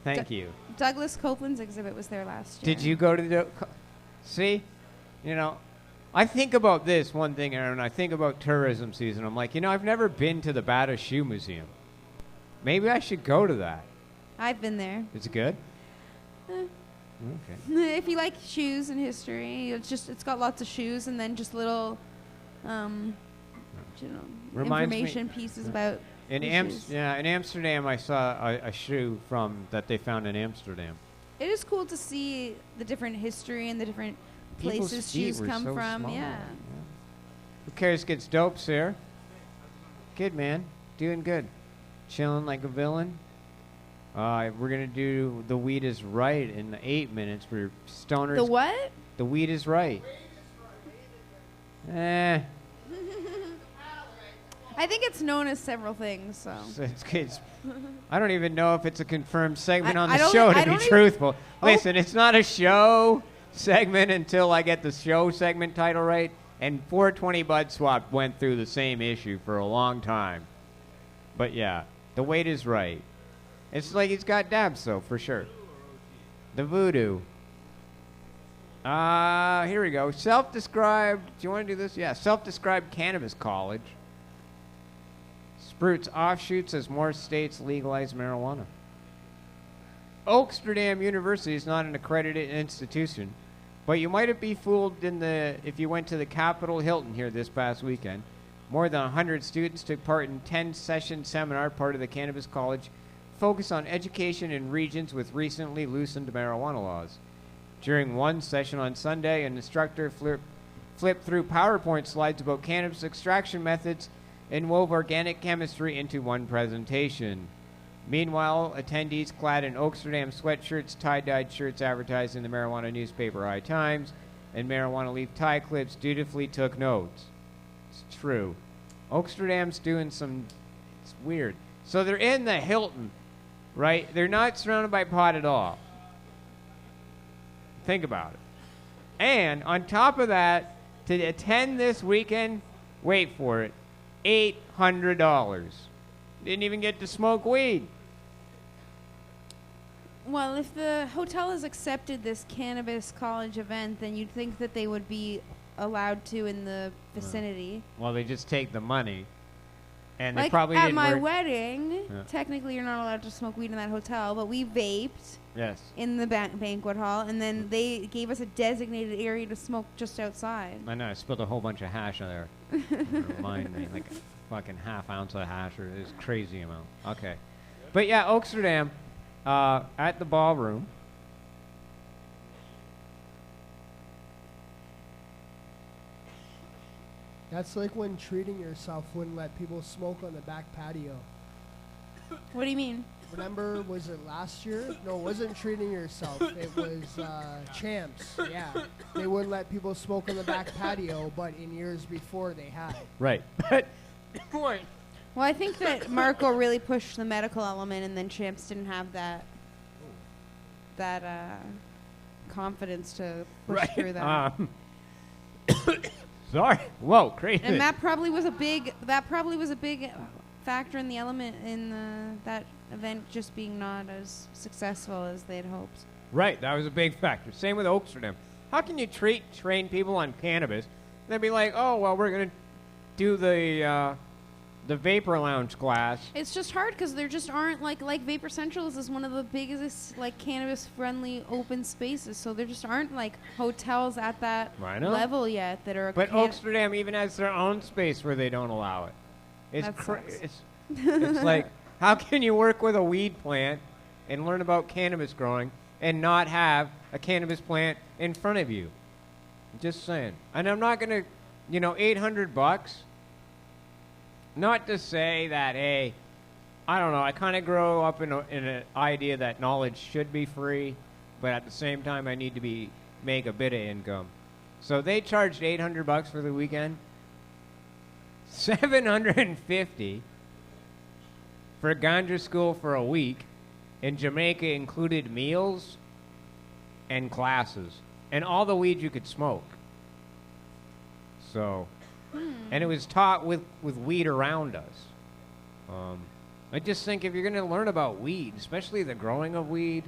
Thank you. Douglas Copeland's exhibit was there last year. Did you go to the... See? I think about this one thing, Erin. I think about tourism season. I'm like, I've never been to the Bata Shoe Museum. Maybe I should go to that. I've been there. Is it good? Okay. If you like shoes and history, it's got lots of shoes and then just little, Reminds me- information pieces about In the in shoes. Amsterdam, I saw a shoe that they found in Amsterdam. It is cool to see the different history and the different People's places feet shoes were come so from. small. Yeah. Who cares? Gets dope, sir. Good, man. Doing good. Chilling like a villain. We're gonna do The Weed Is Right in 8 minutes for stoners. The what? The Weed Is Right. Eh. I think it's known as several things. So. It's I don't even know if it's a confirmed segment on I the don't show, e- to I be don't e- truthful. Oh. Listen, it's not a show segment until I get the show segment title right. And 420 Bud Swap went through the same issue for a long time. But yeah, The Weight Is Right. It's like he's got dabs, though, for sure. The Voodoo. Here we go. Self-described. Do you want to do this? Yeah. Self-described cannabis college sprouts offshoots as more states legalize marijuana. Oaksterdam University is not an accredited institution, but you might be fooled if you went to the Capitol Hilton here this past weekend. More than 100 students took part in 10-session seminar, part of the Cannabis College, focused on education in regions with recently loosened marijuana laws. During one session on Sunday, an instructor flipped through PowerPoint slides about cannabis extraction methods and wove organic chemistry into one presentation. Meanwhile, attendees clad in Oaksterdam sweatshirts, tie-dyed shirts advertising the marijuana newspaper High Times, and marijuana leaf tie clips dutifully took notes. It's true. Oaksterdam's doing it's weird. So they're in the Hilton, right? They're not surrounded by pot at all. Think about it. And on top of that, to attend this weekend, wait for it, $800. Didn't even get to smoke weed. Well, if the hotel has accepted this cannabis college event, then you'd think that they would be allowed to in the vicinity. Well, they just take the money. And they Like probably at didn't my work- wedding, Yeah. technically you're not allowed to smoke weed in that hotel, but we vaped Yes. in the banquet hall, and then they gave us a designated area to smoke just outside. I know, I spilled a whole bunch of hash on there. Remind me, like a fucking half ounce of hash, or this crazy amount. Okay. But yeah, Oaksterdam, at the ballroom. That's like when treating yourself wouldn't let people smoke on the back patio. What do you mean? Remember, was it last year? No, it wasn't treating yourself. It was Champs. Yeah. They wouldn't let people smoke on the back patio, but in years before they had. Right. But point. Well, I think that Marco really pushed the medical element, and then Champs didn't have that confidence to push through that. Sorry. Whoa, crazy. And that probably was a big factor in the element in that event just being not as successful as they had hoped. Right, that was a big factor. Same with Oaksterdam. How can you train people on cannabis? They'd be like, oh, well, we're going to do the Vapor Lounge class. It's just hard because there just aren't, like Vapor Centrals is one of the biggest, like, cannabis-friendly open spaces, so there just aren't, like, hotels at that level yet that are... But Oaksterdam even has their own space where they don't allow it. It's like, how can you work with a weed plant and learn about cannabis growing and not have a cannabis plant in front of you? Just saying. And I'm not going to, $800. Not to say that, hey, I don't know, I kind of grow up in an idea that knowledge should be free, but at the same time I need to make a bit of income. So they charged $800 for the weekend. $750 for a ganja school for a week, and Jamaica included meals and classes and all the weed you could smoke. So, and it was taught with weed around us. I just think if you're going to learn about weed, especially the growing of weed,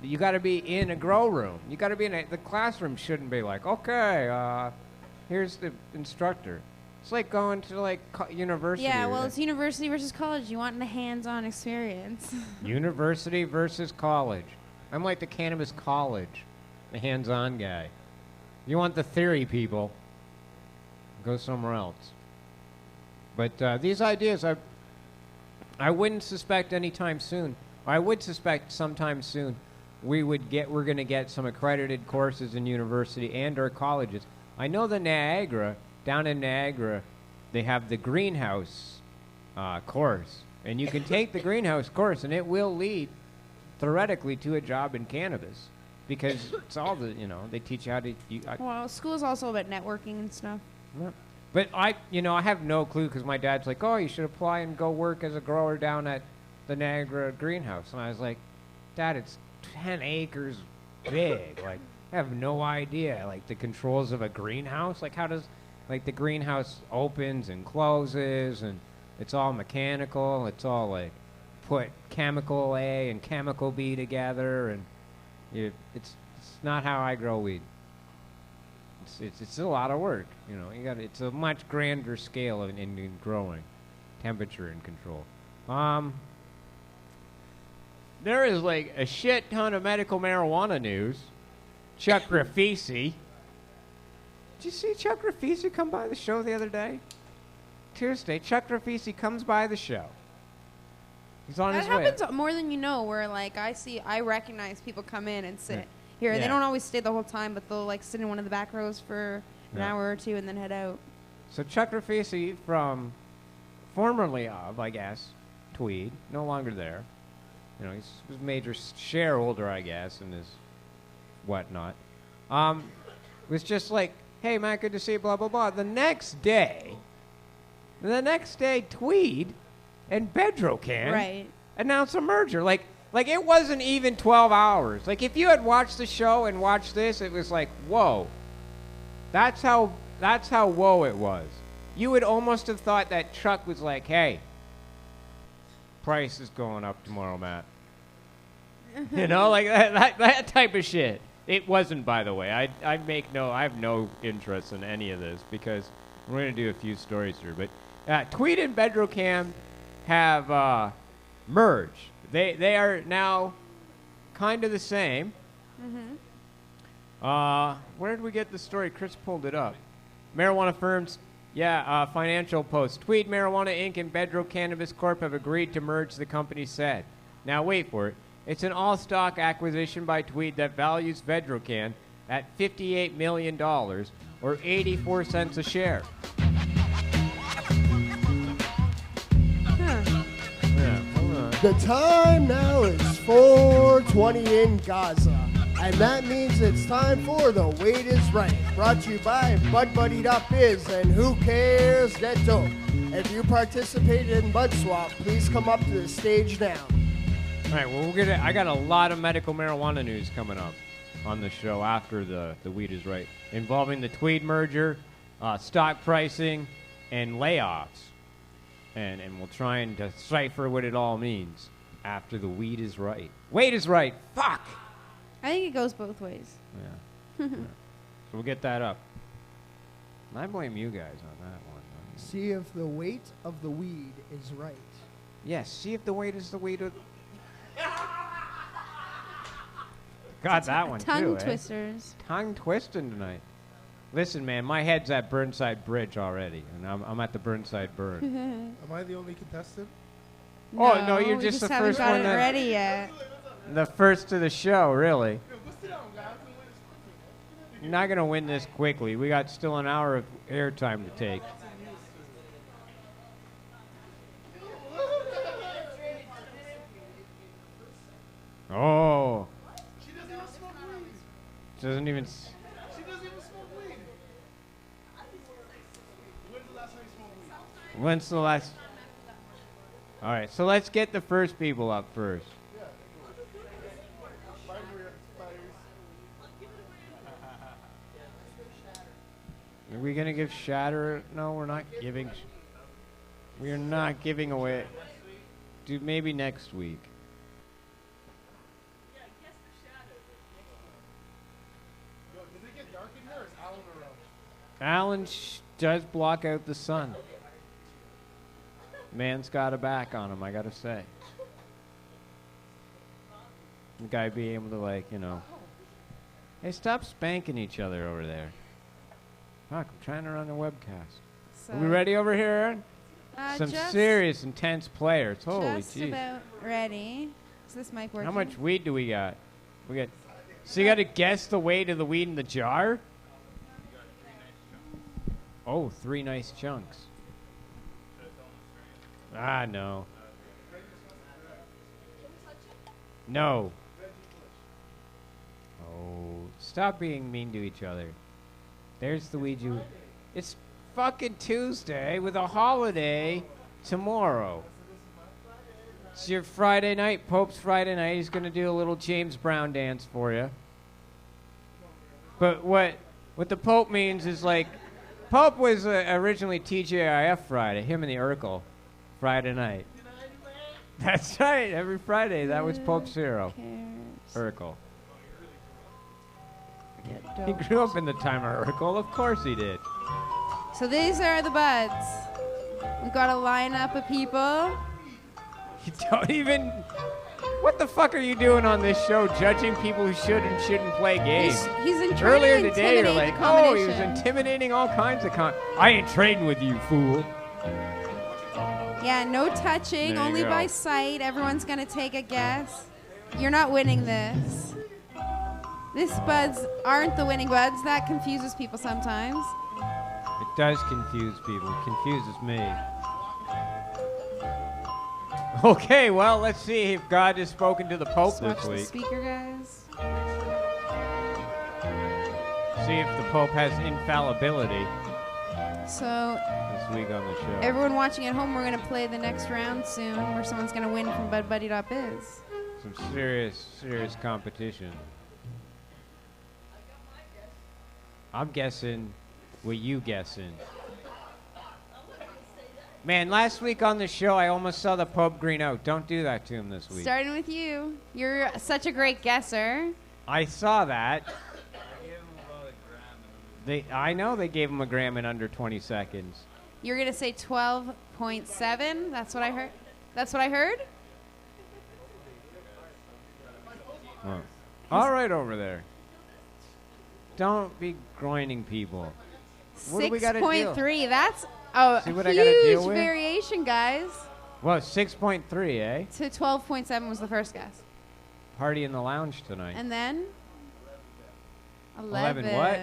you got to be in a grow room. You got to be the classroom shouldn't be like, okay, here's the instructor. It's like going to university. Yeah, well, it's university versus college. You want the hands-on experience. University versus college. I'm like the cannabis college, the hands-on guy. You want the theory, people, go somewhere else. But these ideas, I wouldn't suspect anytime soon. I would suspect sometime soon we're going to get some accredited courses in university and/or colleges. I know down in Niagara, they have the greenhouse course. And you can take the greenhouse course, and it will lead, theoretically, to a job in cannabis. Because it's all they teach you how to... Well, school is also about networking and stuff. Yeah. But I have no clue because my dad's like, oh, you should apply and go work as a grower down at the Niagara greenhouse. And I was like, Dad, it's 10 acres big. Like, I have no idea. Like, the controls of a greenhouse. Like, how does... Like, the greenhouse opens and closes, and it's all mechanical. It's all, like, put chemical A and chemical B together, and it's not how I grow weed. It's a lot of work, it's a much grander scale in growing, temperature and control. There is, like, a shit ton of medical marijuana news. Chuck Rafisi. Did you see Chuck Rafisi come by the show the other day? Tuesday, Chuck Rafisi comes by the show. He's on his way. That happens more than you know, where, like, I recognize people come in and sit here. They don't always stay the whole time, but they'll, like, sit in one of the back rows for an hour or two and then head out. So Chuck Rafisi from formerly of, I guess, Tweed, no longer there. He's a major shareholder, I guess, in his whatnot. Was just like, hey, Matt, good to see you, blah, blah, blah. The next day, Tweed and Bedrocan announced a merger. Like it wasn't even 12 hours. Like, if you had watched the show and watched this, it was like, whoa. That's how whoa it was. You would almost have thought that Chuck was like, hey, price is going up tomorrow, Matt. Like that type of shit. It wasn't, by the way. I have no interest in any of this because we're going to do a few stories here. But Tweed and Bedrocan have merged. They are now kind of the same. Where did we get the story? Chris pulled it up. Marijuana firms, Financial Post. Tweed Marijuana Inc. and Bedrocan Cannabis Corp. have agreed to merge, the company said. Now wait for it. It's an all-stock acquisition by Tweed that values Bedrocan at $58 million, or 84 cents a share. Yeah, hold on. The time now is 4:20 in Gaza, and that means it's time for The Wait is Right, brought to you by BudBuddy.biz and Who Cares Get Dope. If you participated in Bud Swap, please come up to the stage now. All right, well, I got a lot of medical marijuana news coming up on the show after the Weed is Right, involving the Tweed merger, stock pricing, and layoffs. And we'll try and decipher what it all means after the Weed is Right. Wait is right. Fuck! I think it goes both ways. Yeah. So we'll get that up. I blame you guys on that one. See if the weight of the weed is right. Yes, see if the weight is the weight of... Got that one, Tongue too, twisters. Tongue twisting tonight. Listen, man, my head's at Burnside Bridge already, and I'm at the Burnside Burn. Am I the only contestant? Oh, no, you're just the first one. Haven't got it ready yet. The first to the show, really. You're not going to win this quickly. We got still an hour of airtime to take. Oh. She doesn't even smoke weed. Doesn't even... She doesn't even smoke weed. When's the last time you smoked weed? When's the last... All right, so let's get the first people up first. Are we going to give Shatter? No, we're not giving... We are not giving away... Dude, maybe next week. Alan does block out the sun. Man's got a back on him, I gotta say. The guy be able to, like, you know... Hey, stop spanking each other over there. Fuck, I'm trying to run the webcast. So Are we ready over here, Erin? Some serious, intense players. Holy just jeez. about ready. Is this mic working? How much weed do we got? We got... So you gotta guess the weight of the weed in the jar? Oh, 3 nice chunks. Ah, no. No. Oh, stop being mean to each other. There's the weed you... It's fucking Tuesday with a holiday tomorrow. It's your Friday night, Pope's Friday night. He's going to do a little James Brown dance for you. But what the Pope means is, like, Pope was originally TGIF Friday, him and the Urkel, Friday night. That's right, every Friday. That was Pope's hero, Urkel. He grew up in the time of Urkel. Of course he did. So these are the buds. We've got a lineup of people. You don't even... What the fuck are you doing on this show, judging people who should and shouldn't play games? He's Earlier today, you're like, oh, he was intimidating all kinds of I ain't trading with you, fool. Yeah, no touching, only by sight. Everyone's going to take a guess. You're not winning this. These buds aren't the winning buds. That confuses people sometimes. It does confuse people. It confuses me. Okay, well, let's see if God has spoken to the Pope Just watch this week. the speaker, guys. See if the Pope has infallibility So this week on the show. everyone watching at home, we're going to play the next round soon where someone's going to win from BudBuddy.biz. Some serious, serious competition. I'm guessing what you guessing. Man, last week on the show, I almost saw the Pope green out. Don't do that to him this week. Starting with you. You're such a great guesser. I saw that. I know they gave him a gram in under 20 seconds. You're going to say 12.7? That's what I heard? That's what I heard? Oh. All right over there. Don't be groining people. What do we got to do? 6.3. That's a See what I gotta deal huge with? variation, guys. Well, 6.3, eh? To 12.7 was the first guess. Party in the lounge tonight. And then 11 what?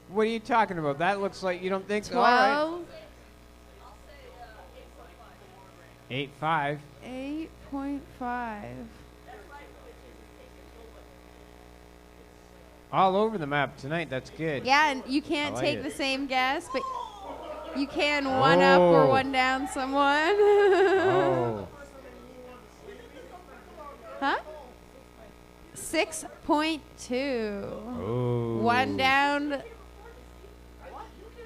What are you talking about? That looks like you don't think so. 12. All right. 8.5. 8.5. All over the map tonight. That's good. Yeah, and you can't like take it. the same guess, but you can one up or one down someone. Oh. Huh? 6.2. Oh. One down.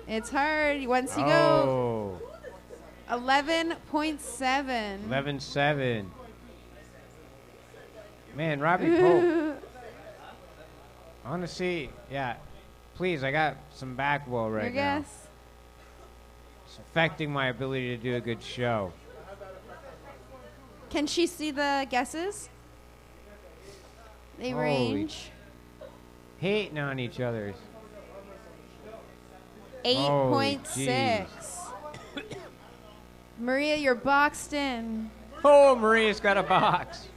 It's hard. Once you go. 11.7. 11.7. Man, Robbie Pope. I want to see. Yeah. Please, I got some back woe right Your now. guess? It's affecting my ability to do a good show. Can she see the guesses? They Holy range. Hating on each other's. 8.6. Maria, you're boxed in. Oh, Maria's got a box.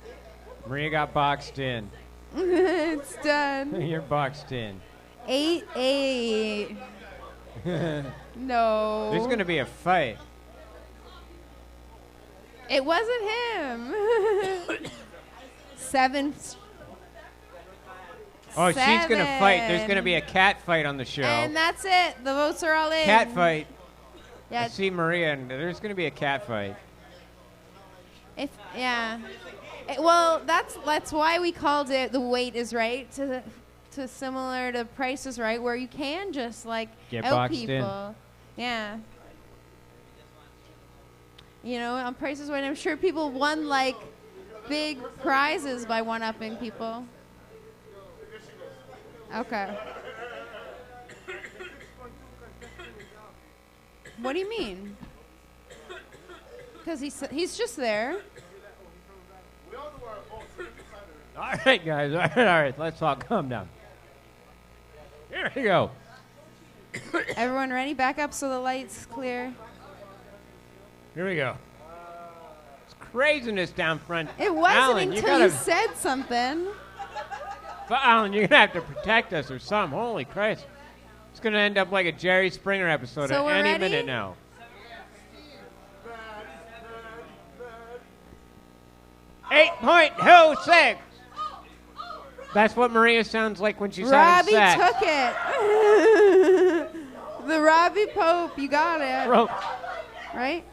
Maria got boxed in. It's done. You're boxed in. 8.8. No. There's going to be a fight. It wasn't him. 7. Oh, she's going to fight. There's going to be a cat fight on the show. And that's it. The votes are all in. Cat fight. Yeah. I see Maria, and there's going to be a cat fight. Yeah. Well, that's why we called it The Wait Is Right, to similar to Price Is Right, where you can just like Get out boxed people. in. Yeah. You know, on Price Is Right, I'm sure people won like big prizes by one-upping people. Okay. What do you mean? Because he's just there. All right, guys. All right. Let's all calm down. Here we go. Everyone ready? Back up so the light's clear. Here we go. It's craziness down front. It wasn't Alan, until you said something. But Alan, you're going to have to protect us or something. Holy Christ. It's going to end up like a Jerry Springer episode So at we're any ready? minute now. .206. That's what Maria sounds like when she's Robbie having sex. took it. The Robbie Pope, you got it. Right?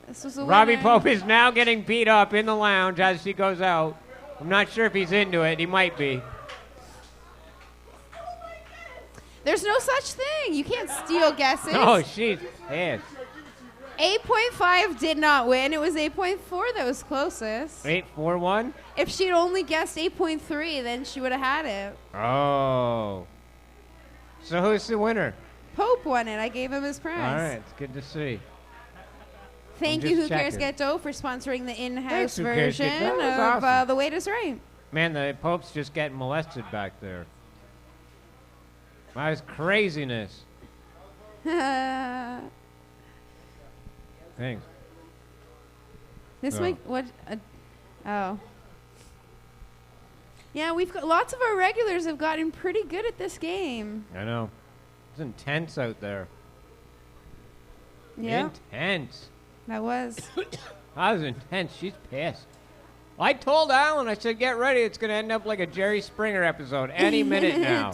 This was a Robbie winner. Pope is now getting beat up in the lounge as she goes out. I'm not sure if he's into it. He might be. There's no such thing. You can't steal guesses. Oh, she's pissed. 8.5 did not win. It was 8.4 that was closest. 841? If she'd only guessed 8.3, then she would have had it. Oh. So who's the winner? Pope won it. I gave him his prize. All right, it's good to see. Thank I'm you, just Who Cares checking. Get Dough, for sponsoring the in-house Thanks, Who Cares version Get Dough. of That's awesome. The Wait Is Right. Man, the Pope's just getting molested back there. That was craziness. Thanks. This Oh. week, what? Oh. Yeah, we've got lots of our regulars have gotten pretty good at this game. I know. It's intense out there. Yeah, Intense. that was. That was intense. She's pissed. I told Alan, I said, get ready. It's going to end up like a Jerry Springer episode any minute now.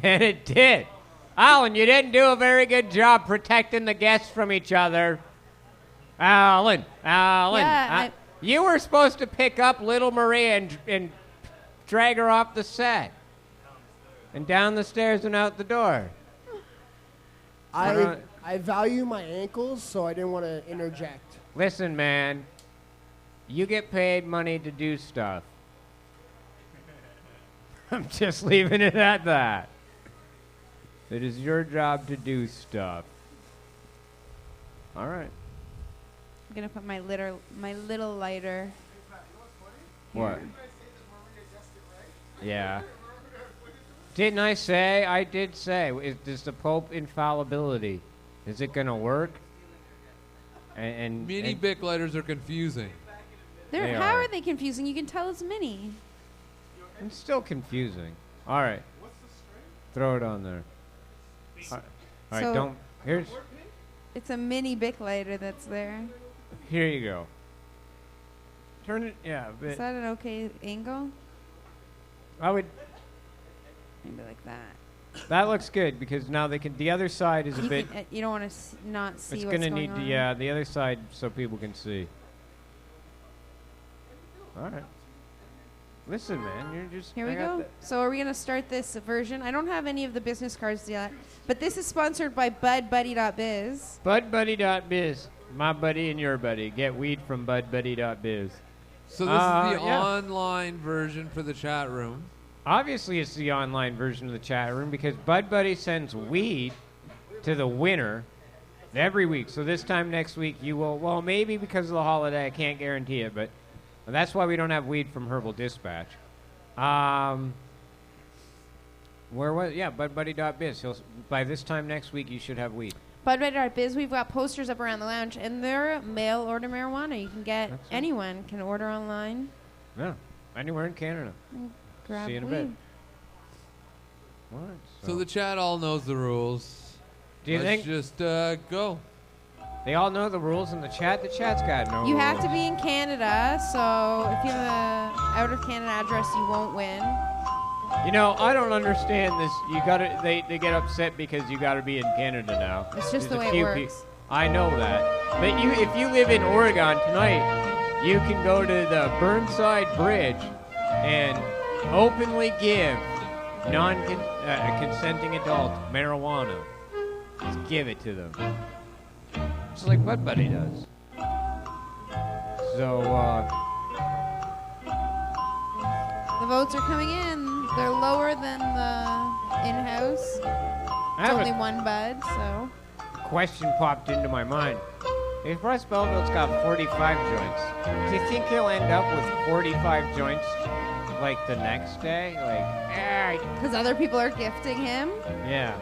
And it did. Alan, you didn't do a very good job protecting the guests from each other. Alan. Yeah, you were supposed to pick up little Maria and drag her off the set. And down the stairs and out the door. I value my ankles, so I didn't want to interject. Listen, man. You get paid money to do stuff. I'm just leaving it at that. It is your job to do stuff. All right. I'm gonna put my little lighter. What? Yeah. Didn't I say? I did say. Is the Pope infallibility? Is it gonna work? And Mini Bic lighters are confusing. They How are. are they confusing? You can tell it's mini. It's still confusing. All right. Throw it on there. All right, So- don't. It's a mini Bic lighter that's there. Here you go. Turn it, yeah. Is that an okay angle? I would. Maybe like that. That looks good because now they can. The other side is a bit. You don't want to not see it's what's gonna going need on. to, yeah, the other side so people can see. All right. Listen, man, you're just. Here we go. So are we gonna start this version? I don't have any of the business cards yet, but this is sponsored by BudBuddy.biz. BudBuddy.biz. My buddy and your buddy. Get weed from BudBuddy.biz. So this is the online version for the chat room. Obviously, it's the online version of the chat room because BudBuddy sends weed to the winner every week. So this time next week, you will. Well, maybe because of the holiday, I can't guarantee it, but that's why we don't have weed from Herbal Dispatch. Where was? Yeah, BudBuddy.biz. By this time next week, you should have weed. BudBuddy.biz. We've got posters up around the lounge, and they're mail order marijuana. You can get anyone can order online. Yeah, anywhere in Canada. Grab See you in a weed. bit. All right, So the chat all knows the rules. Do you Let's think just go? they all know the rules in the chat? The chat's got no You have rules. to be in Canada, so if you have a out of Canada address, you won't win. You know, I don't understand this. You gotta. They get upset because you gotta be in Canada now. It's just the There's a way it few works. I know that. But if you live in Oregon tonight, you can go to the Burnside Bridge and openly give consenting adult marijuana. Just give it to them. Just like BudBuddy does. So, The votes are coming in. They're lower than the in-house. It's only one bud, so. question popped into my mind. If Russ Belville's got 45 joints, do you think he'll end up with 45 joints like the next day? Like, because other people are gifting him? Yeah.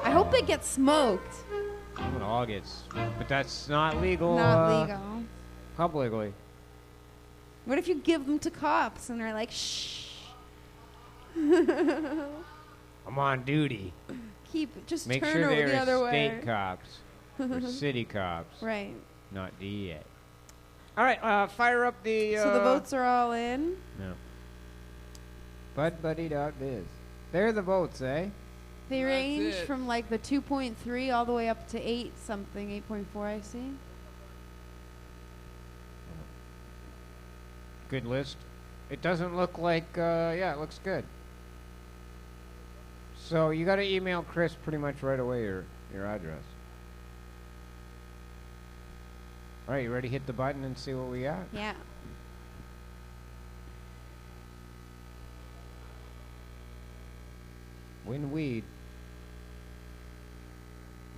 I hope they get smoked. It all gets, but that's not legal. Not legal. Publicly. What if you give them to cops and they're like, shh? I'm on duty. Just Make turn sure over they're the other state way. cops or city cops. Right. Not DEA. All right, fire up the. So the votes are all in. No. BudBuddy.biz. They're the votes, eh? They range it. from like the 2.3 all the way up to 8 something, 8.4 I see. Good list. It doesn't look like, yeah, it looks good. So you got to email Chris pretty much right away your address. All right, you ready to hit the button and see what we got? Yeah. Win weed.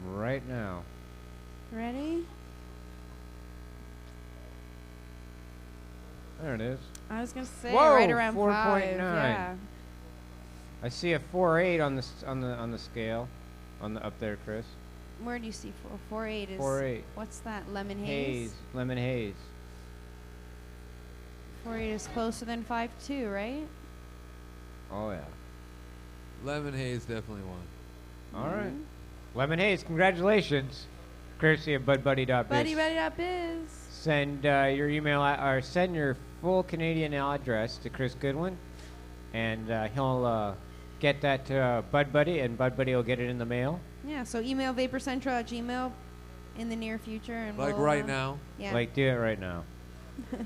Right now. Ready? There it is. I was gonna say Whoa, right around 5. 4.9. Yeah. I see a 4.8 on the scale, up there, Chris. Where do you see 4? 4.8 is. 4.8. What's that? Lemon haze. Lemon haze. 4.8 is closer than 5.2, right? Oh yeah. Lemon haze definitely won. All right. Lemon haze, congratulations. Courtesy of BudBuddy.biz. BudBuddy.biz. Send your email or send your full Canadian address to Chris Goodwin, and he'll get that to BudBuddy, and BudBuddy will get it in the mail. Yeah, so email vaporcentral@gmail in the near future. And Like we'll, right now? Yeah. Like, do it right now. It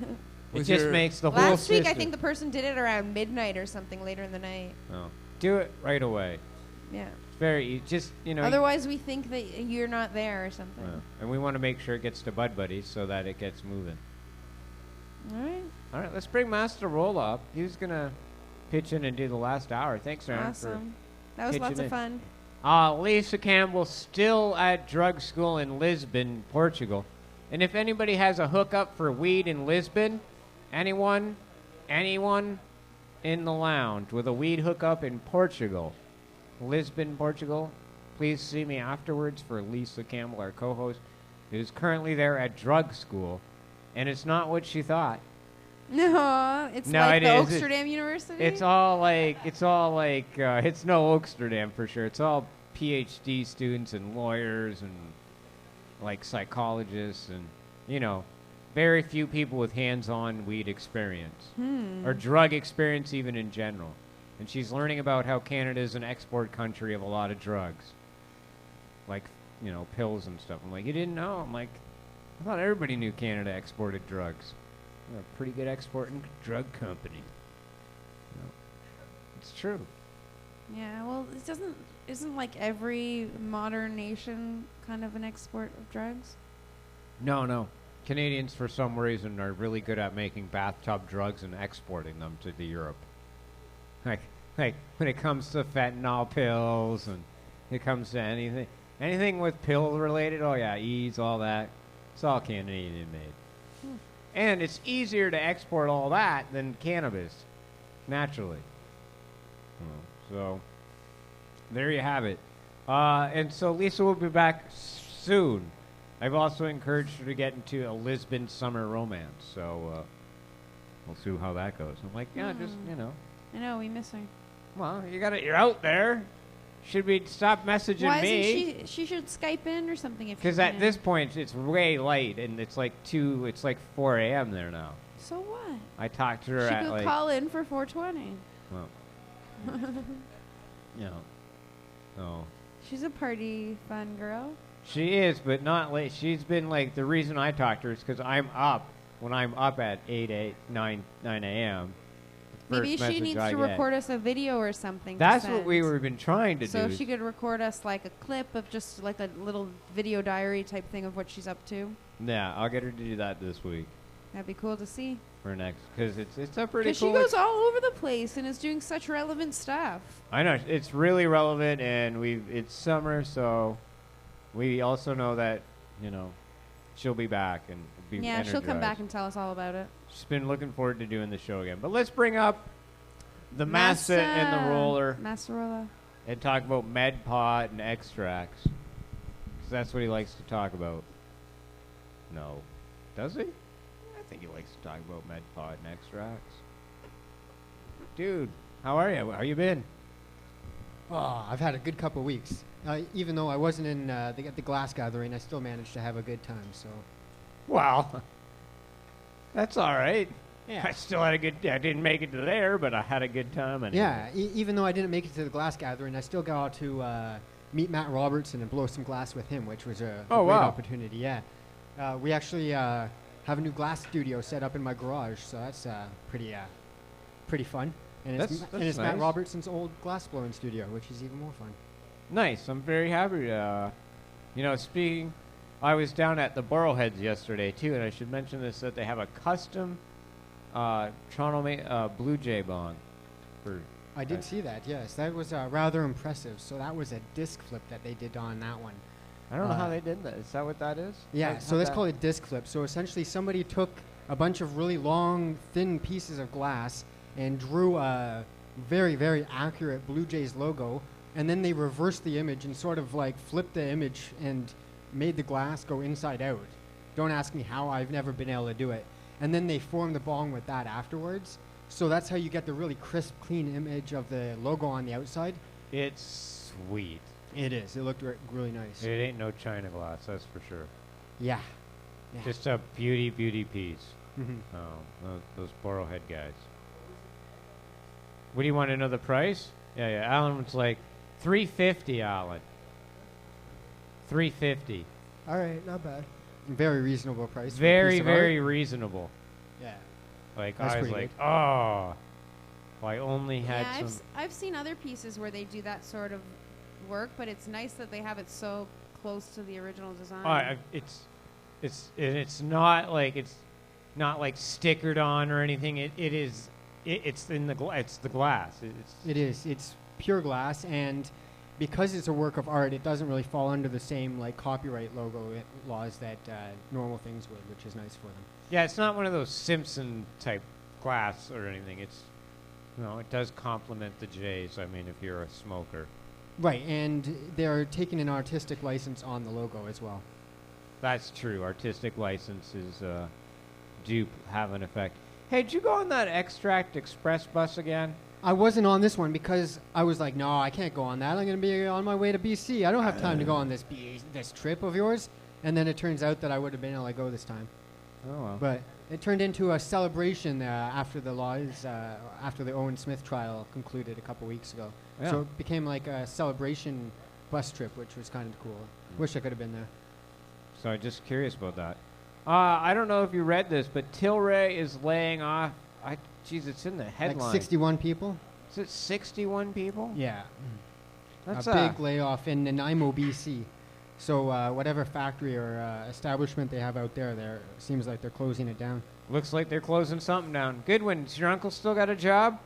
With just your- makes the whole Last week, I system- think the person did it around midnight or something later in the night. Oh. Do it right away. Yeah. It's very, just, you know. Otherwise, we think that you're not there or something. And we want to make sure it gets to BudBuddy so that it gets moving. All right. All right, let's bring Master Roll up. He's going to pitch in and do the last hour. Thanks, Erin. Awesome. That was lots of fun. Lisa Campbell still at drug school in Lisbon, Portugal. And if anybody has a hookup for weed in Lisbon, anyone in the lounge with a weed hookup in Portugal, Lisbon, Portugal, please see me afterwards for Lisa Campbell, our co-host, who's currently there at drug school. And it's not what she thought. No, it's No, like it the is. Oaksterdam University. It's no Oaksterdam for sure. It's all PhD students and lawyers and like psychologists and, you know, very few people with hands-on weed experience or drug experience even in general. And she's learning about how Canada is an export country of a lot of drugs, like, you know, pills and stuff. I'm like, you didn't know? I'm like, I thought everybody knew Canada exported drugs. We're a pretty good exporting drug company. You know, it's true. Yeah, well, isn't like every modern nation kind of an export of drugs? No. Canadians, for some reason, are really good at making bathtub drugs and exporting them to the Europe. Like when it comes to fentanyl pills and it comes to anything with pill related, oh yeah, E's, all that, it's all Canadian made. And it's easier to export all that than cannabis, naturally. So, there you have it. And so Lisa will be back soon. I've also encouraged her to get into a Lisbon summer romance, so we'll see how that goes. I'm like, yeah, just, you know. I know, we miss her. Well, you're out there. Should we stop messaging me? Why isn't she should Skype in or something if because at this point it's way late and it's like 4 a.m. there now. So what? I talked to her she at could like call in for 420. Well, you know, no. She's a party fun girl. She is, but not late. She's been like, the reason I talked to her is because I'm up when I'm up at 9 a.m. Maybe she needs to record us a video or something. That's what we've been trying to do. So if she could record us like a clip of just like a little video diary type thing of what she's up to. Yeah, I'll get her to do that this week. That'd be cool to see. For next, because it's a pretty cool. Because she goes all over the place and is doing such relevant stuff. I know, it's really relevant, and it's summer, so we also know that, you know, she'll be back and be energized. She'll come back and tell us all about it. She's been looking forward to doing the show again. But let's bring up the Massa and the Roller. Massarola. And talk about med pot and extracts. Because that's what he likes to talk about. No. Does he? I think he likes to talk about med pot and extracts. Dude, how are you? How you been? Oh, I've had a good couple weeks. Even though I wasn't in the glass gathering, I still managed to have a good time. So, well, that's all right. Yeah. I still had a good. I didn't make it to there, but I had a good time. Anyway. Yeah, even though I didn't make it to the glass gathering, I still got to meet Matt Robertson and blow some glass with him, which was a great opportunity. Yeah, we actually have a new glass studio set up in my garage, so that's pretty fun. And it's nice. Matt Robertson's old glass blowing studio, which is even more fun. Nice. I'm very happy. You know, speaking, I was down at the Burrowheads yesterday too, and I should mention this that they have a custom Toronto Blue Jay bong. I did see that. Yes, that was rather impressive. So that was a disc flip that they did on that one. I don't know how they did that. Is that what that is? Yeah. So that's called a disc flip. So essentially, somebody took a bunch of really long, thin pieces of glass and drew a very, very accurate Blue Jays logo, and then they reversed the image and sort of like flipped the image and made the glass go inside out. Don't ask me how. I've never been able to do it. And then they formed the bong with that afterwards. So that's how you get the really crisp, clean image of the logo on the outside. It's sweet. It is. It looked really nice. It ain't no China glass, that's for sure. Yeah. Just a beauty piece. Mm-hmm. Oh, those Burrowhead guys. What do you want to know the price? Yeah. Alan was like, $350, Alan. $350. All right, not bad. Very reasonable price. Very reasonable. Yeah. Like, That's I was pretty like, oh. Well, I only had some. I've seen other pieces where they do that sort of work, but it's nice that they have it so close to the original design. It's not like stickered on or anything. It's in the it's the glass. It's pure glass, and because it's a work of art, it doesn't really fall under the same like copyright logo laws that normal things would, which is nice for them. Yeah, it's not one of those Simpson type glass or anything. It's it does complement the Jays. I mean, if you're a smoker. Right, and they're taking an artistic license on the logo as well. That's true. Artistic licenses do have an effect. Hey, did you go on that Extract Express bus again? I wasn't on this one because I was like, no, I can't go on that. I'm going to be on my way to BC. I don't have time to go on this trip of yours. And then it turns out that I would have been able to go this time. Oh, well. But it turned into a celebration after the laws, after the Owen Smith trial concluded a couple weeks ago. Yeah. So it became like a celebration bus trip, which was kind of cool. Wish I could have been there. So I'm just curious about that. I don't know if you read this, but Tilray is laying off. Geez, it's in the headline. Like 61 people? Is it 61 people? Yeah. That's a big layoff in Nanaimo, BC. So whatever factory or establishment they have out there, seems like they're closing it down. Looks like they're closing something down. Goodwin, does your uncle still got a job?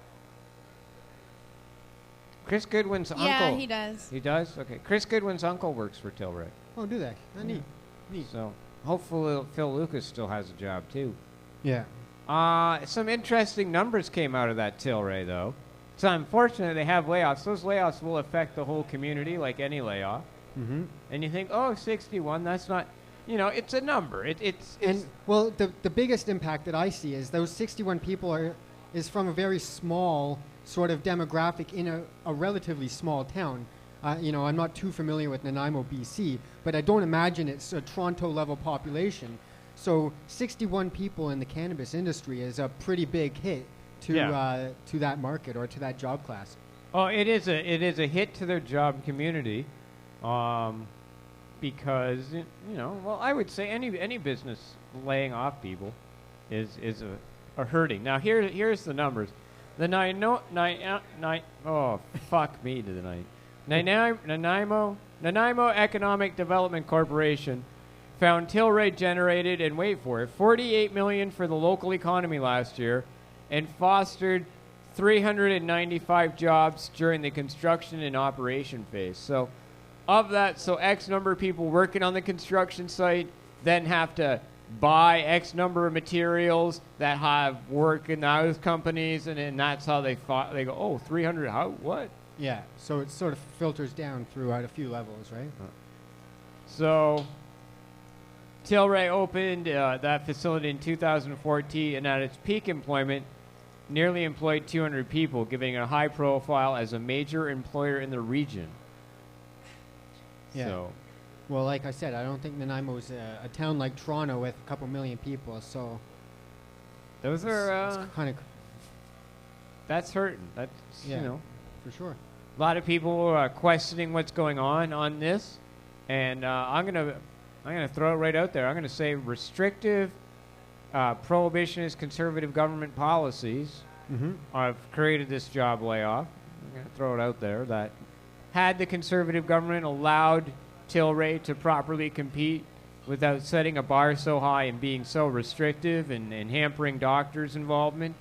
Chris Goodwin's uncle. Yeah, he does. He does? Okay. Chris Goodwin's uncle works for Tilray. Oh, do they? Neat. Neat. So hopefully Phil Lucas still has a job too. Yeah. Some interesting numbers came out of that Tilray though. It's unfortunate they have layoffs. Those layoffs will affect the whole community like any layoff. Mm-hmm. And you think, oh, 61, that's not, it's a number. It's well, the biggest impact that I see is those 61 people is from a very small sort of demographic in a relatively small town. I'm not too familiar with Nanaimo, BC, but I don't imagine it's a Toronto-level population. So 61 people in the cannabis industry is a pretty big hit to that market or to that job class. Oh, it is a hit to their job community, because I would say any business laying off people is a hurting. Now here's the numbers. The Nanaimo Economic Development Corporation found Tilray generated, and wait for it, $48 million for the local economy last year, and fostered 395 jobs during the construction and operation phase. So, of that, X number of people working on the construction site then have to buy X number of materials that have work in those companies, and that's how they go, oh, 300, how, what? Yeah, so it sort of filters down throughout a few levels, right? So, Tilray opened that facility in 2014, and at its peak employment, nearly employed 200 people, giving it a high profile as a major employer in the region. Yeah. So, well, like I said, I don't think Nanaimo's a town like Toronto with a couple million people, so those are it's kind of that's hurting. That's for sure. A lot of people are questioning what's going on this, and I'm gonna throw it right out there. I'm gonna say restrictive, prohibitionist, conservative government policies have created this job layoff. I'm gonna throw it out there that had the conservative government allowed Tilray to properly compete without setting a bar so high and being so restrictive and hampering doctors' involvement,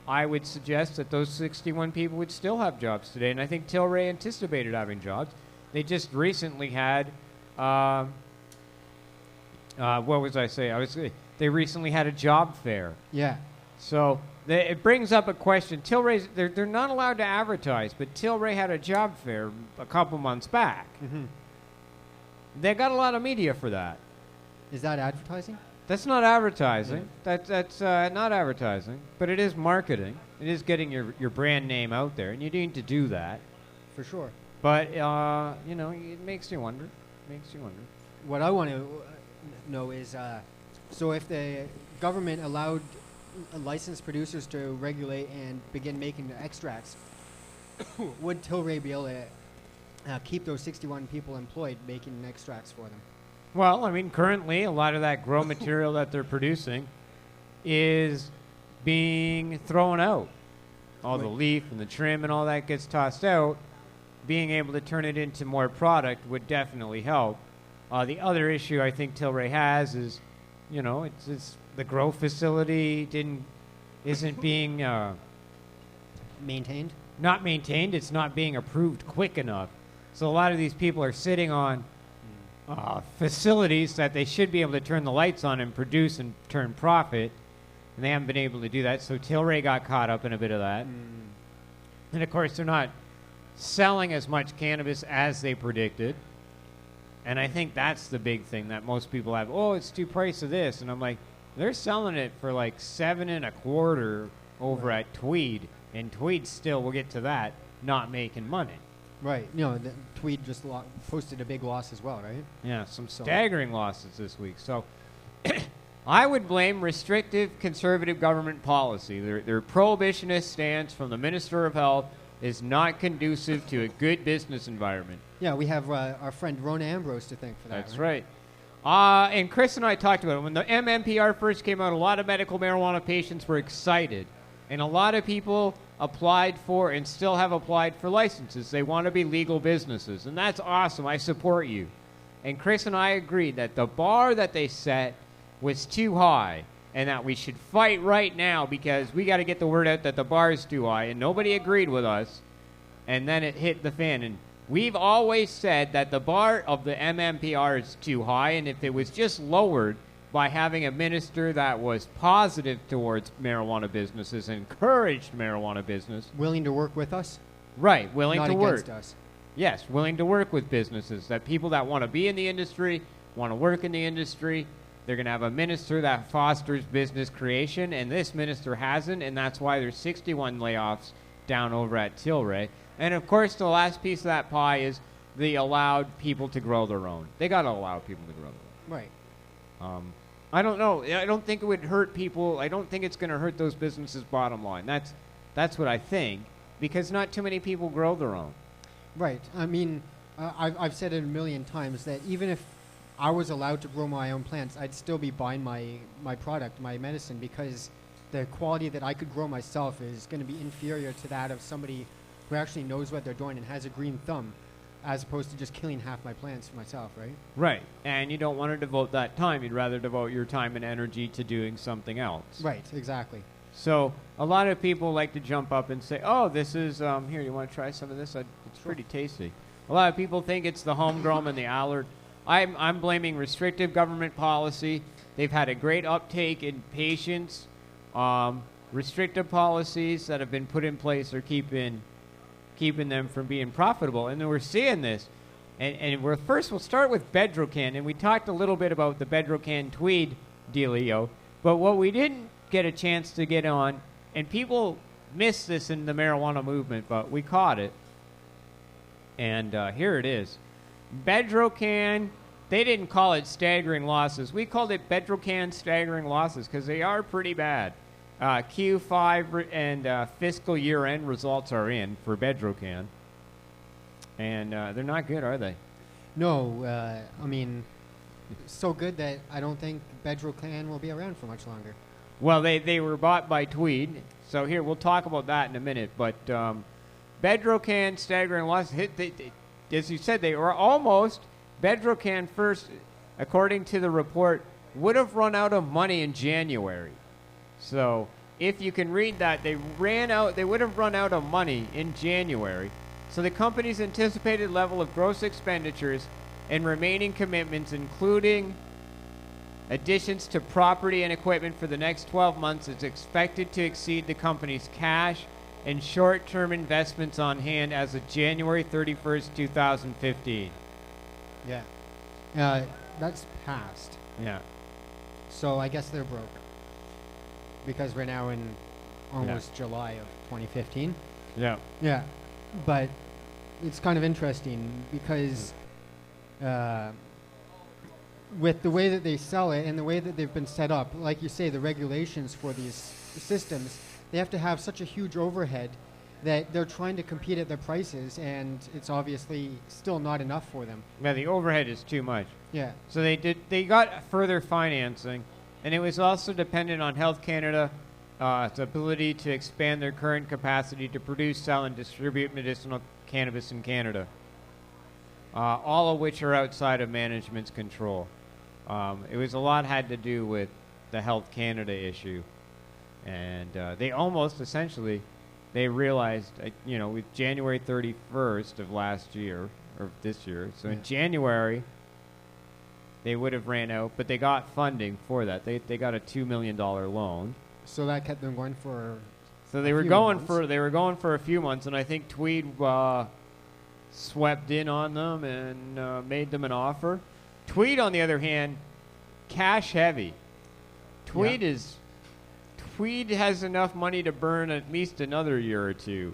I would suggest that those 61 people would still have jobs today. And I think Tilray anticipated having jobs. They just recently had, what was I saying? They recently had a job fair. Yeah. So it brings up a question. Tilray's, they're not allowed to advertise, but Tilray had a job fair a couple months back. Mm-hmm. They got a lot of media for that. Is that advertising? That's not advertising. Yeah. That's not advertising, but it is marketing. It is getting your brand name out there, and you need to do that. For sure. But, it makes you wonder. What I want to know is, so if the government allowed licensed producers to regulate and begin making extracts, would Tilray be able to keep those 61 people employed making extracts for them? Well, I mean, currently a lot of that grow material that they're producing is being thrown out. All the leaf and the trim and all that gets tossed out. Being able to turn it into more product would definitely help. The other issue I think Tilray has is, it's the grow facility isn't being maintained. Not maintained. It's not being approved quick enough. So a lot of these people are sitting on facilities that they should be able to turn the lights on and produce and turn profit, and they haven't been able to do that. So Tilray got caught up in a bit of that. And of course, they're not selling as much cannabis as they predicted. And I think that's the big thing that most people have. Oh, it's too price of this. And I'm like, they're selling it for like $7.25 over at Tweed. And Tweed still, we'll get to that, not making money. Right. The Tweed just posted a big loss as well, right? Yeah, some staggering losses this week. So I would blame restrictive conservative government policy. Their prohibitionist stance from the Minister of Health is not conducive to a good business environment. Yeah, we have our friend Rona Ambrose to thank for that. That's right. And Chris and I talked about it. When the MMPR first came out, a lot of medical marijuana patients were excited. And a lot of people applied for and still have applied for licenses. They want to be legal businesses. And that's awesome. I support you. And Chris and I agreed that the bar that they set was too high and that we should fight right now because we got to get the word out that the bar is too high. And nobody agreed with us. And then it hit the fan. And we've always said that the bar of the MMPR is too high. And if it was just lowered by having a minister that was positive towards marijuana businesses, encouraged marijuana business. Willing to work with us? Right, willing Not to work. against us. Yes, willing to work with businesses, that people that want to be in the industry, want to work in the industry, they're going to have a minister that fosters business creation, and this minister hasn't, and that's why there's 61 layoffs down over at Tilray. And of course, the last piece of that pie is they allowed people to grow their own. They got to allow people to grow their own. Right. I don't know. I don't think it would hurt people. I don't think it's going to hurt those businesses' bottom line. That's what I think, because not too many people grow their own. Right. I mean, I've said it a million times that even if I was allowed to grow my own plants, I'd still be buying my product, my medicine, because the quality that I could grow myself is going to be inferior to that of somebody who actually knows what they're doing and has a green thumb, as opposed to just killing half my plants for myself, right? Right. And you don't want to devote that time. You'd rather devote your time and energy to doing something else. Right, exactly. So a lot of people like to jump up and say, oh, this is, here, you want to try some of this? It's pretty tasty. A lot of people think it's the homegrown and the Allard. I'm blaming restrictive government policy. They've had a great uptake in patients. Restrictive policies that have been put in place are keeping them from being profitable. And then we're seeing this. And we'll start with Bedrocan. And we talked a little bit about the Bedrocan Tweed dealio. But what we didn't get a chance to get on, and people miss this in the marijuana movement, but we caught it. And here it is. Bedrocan, they didn't call it staggering losses. We called it Bedrocan staggering losses because they are pretty bad. Q5 and fiscal year-end results are in for Bedrocan. And they're not good, are they? No, I mean, so good that I don't think Bedrocan will be around for much longer. Well, they were bought by Tweed. So here, we'll talk about that in a minute. But Bedrocan staggering losses, as you said, they were almost, Bedrocan first, according to the report, would have run out of money in January. So if you can read that, they would have run out of money in January. So the company's anticipated level of gross expenditures and remaining commitments, including additions to property and equipment for the next 12 months, is expected to exceed the company's cash and short-term investments on hand as of January 31st, 2015. Yeah. That's past. Yeah. So I guess they're broke. Because we're now in almost July of 2015. Yeah. Yeah. But it's kind of interesting because with the way that they sell it and the way that they've been set up, like you say, the regulations for these systems, they have to have such a huge overhead that they're trying to compete at their prices, and it's obviously still not enough for them. Yeah, the overhead is too much. Yeah. So they got further financing, and it was also dependent on Health Canada's ability to expand their current capacity to produce, sell, and distribute medicinal cannabis in Canada, all of which are outside of management's control. It was a lot had to do with the Health Canada issue, and they almost essentially they realized, with January 31st of last year or this year. So in January, they would have ran out, but they got funding for that. They got a $2 million loan. So that kept them going for. So they were going for a few months, and I think Tweed swept in on them and made them an offer. Tweed, on the other hand, cash heavy. Tweed has enough money to burn at least another year or two.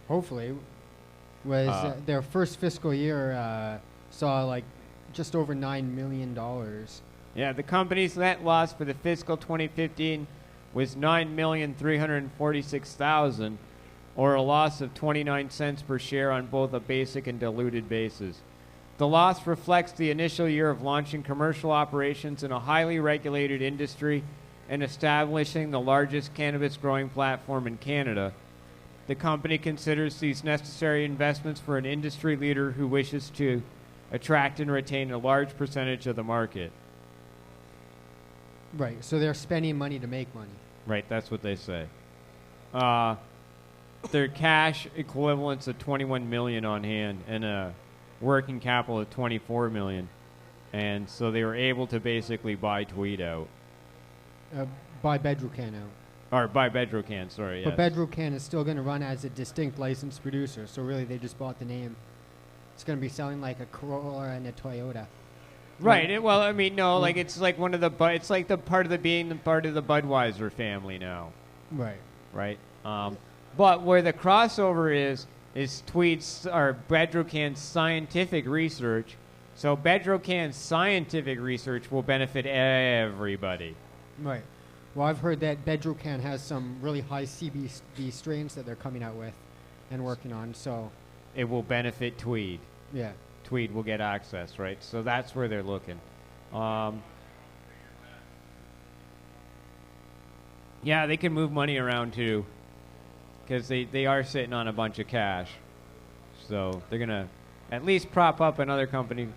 Hopefully, was their first fiscal year saw like just over $9 million. Yeah, the company's net loss for the fiscal 2015 was $9,346,000, or a loss of 29 cents per share on both a basic and diluted basis. The loss reflects the initial year of launching commercial operations in a highly regulated industry and establishing the largest cannabis growing platform in Canada. The company considers these necessary investments for an industry leader who wishes to attract and retain a large percentage of the market. Right, so they're spending money to make money. Right, that's what they say. Their cash equivalents of $21 million on hand and a working capital of $24 million. And so they were able to basically buy Tweed out. Buy Bedrocan out. Or buy Bedrocan, sorry, yes. But Bedrocan is still going to run as a distinct licensed producer, so really they just bought the name. It's going to be selling like a Corolla and a Toyota. Right. Well, I mean, no, like it's like one of the it's like the part of the being the part of the Budweiser family now. Right. Right. But where the crossover is Tweed's or Bedrocan's scientific research. So Bedrocan's scientific research will benefit everybody. Right. Well, I've heard that Bedrocan has some really high CBD strains that they're coming out with and working on, so it will benefit Tweed. Yeah. Tweed will get access, right? So that's where they're looking. Yeah, they can move money around too, because they are sitting on a bunch of cash. So they're going to at least prop up another company.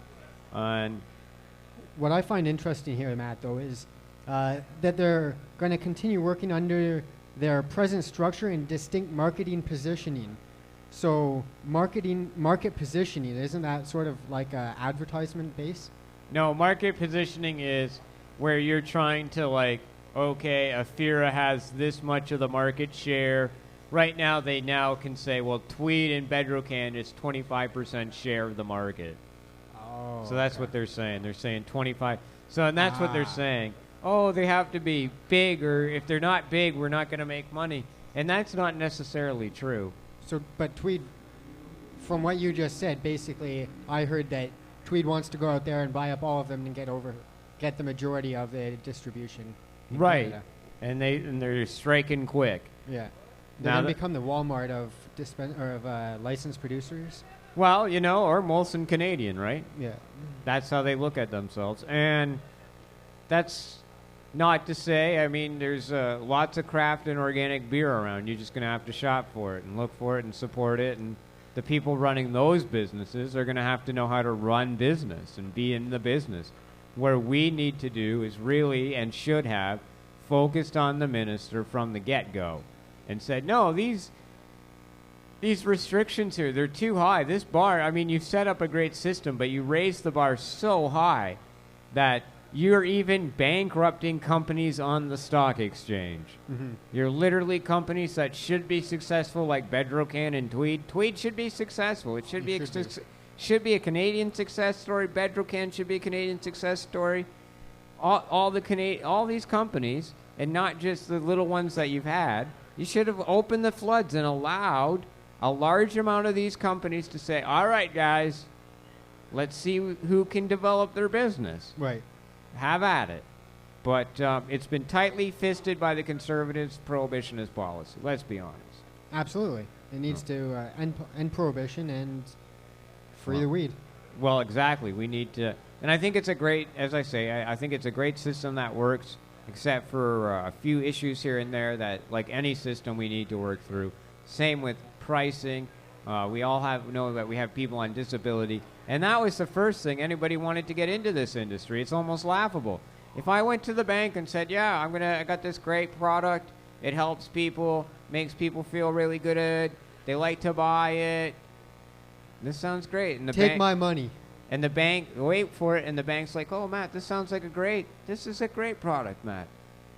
What I find interesting here, Matt, though, is that they're going to continue working under their present structure and distinct marketing positioning. So market positioning, isn't that sort of like a advertisement base? No, market positioning is where you're trying to like, okay, Afira has this much of the market share. Right now, they now can say, well, Tweed and Bedrocan is 25% share of the market. Oh. So that's what they're saying. They're saying 25. So, and that's what they're saying. Oh, they have to be big, or if they're not big, we're not going to make money. And that's not necessarily true. So, but Tweed, from what you just said, basically, I heard that Tweed wants to go out there and buy up all of them and get the majority of the distribution. Right. And they're striking quick. Yeah. They're going to become the Walmart of licensed producers. Well, you know, or Molson Canadian, right? Yeah. That's how they look at themselves. And that's not to say, I mean, there's lots of craft and organic beer around. You're just going to have to shop for it and look for it and support it. And the people running those businesses are going to have to know how to run business and be in the business. Where we need to do is really, and should have, focused on the minister from the get-go and said, no, these restrictions here, they're too high. This bar, I mean, you've set up a great system, but you raised the bar so high that you're even bankrupting companies on the stock exchange. Mm-hmm. You're literally companies that should be successful, like Bedrocan and Tweed. Tweed should be successful. It should be a Canadian success story. Bedrocan should be a Canadian success story. All these companies, and not just the little ones that you've had, you should have opened the floods and allowed a large amount of these companies to say, all right, guys, let's see who can develop their business. Right. Have at it. But it's been tightly fisted by the conservatives' prohibitionist policy. Let's be honest. Absolutely. It needs to end prohibition and free the weed. Well, exactly. We need to... And I think it's a great, as I say, I think it's a great system that works, except for a few issues here and there that, like any system, we need to work through. Same with pricing. We all know that we have people on disability. And that was the first thing anybody wanted to get into this industry. It's almost laughable. If I went to the bank and said, yeah, I got this great product, it helps people, makes people feel really good, they like to buy it, this sounds great. And Take my money. And the bank, wait for it, and the bank's like, oh, Matt, this is a great product, Matt.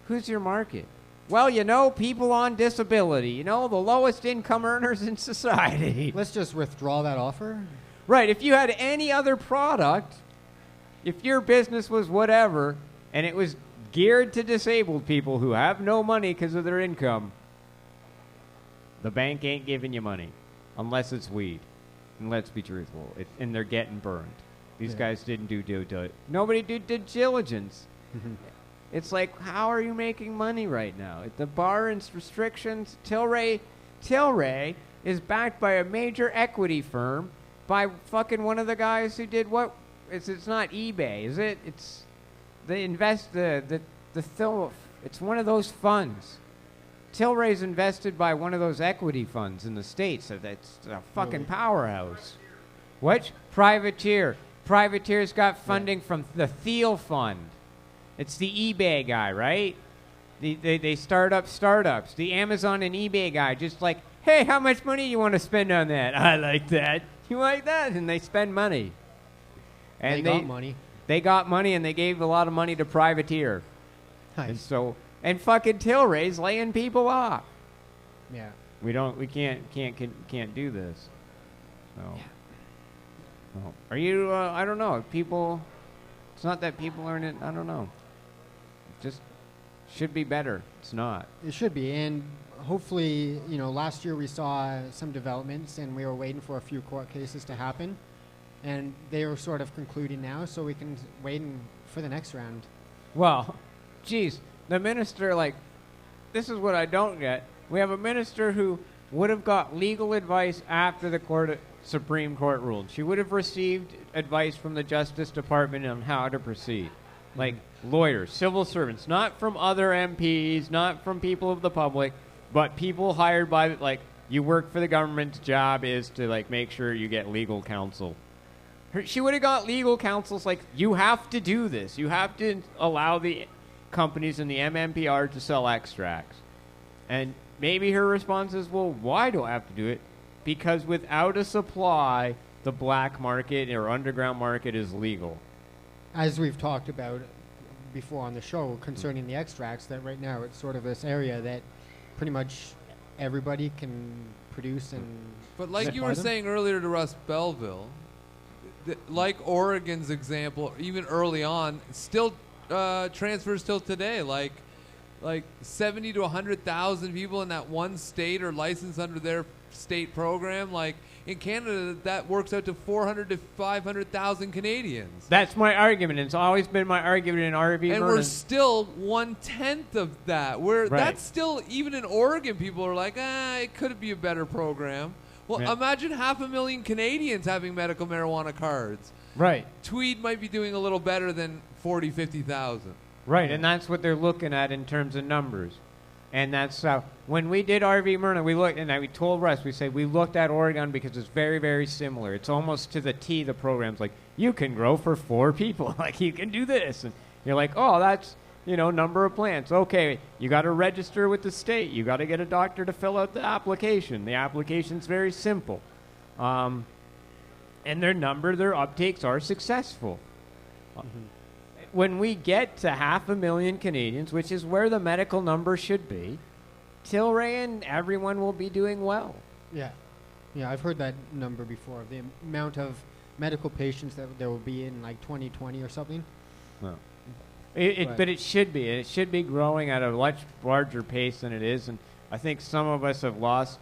Who's your market? Well, you know, people on disability, you know, the lowest income earners in society. Let's just withdraw that offer. Right. If you had any other product, if your business was whatever, and it was geared to disabled people who have no money because of their income, the bank ain't giving you money unless it's weed. And let's be truthful. And they're getting burned. These guys didn't do nobody did due diligence. It's like, how are you making money right now? The bar and restrictions, Tilray is backed by a major equity firm, by fucking one of the guys who did what? It's not eBay, is it? It's it's one of those funds. Tilray's invested by one of those equity funds in the States. So that's a fucking powerhouse. What? Privateer. Privateer's got funding from the Thiel Fund. It's the eBay guy, right? They start up startups. The Amazon and eBay guy just like, hey, how much money you want to spend on that? I like that. You like that? And they spend money. And they got money. They got money, and they gave a lot of money to Privateer. Nice. And fucking Tilray's laying people off. Yeah. We can't do this. So. Yeah. Well, are you? I don't know. People. It's not that people aren't. I don't know. It just should be better. It's not. It should be, and hopefully, last year we saw some developments, and we were waiting for a few court cases to happen, and they were sort of concluding now, so we can wait for the next round. Well, geez, the minister, this is what I don't get. We have a minister who would have got legal advice after the Supreme Court ruled. She would have received advice from the Justice Department on how to proceed. Like lawyers, civil servants, not from other MPs, not from people of the public, but people hired by, you work for the government's job is to, make sure you get legal counsel. She would have got legal counsels you have to do this. You have to allow the companies in the MMPR to sell extracts. And maybe her response is, well, why do I have to do it? Because without a supply, the black market or underground market is legal. As we've talked about before on the show concerning the extracts, that right now it's sort of this area that pretty much everybody can produce and... But like you were saying earlier to Russ Belville, like Oregon's example, even early on, still transfers till today. Like 70 to 100,000 people in that one state are licensed under their state program. In Canada, that works out to 400 to 500,000 Canadians. That's my argument. It's always been my argument in RV. And we're still 1/10 of that. That's still, even in Oregon, people are like, it could be a better program. Well, imagine 500,000 Canadians having medical marijuana cards. Right. Tweed might be doing a little better than 40, 50,000. Right, and that's what they're looking at in terms of numbers. And that's when we did RV Mernagh, we looked, and we told Russ, we said we looked at Oregon because it's very, very similar. It's almost to the T, the program's you can grow for 4 people. You can do this. And you're like, oh, that's, number of plants. Okay, you got to register with the state. You got to get a doctor to fill out the application. The application's very simple. And their uptakes are successful. When we get to 500,000 Canadians, which is where the medical number should be, Tilray and everyone will be doing well. Yeah. Yeah, I've heard that number before, the amount of medical patients that there will be in 2020 or something. No. But it should be. It should be growing at a much larger pace than it is. And I think some of us have lost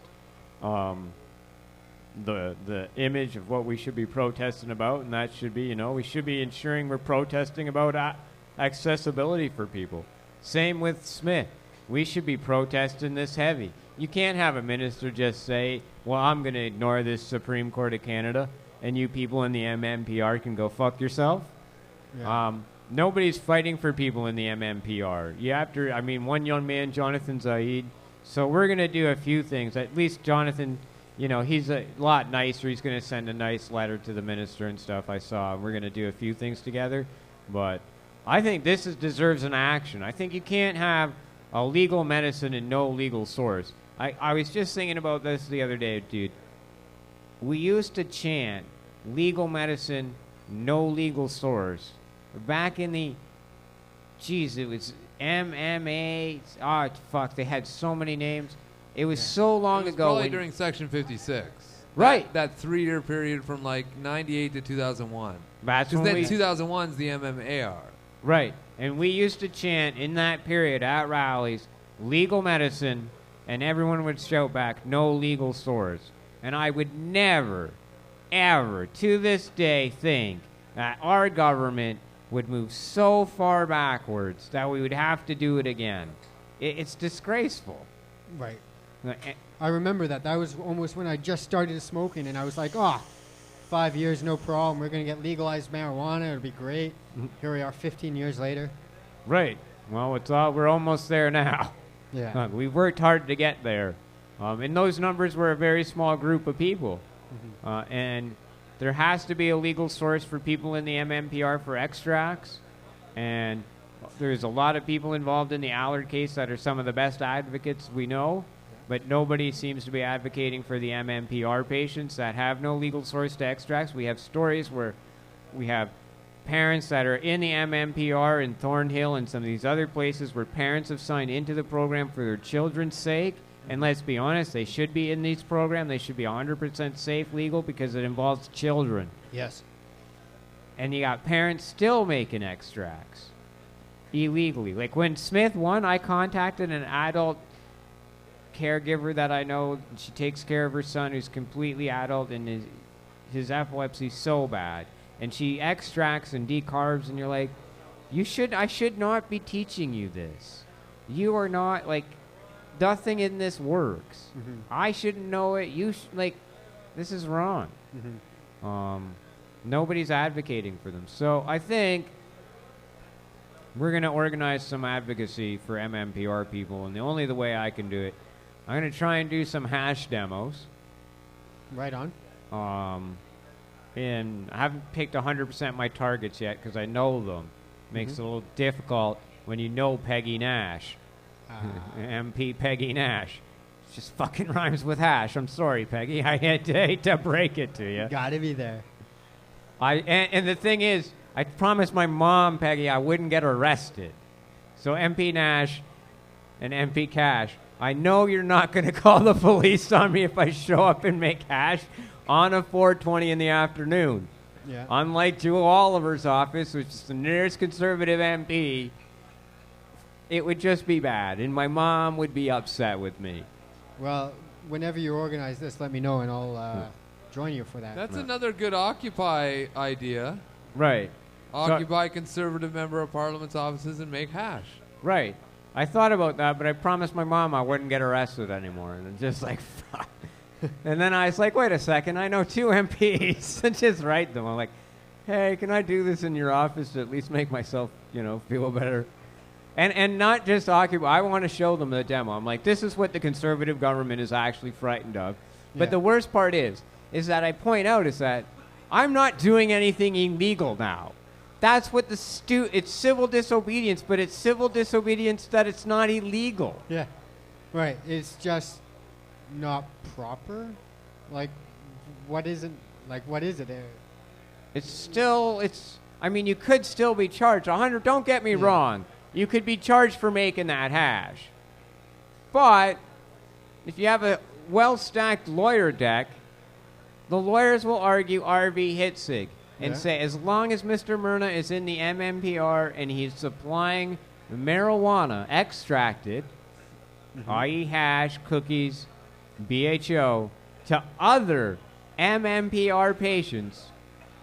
the image of what we should be protesting about, and that should be, we should be ensuring we're protesting about accessibility for people. Same with Smith. We should be protesting this heavy. You can't have a minister just say, well, I'm going to ignore this Supreme Court of Canada, and you people in the MMPR can go fuck yourself. Yeah. Nobody's fighting for people in the MMPR. You have to, one young man, Jonathan Zaid. So we're going to do a few things. At least Jonathan... he's a lot nicer. He's going to send a nice letter to the minister and stuff. I saw. We're going to do a few things together. But I think this deserves an action. I think you can't have a legal medicine and no legal source. I was just thinking about this the other day, dude. We used to chant legal medicine, no legal source. Back in the... it was MMA. Oh, fuck. They had so many names. It was so long ago. Probably during Section 56. Right. That 3-year period from 98 to 2001. That's when then 2001 is the MMAR. Right. And we used to chant in that period at rallies, legal medicine, and everyone would shout back, no legal source. And I would never, ever, to this day, think that our government would move so far backwards that we would have to do it again. It's disgraceful. Right. Uh, I remember that. That was almost when I just started smoking, and I was like, 5 years, no problem. We're going to get legalized marijuana. It'll be great. Here we are 15 years later. Right. Well, we're almost there now. Yeah. We've worked hard to get there. And those numbers were a very small group of people. And there has to be a legal source for people in the MMPR for extracts. And there's a lot of people involved in the Allard case that are some of the best advocates we know. But nobody seems to be advocating for the MMPR patients that have no legal source to extracts. We have stories where we have parents that are in the MMPR in Thornhill and some of these other places where parents have signed into the program for their children's sake. And let's be honest, they should be in these programs. They should be 100% safe, legal, because it involves children. Yes. And you got parents still making extracts illegally. Like when Smith won, I contacted an adult caregiver that I know. She takes care of her son who's completely adult, and his epilepsy's so bad. And she extracts and decarbs, and you're like, I should not be teaching you this. You are not, like, nothing in this works. I shouldn't know it. This is wrong. Nobody's advocating for them. So I think we're going to organize some advocacy for MMPR people, and the way I can do it, I'm going to try and do some hash demos. Right on. And I haven't picked 100% my targets yet because I know them. Makes it a little difficult when you know Peggy Nash. MP Peggy Nash. It just fucking rhymes with hash. I'm sorry, Peggy. I hate to break it to you. Gotta be there. And the thing is, I promised my mom, Peggy, I wouldn't get arrested. So MP Nash and MP Cash, I know you're not going to call the police on me if I show up and make hash on a 4:20 in the afternoon. Yeah. Unlike Jewel Oliver's office, which is the nearest conservative MP, it would just be bad, and my mom would be upset with me. Well, whenever you organize this, let me know, and I'll join you for that. That's another good Occupy idea. Right. Occupy conservative member of parliament's offices and make hash. Right. I thought about that, but I promised my mom I wouldn't get arrested anymore. And it's just like, fuck. And then I was like, wait a second, I know 2 MPs. And just write them. I'm like, hey, can I do this in your office to at least make myself, feel better? And not just Occupy. I want to show them the demo. I'm like, this is what the conservative government is actually frightened of. But the worst part is that I point out is that I'm not doing anything illegal now. That's what it's civil disobedience, but it's civil disobedience that it's not illegal. Yeah. Right. It's just not proper. Like, what is it? I mean, you could still be charged. 100, don't get me wrong. You could be charged for making that hash. But if you have a well-stacked lawyer deck, the lawyers will argue RV Hitzig and say, as long as Mr. Mernagh is in the MMPR and he's supplying marijuana extracted, i.e. hash, cookies, BHO, to other MMPR patients,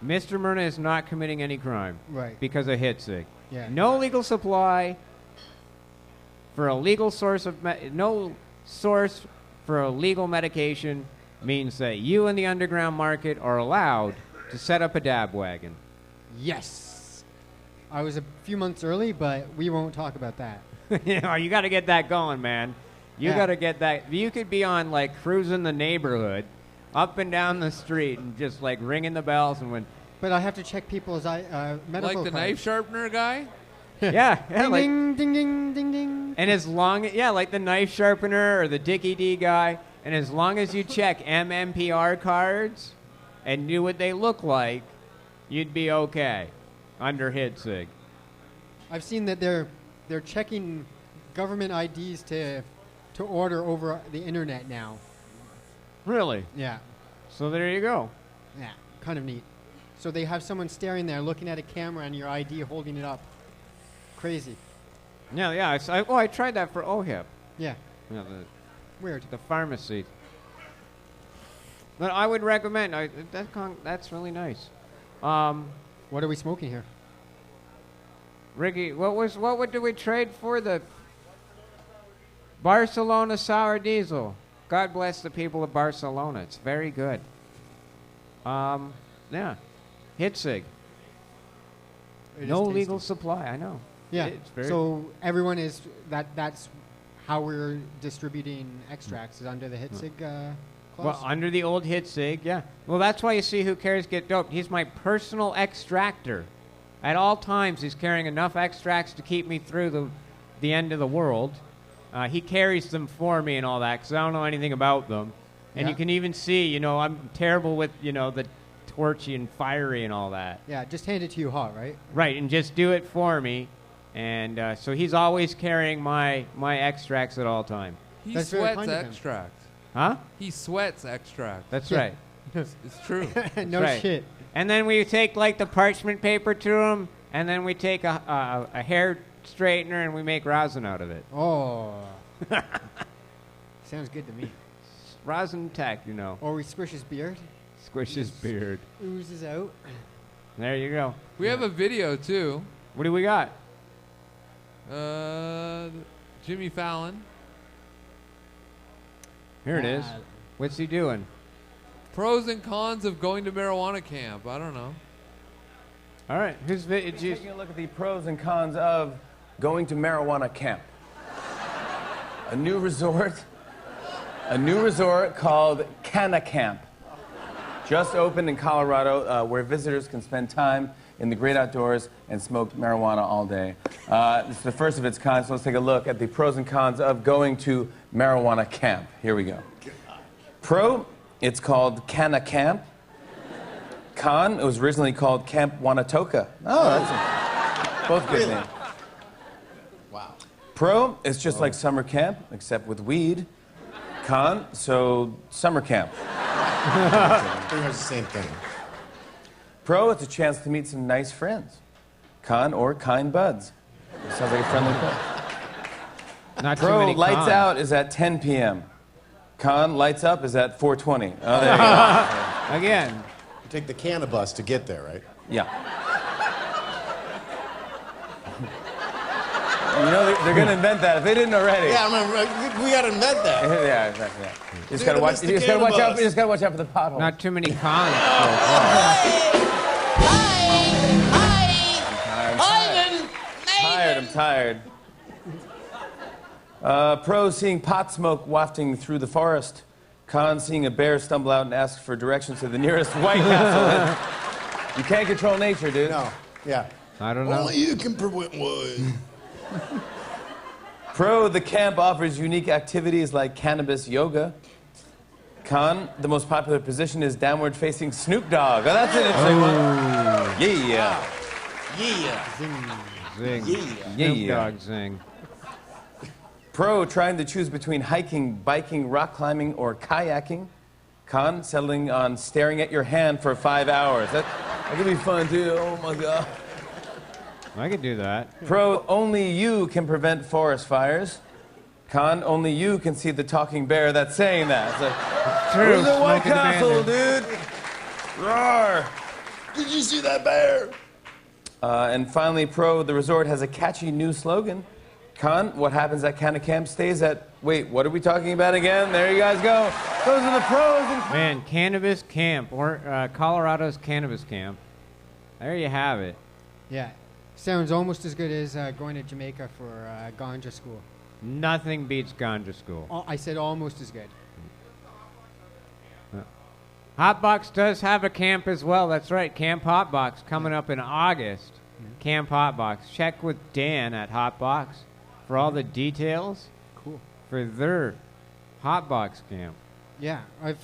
Mr. Mernagh is not committing any crime because of Hitzig. Yeah. No legal supply for a legal source of no source for a legal medication means that you in the underground market are allowed to set up a dab wagon. Yes. I was a few months early, but we won't talk about that. You got to get that going, man. You got to get that. You could be on, like, cruising the neighborhood, up and down the street, and just, like, ringing the bells and when... But I have to check people's medical Like the cards. knife sharpener guy? Yeah. Ding, Like, ding, ding, ding, ding, ding. and as long... Yeah, like the knife sharpener or the Dickie D guy. And as long as you check MMPR cards and knew what they look like, you'd be okay under Hitzig. I've seen that they're checking government IDs to order over the internet now. Really? Yeah. So there you go. Yeah, kind of neat. So they have someone staring there looking at a camera and your ID holding it up. Crazy. Yeah. I tried that for OHIP. Yeah. Weird. The pharmacy. But I would recommend. That's really nice. What are we smoking here? Ricky, what did we trade for? The Barcelona Sour Diesel. God bless the people of Barcelona. It's very good. Yeah. Hitzig. No legal supply, I know. Yeah. It's very So everyone is that's how we're distributing extracts is under the Hitzig clause. well, under the old Hitzig, yeah. Well, that's why you see Who Cares Get Doped. He's my personal extractor. At all times, he's carrying enough extracts to keep me through the end of the world. He carries them for me and all that because I don't know anything about them. And you can even see, I'm terrible with, the torchy and fiery and all that. Yeah, just hand it to you hot, right? Right, and just do it for me. And so he's always carrying my extracts at all time. He That's very sweats kind of him. extract. Huh? He sweats extract. That's Yeah. right. It's true. No right. shit. And then we take like the parchment paper to him, and then we take a hair straightener and we make rosin out of it. Oh. Sounds good to me. Rosin tech, Or we squish his beard. Squish his beard. Oozes out. There you go. We have a video too. What do we got? Jimmy Fallon. Here it is. What's he doing? Pros and cons of going to marijuana camp. I don't know. All right. Who's Taking a look at the pros and cons of going to marijuana camp. A new resort called Canna Camp. Just opened in Colorado, where visitors can spend time in the great outdoors and smoke marijuana all day. It's the first of its kind, so let's take a look at the pros and cons of going to marijuana camp. Here we go. Pro, it's called Canna Camp. Con, it was originally called Camp Wanatoka. Oh, that's both good names. Wow. Pro, it's just like summer camp, except with weed. Con, so summer camp. Pretty much the same thing. Pro, it's a chance to meet some nice friends. Con, or kind buds. It sounds like a friendly club. Not too Pro, many lights cons. out is at 10 p.m. Con, lights up is at 4:20. Oh, there you go. Again. You take the cannabis to get there, right? Yeah. They're going to invent that if they didn't already. Yeah, I remember, we got to invent that. Yeah, exactly. You just got to watch. You just got to watch out. You just got to watch out for the potholes. Not too many cons. I'm tired. Pro, seeing pot smoke wafting through the forest. Con, seeing a bear stumble out and ask for directions to the nearest White Castle. You can't control nature, dude. No. Yeah. I don't know. Only you can prevent one. Pro, the camp offers unique activities like cannabis yoga. Con, the most popular position is downward facing Snoop Dogg. Oh, that's an interesting one. Yeah. Yeah. Zing. Yeah. Snoop Dogg zing. Pro, trying to choose between hiking, biking, rock climbing, or kayaking. Con, settling on staring at your hand for 5 hours. That could be fun, too. Oh, my God. I could do that. Pro, only you can prevent forest fires. Con, only you can see the talking bear that's saying that. It's like, True. where's the White Smoking Castle, bandit. dude? Roar. Did you see that bear? And finally, Pro, the resort has a catchy new slogan. Con, what happens at Canna Camp stays at... Wait, what are we talking about again? There you guys go. Those are the pros and cons. Man, Cannabis Camp, or Colorado's Cannabis Camp. There you have it. Yeah. Sounds almost as good as going to Jamaica for ganja school. Nothing beats ganja school. I said almost as good. Hotbox does have a camp as well. That's right, Camp Hotbox coming up in August. Camp Hotbox. Check with Dan at Hotbox for all the details. Cool. For their Hotbox camp. Yeah, I've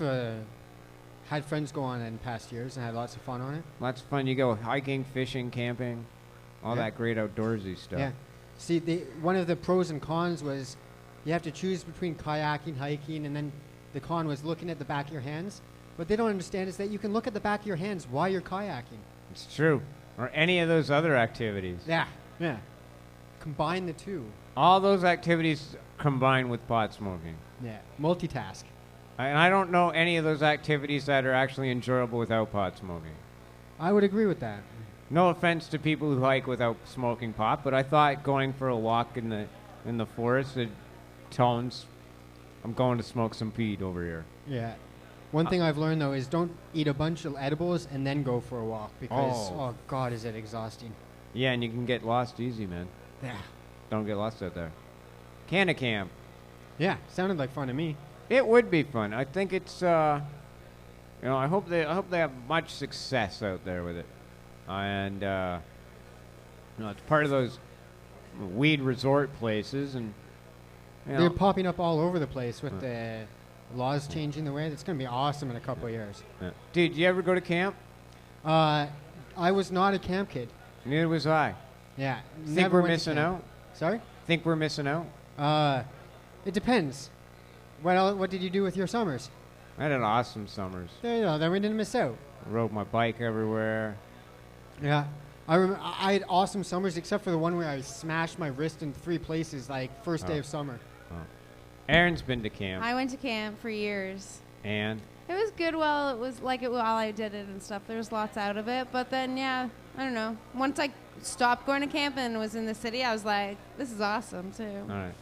had friends go on it in past years and had lots of fun on it. Lots of fun. You go hiking, fishing, camping, all that great outdoorsy stuff. Yeah. See, one of the pros and cons was you have to choose between kayaking, hiking, and then the con was looking at the back of your hands. What they don't understand is that you can look at the back of your hands while you're kayaking. It's true. Or any of those other activities. Yeah. Yeah. Combine the two. All those activities combined with pot smoking. Yeah. Multitask. And I don't know any of those activities that are actually enjoyable without pot smoking. I would agree with that. No offense to people who hike without smoking pot, but I thought going for a walk in the forest, it tones, I'm going to smoke some weed over here. Yeah. One thing I've learned, though, is don't eat a bunch of edibles and then go for a walk because, oh God, is it exhausting. Yeah, and you can get lost easy, man. Yeah. Don't get lost out there. Canna Camp. Yeah, sounded like fun to me. It would be fun. I think it's, I hope they have much success out there with it. And, it's part of those weed resort places, and they're popping up all over the place with the laws changing the way. It's going to be awesome in a couple of years. Yeah. Dude, did you ever go to camp? I was not a camp kid. Neither was I. Yeah. Think we're missing out? Sorry? Think we're missing out? It depends. What did you do with your summers? I had an awesome summers. There you go. Then we didn't miss out. I rode my bike everywhere. Yeah. I remember I had awesome summers except for the one where I smashed my wrist in 3 places, like first day of summer. Erin's been to camp. I went to camp for years. And? It was good while it was like it while I did it and stuff. There was lots out of it, but then I don't know. Once I stopped going to camp and was in the city, I was like, this is awesome too. All right.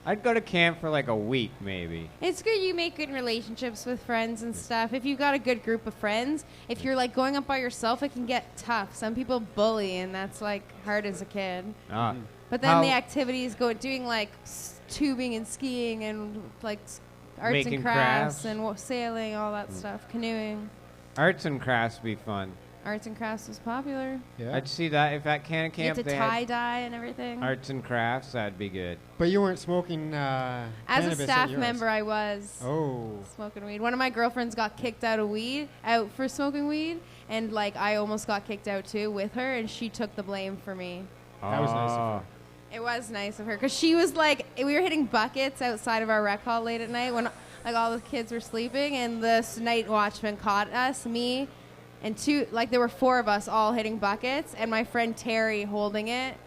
I'd go to camp for like a week maybe. It's good you make good relationships with friends and stuff. If you've got a good group of friends, if you're like going up by yourself, it can get tough. Some people bully, and that's like hard as a kid. But then the activities doing like tubing and skiing and like arts Making and crafts and sailing, all that stuff, canoeing. Arts and crafts be fun. Arts and crafts was popular. Yeah. I'd see that if at Canna You Camp had to they had tie-dye and everything. arts and crafts, that'd be good. But you weren't smoking As cannabis a at staff yours. member, I was smoking weed. One of my girlfriends got kicked out for smoking weed, and like I almost got kicked out too with her, and she took the blame for me. That was nice of her. It was nice of her because she was like, we were hitting buckets outside of our rec hall late at night when like all the kids were sleeping, and this night watchman caught us, me, and there were 4 of us all hitting buckets, and my friend Terry holding it.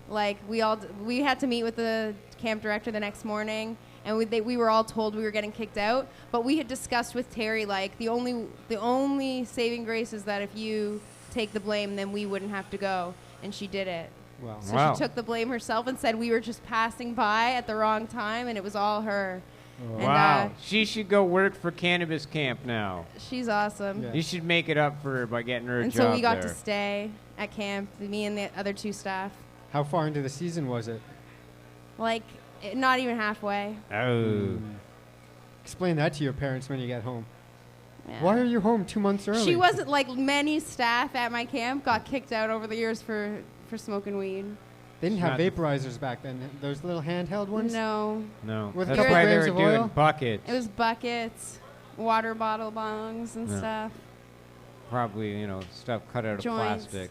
Like we had to meet with the camp director the next morning, and we were all told we were getting kicked out. But we had discussed with Terry like the only saving grace is that if you take the blame, then we wouldn't have to go, and she did it. Wow. So she took the blame herself and said we were just passing by at the wrong time, and it was all her. Oh. And, Wow. She should go work for Cannabis Camp now. She's awesome. Yeah. You should make it up for her by getting her a and job so we got there. to stay at camp, me and the other 2 staff. How far into the season was it? Like, not even halfway. Oh. Explain that to your parents when you get home. Yeah. Why are you home 2 months early? She wasn't like many staff at my camp got kicked out over the years for smoking weed. They didn't have vaporizers back then. Those little handheld ones? No. With That's a couple why they grams were of doing oil? buckets. It was buckets, water bottle bongs and Yeah. stuff. Probably, stuff cut out Joints. of plastic.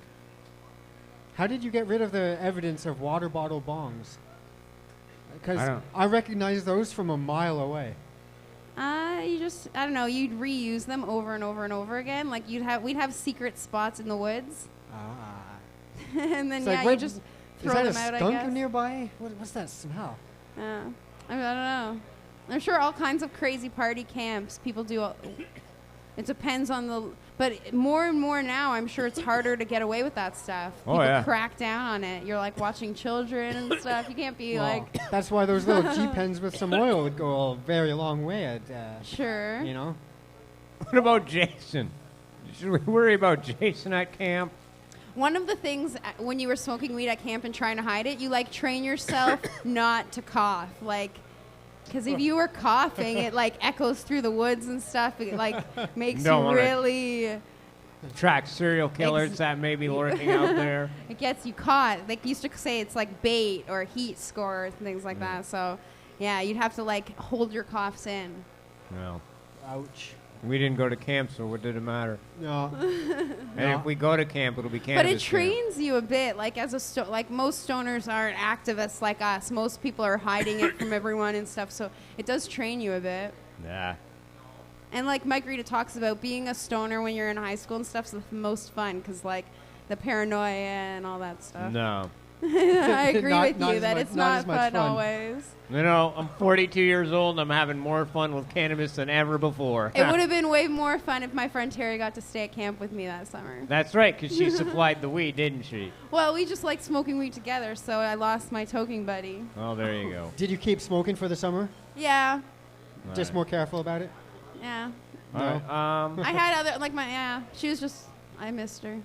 How did you get rid of the evidence of water bottle bongs? Because I don't- I recognize those from a mile away. I don't know, you'd reuse them over and over and over again. Like we'd have secret spots in the woods. And then It's like, you wait, just is throw that them a out, I skunk guess. nearby? What's that smell? Yeah. I don't know. I'm sure all kinds of crazy party camps people do. It depends on but more and more now, I'm sure it's harder to get away with that stuff. Oh, People yeah. crack down on it. You're like watching children and stuff. You can't be Well, like. that's why those little G-pens with some oil would go a very long way at, Sure. you know? What about Jason? Should we worry about Jason at camp? One of the things when you were smoking weed at camp and trying to hide it, you like train yourself not to cough, like, because if you were coughing, it like echoes through the woods and stuff. It like makes Don't you wanna really. Track serial killers that may be lurking out there. It gets you caught. Like used to say, it's like bait or heat score and things like that. So, yeah, you'd have to like hold your coughs in. No. Ouch. We didn't go to camp, so what did it matter? No. And if we go to camp, it'll be cannabis. But it camp. trains you a bit. Like as like most stoners aren't activists like us. Most people are hiding it from everyone and stuff. So it does train you a bit. Nah. And like Mike Rita talks about, being a stoner when you're in high school and stuff's the most fun because like the paranoia and all that stuff. No. I agree with not you as that much- it's not not as much fun fun. always. You know, I'm 42 years old and I'm having more fun with cannabis than ever before. It would have been way more fun if my friend Terry got to stay at camp with me that summer. That's right, because she supplied the weed, didn't she? Well, we just liked smoking weed together, so I lost my toking buddy. Oh, there you go. Did you keep smoking for the summer? Yeah, Just Right. more careful about it? yeah. All right. I had other, like my, yeah. She was just, I missed her.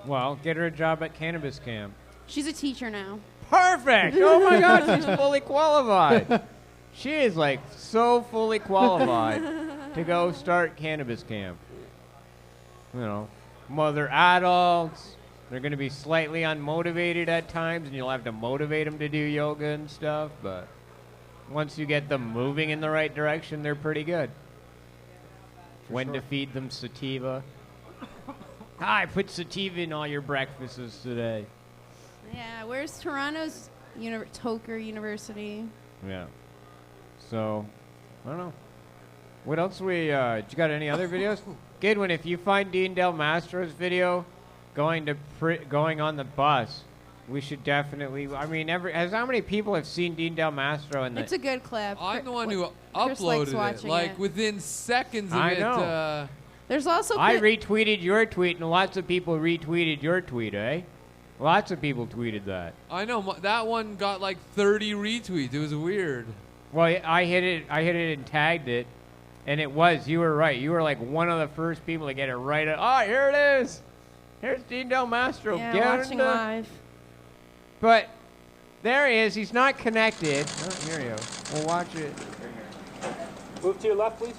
Well, get her a job at cannabis camp. She's a teacher now. Perfect. Oh my God, she's fully qualified. She is like so fully qualified to go start cannabis camp. You know, mother adults. They're going to be slightly unmotivated at times, and you'll have to motivate them to do yoga and stuff. But once you get them moving in the right direction, they're pretty good. When to feed them sativa. I put sativa in all your breakfasts today. Yeah, where's Toronto's Toker University? Yeah. So, I don't know. What else you got any other videos? Goodwin, if you find Dean Del Mastro's video going on the bus, we should definitely, I mean, how many people have seen Dean Del Mastro in the... It's a good clip. I'm the one who Chris likes uploaded it. watching Like it. within seconds of I it. know. There's also I retweeted your tweet, and lots of people retweeted your tweet, eh? Lots of people tweeted that. I know that one got like 30 retweets. It was weird. Well, I hit it and tagged it, and it was. You were right. You were like one of the first people to get it right. Oh, here it is. Here's Dean Del Mastro. Yeah, Get watching into- live. But there he is. He's not connected. Oh, here you go. We'll watch it. Move to your left, please.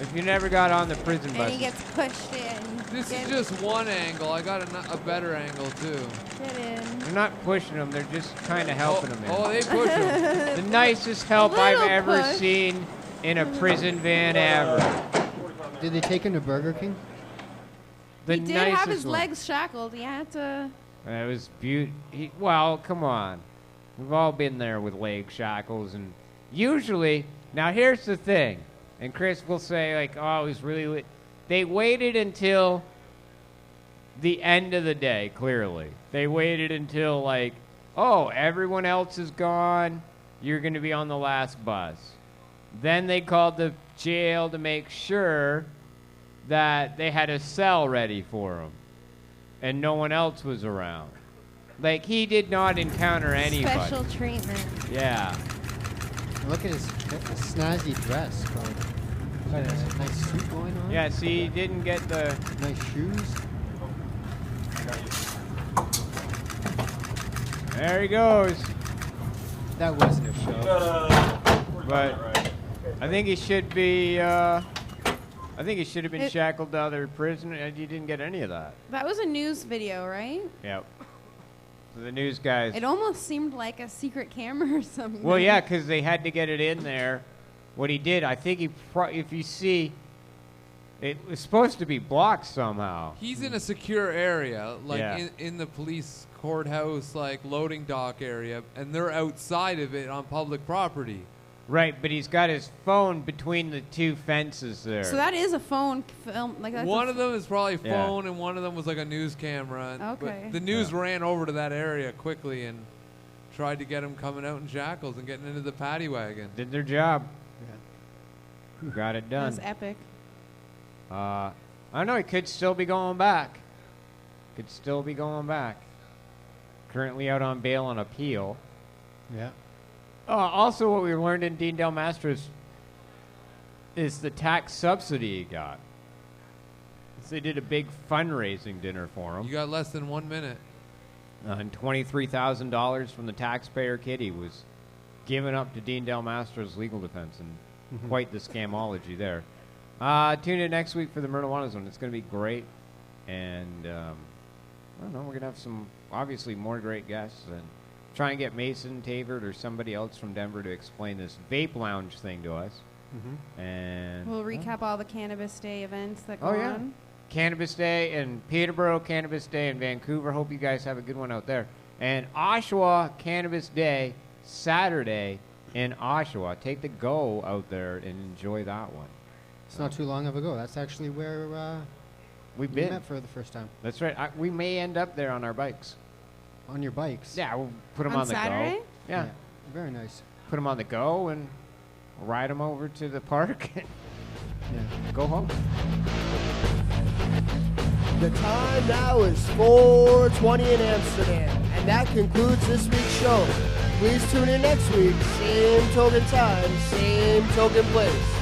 If you never got on the prison And bus, he gets pushed in. This is just one angle. I got a better angle too. Get in. they're not pushing him. They're just kind of helping him. Oh, they push him. The nicest help I've little ever push. seen in a prison van ever. Did they take him to Burger King? The He did have nicest his one. legs shackled. He had to. It was beautiful. Well, come on. We've all been there with leg shackles, and usually, now here's the thing, and Chris will say, like, oh, it was really lit. They waited until the end of the day, clearly. They waited until, like, oh, everyone else is gone. You're going to be on the last bus. Then they called the jail to make sure that they had a cell ready for him, and no one else was around. Like, he did not encounter anybody. Special treatment. Yeah. Look at his snazzy dress. Got a nice suit going on. Yeah, see, he didn't get the... Nice shoes. There he goes. That wasn't a show. But I think he should be... I think he should have been shackled to other prison, and he didn't get any of that. That was a news video, right? Yep. So the news guys... It almost seemed like a secret camera or something. Well, yeah, because they had to get it in there. What he did, I think if you see, it was supposed to be blocked somehow. He's in a secure area, like Yeah. in the police courthouse, like loading dock area, and they're outside of it on public property. Right, but he's got his phone between the two fences there. So that is a phone film. Like that's One of them is probably Yeah. phone, and one of them was like a news camera. But Okay. the news ran over to that area quickly and tried to get him coming out in shackles and getting into the paddy wagon. Did their job. Got it That done. was epic. I don't know. He could still be going back. Could still be going back. Currently out on bail on appeal. Yeah. Also, what we learned in Dean Del Mastro's is the tax subsidy he got. So they did a big fundraising dinner for him. You got less than 1 minute. And $23,000 from the taxpayer kid he was given up to Dean Del Mastro's legal defense, and quite the scamology there. Tune in next week for the Mernahuana Zone. It's going to be great, and I don't know, we're going to have some, obviously, more great guests, and try and get Mason Tavert or somebody else from Denver to explain this vape lounge thing to us. And We'll recap all the Cannabis Day events that go Oh, yeah. on. Cannabis Day in Peterborough, Cannabis Day in Vancouver. Hope you guys have a good one out there. And Oshawa Cannabis Day, Saturday in Oshawa. Take the go out there and enjoy that one. It's not too long of ago. That's actually where We've We been. met for the first time. That's right. We may end up there on our bikes. On your bikes? Yeah, we'll put them On on the Saturday? go. Yeah. Very nice. Put them on the go and ride them over to the park. Yeah. Go home. The time now is 4:20 in Amsterdam, and that concludes this week's show. Please tune in next week, same token time, same token place.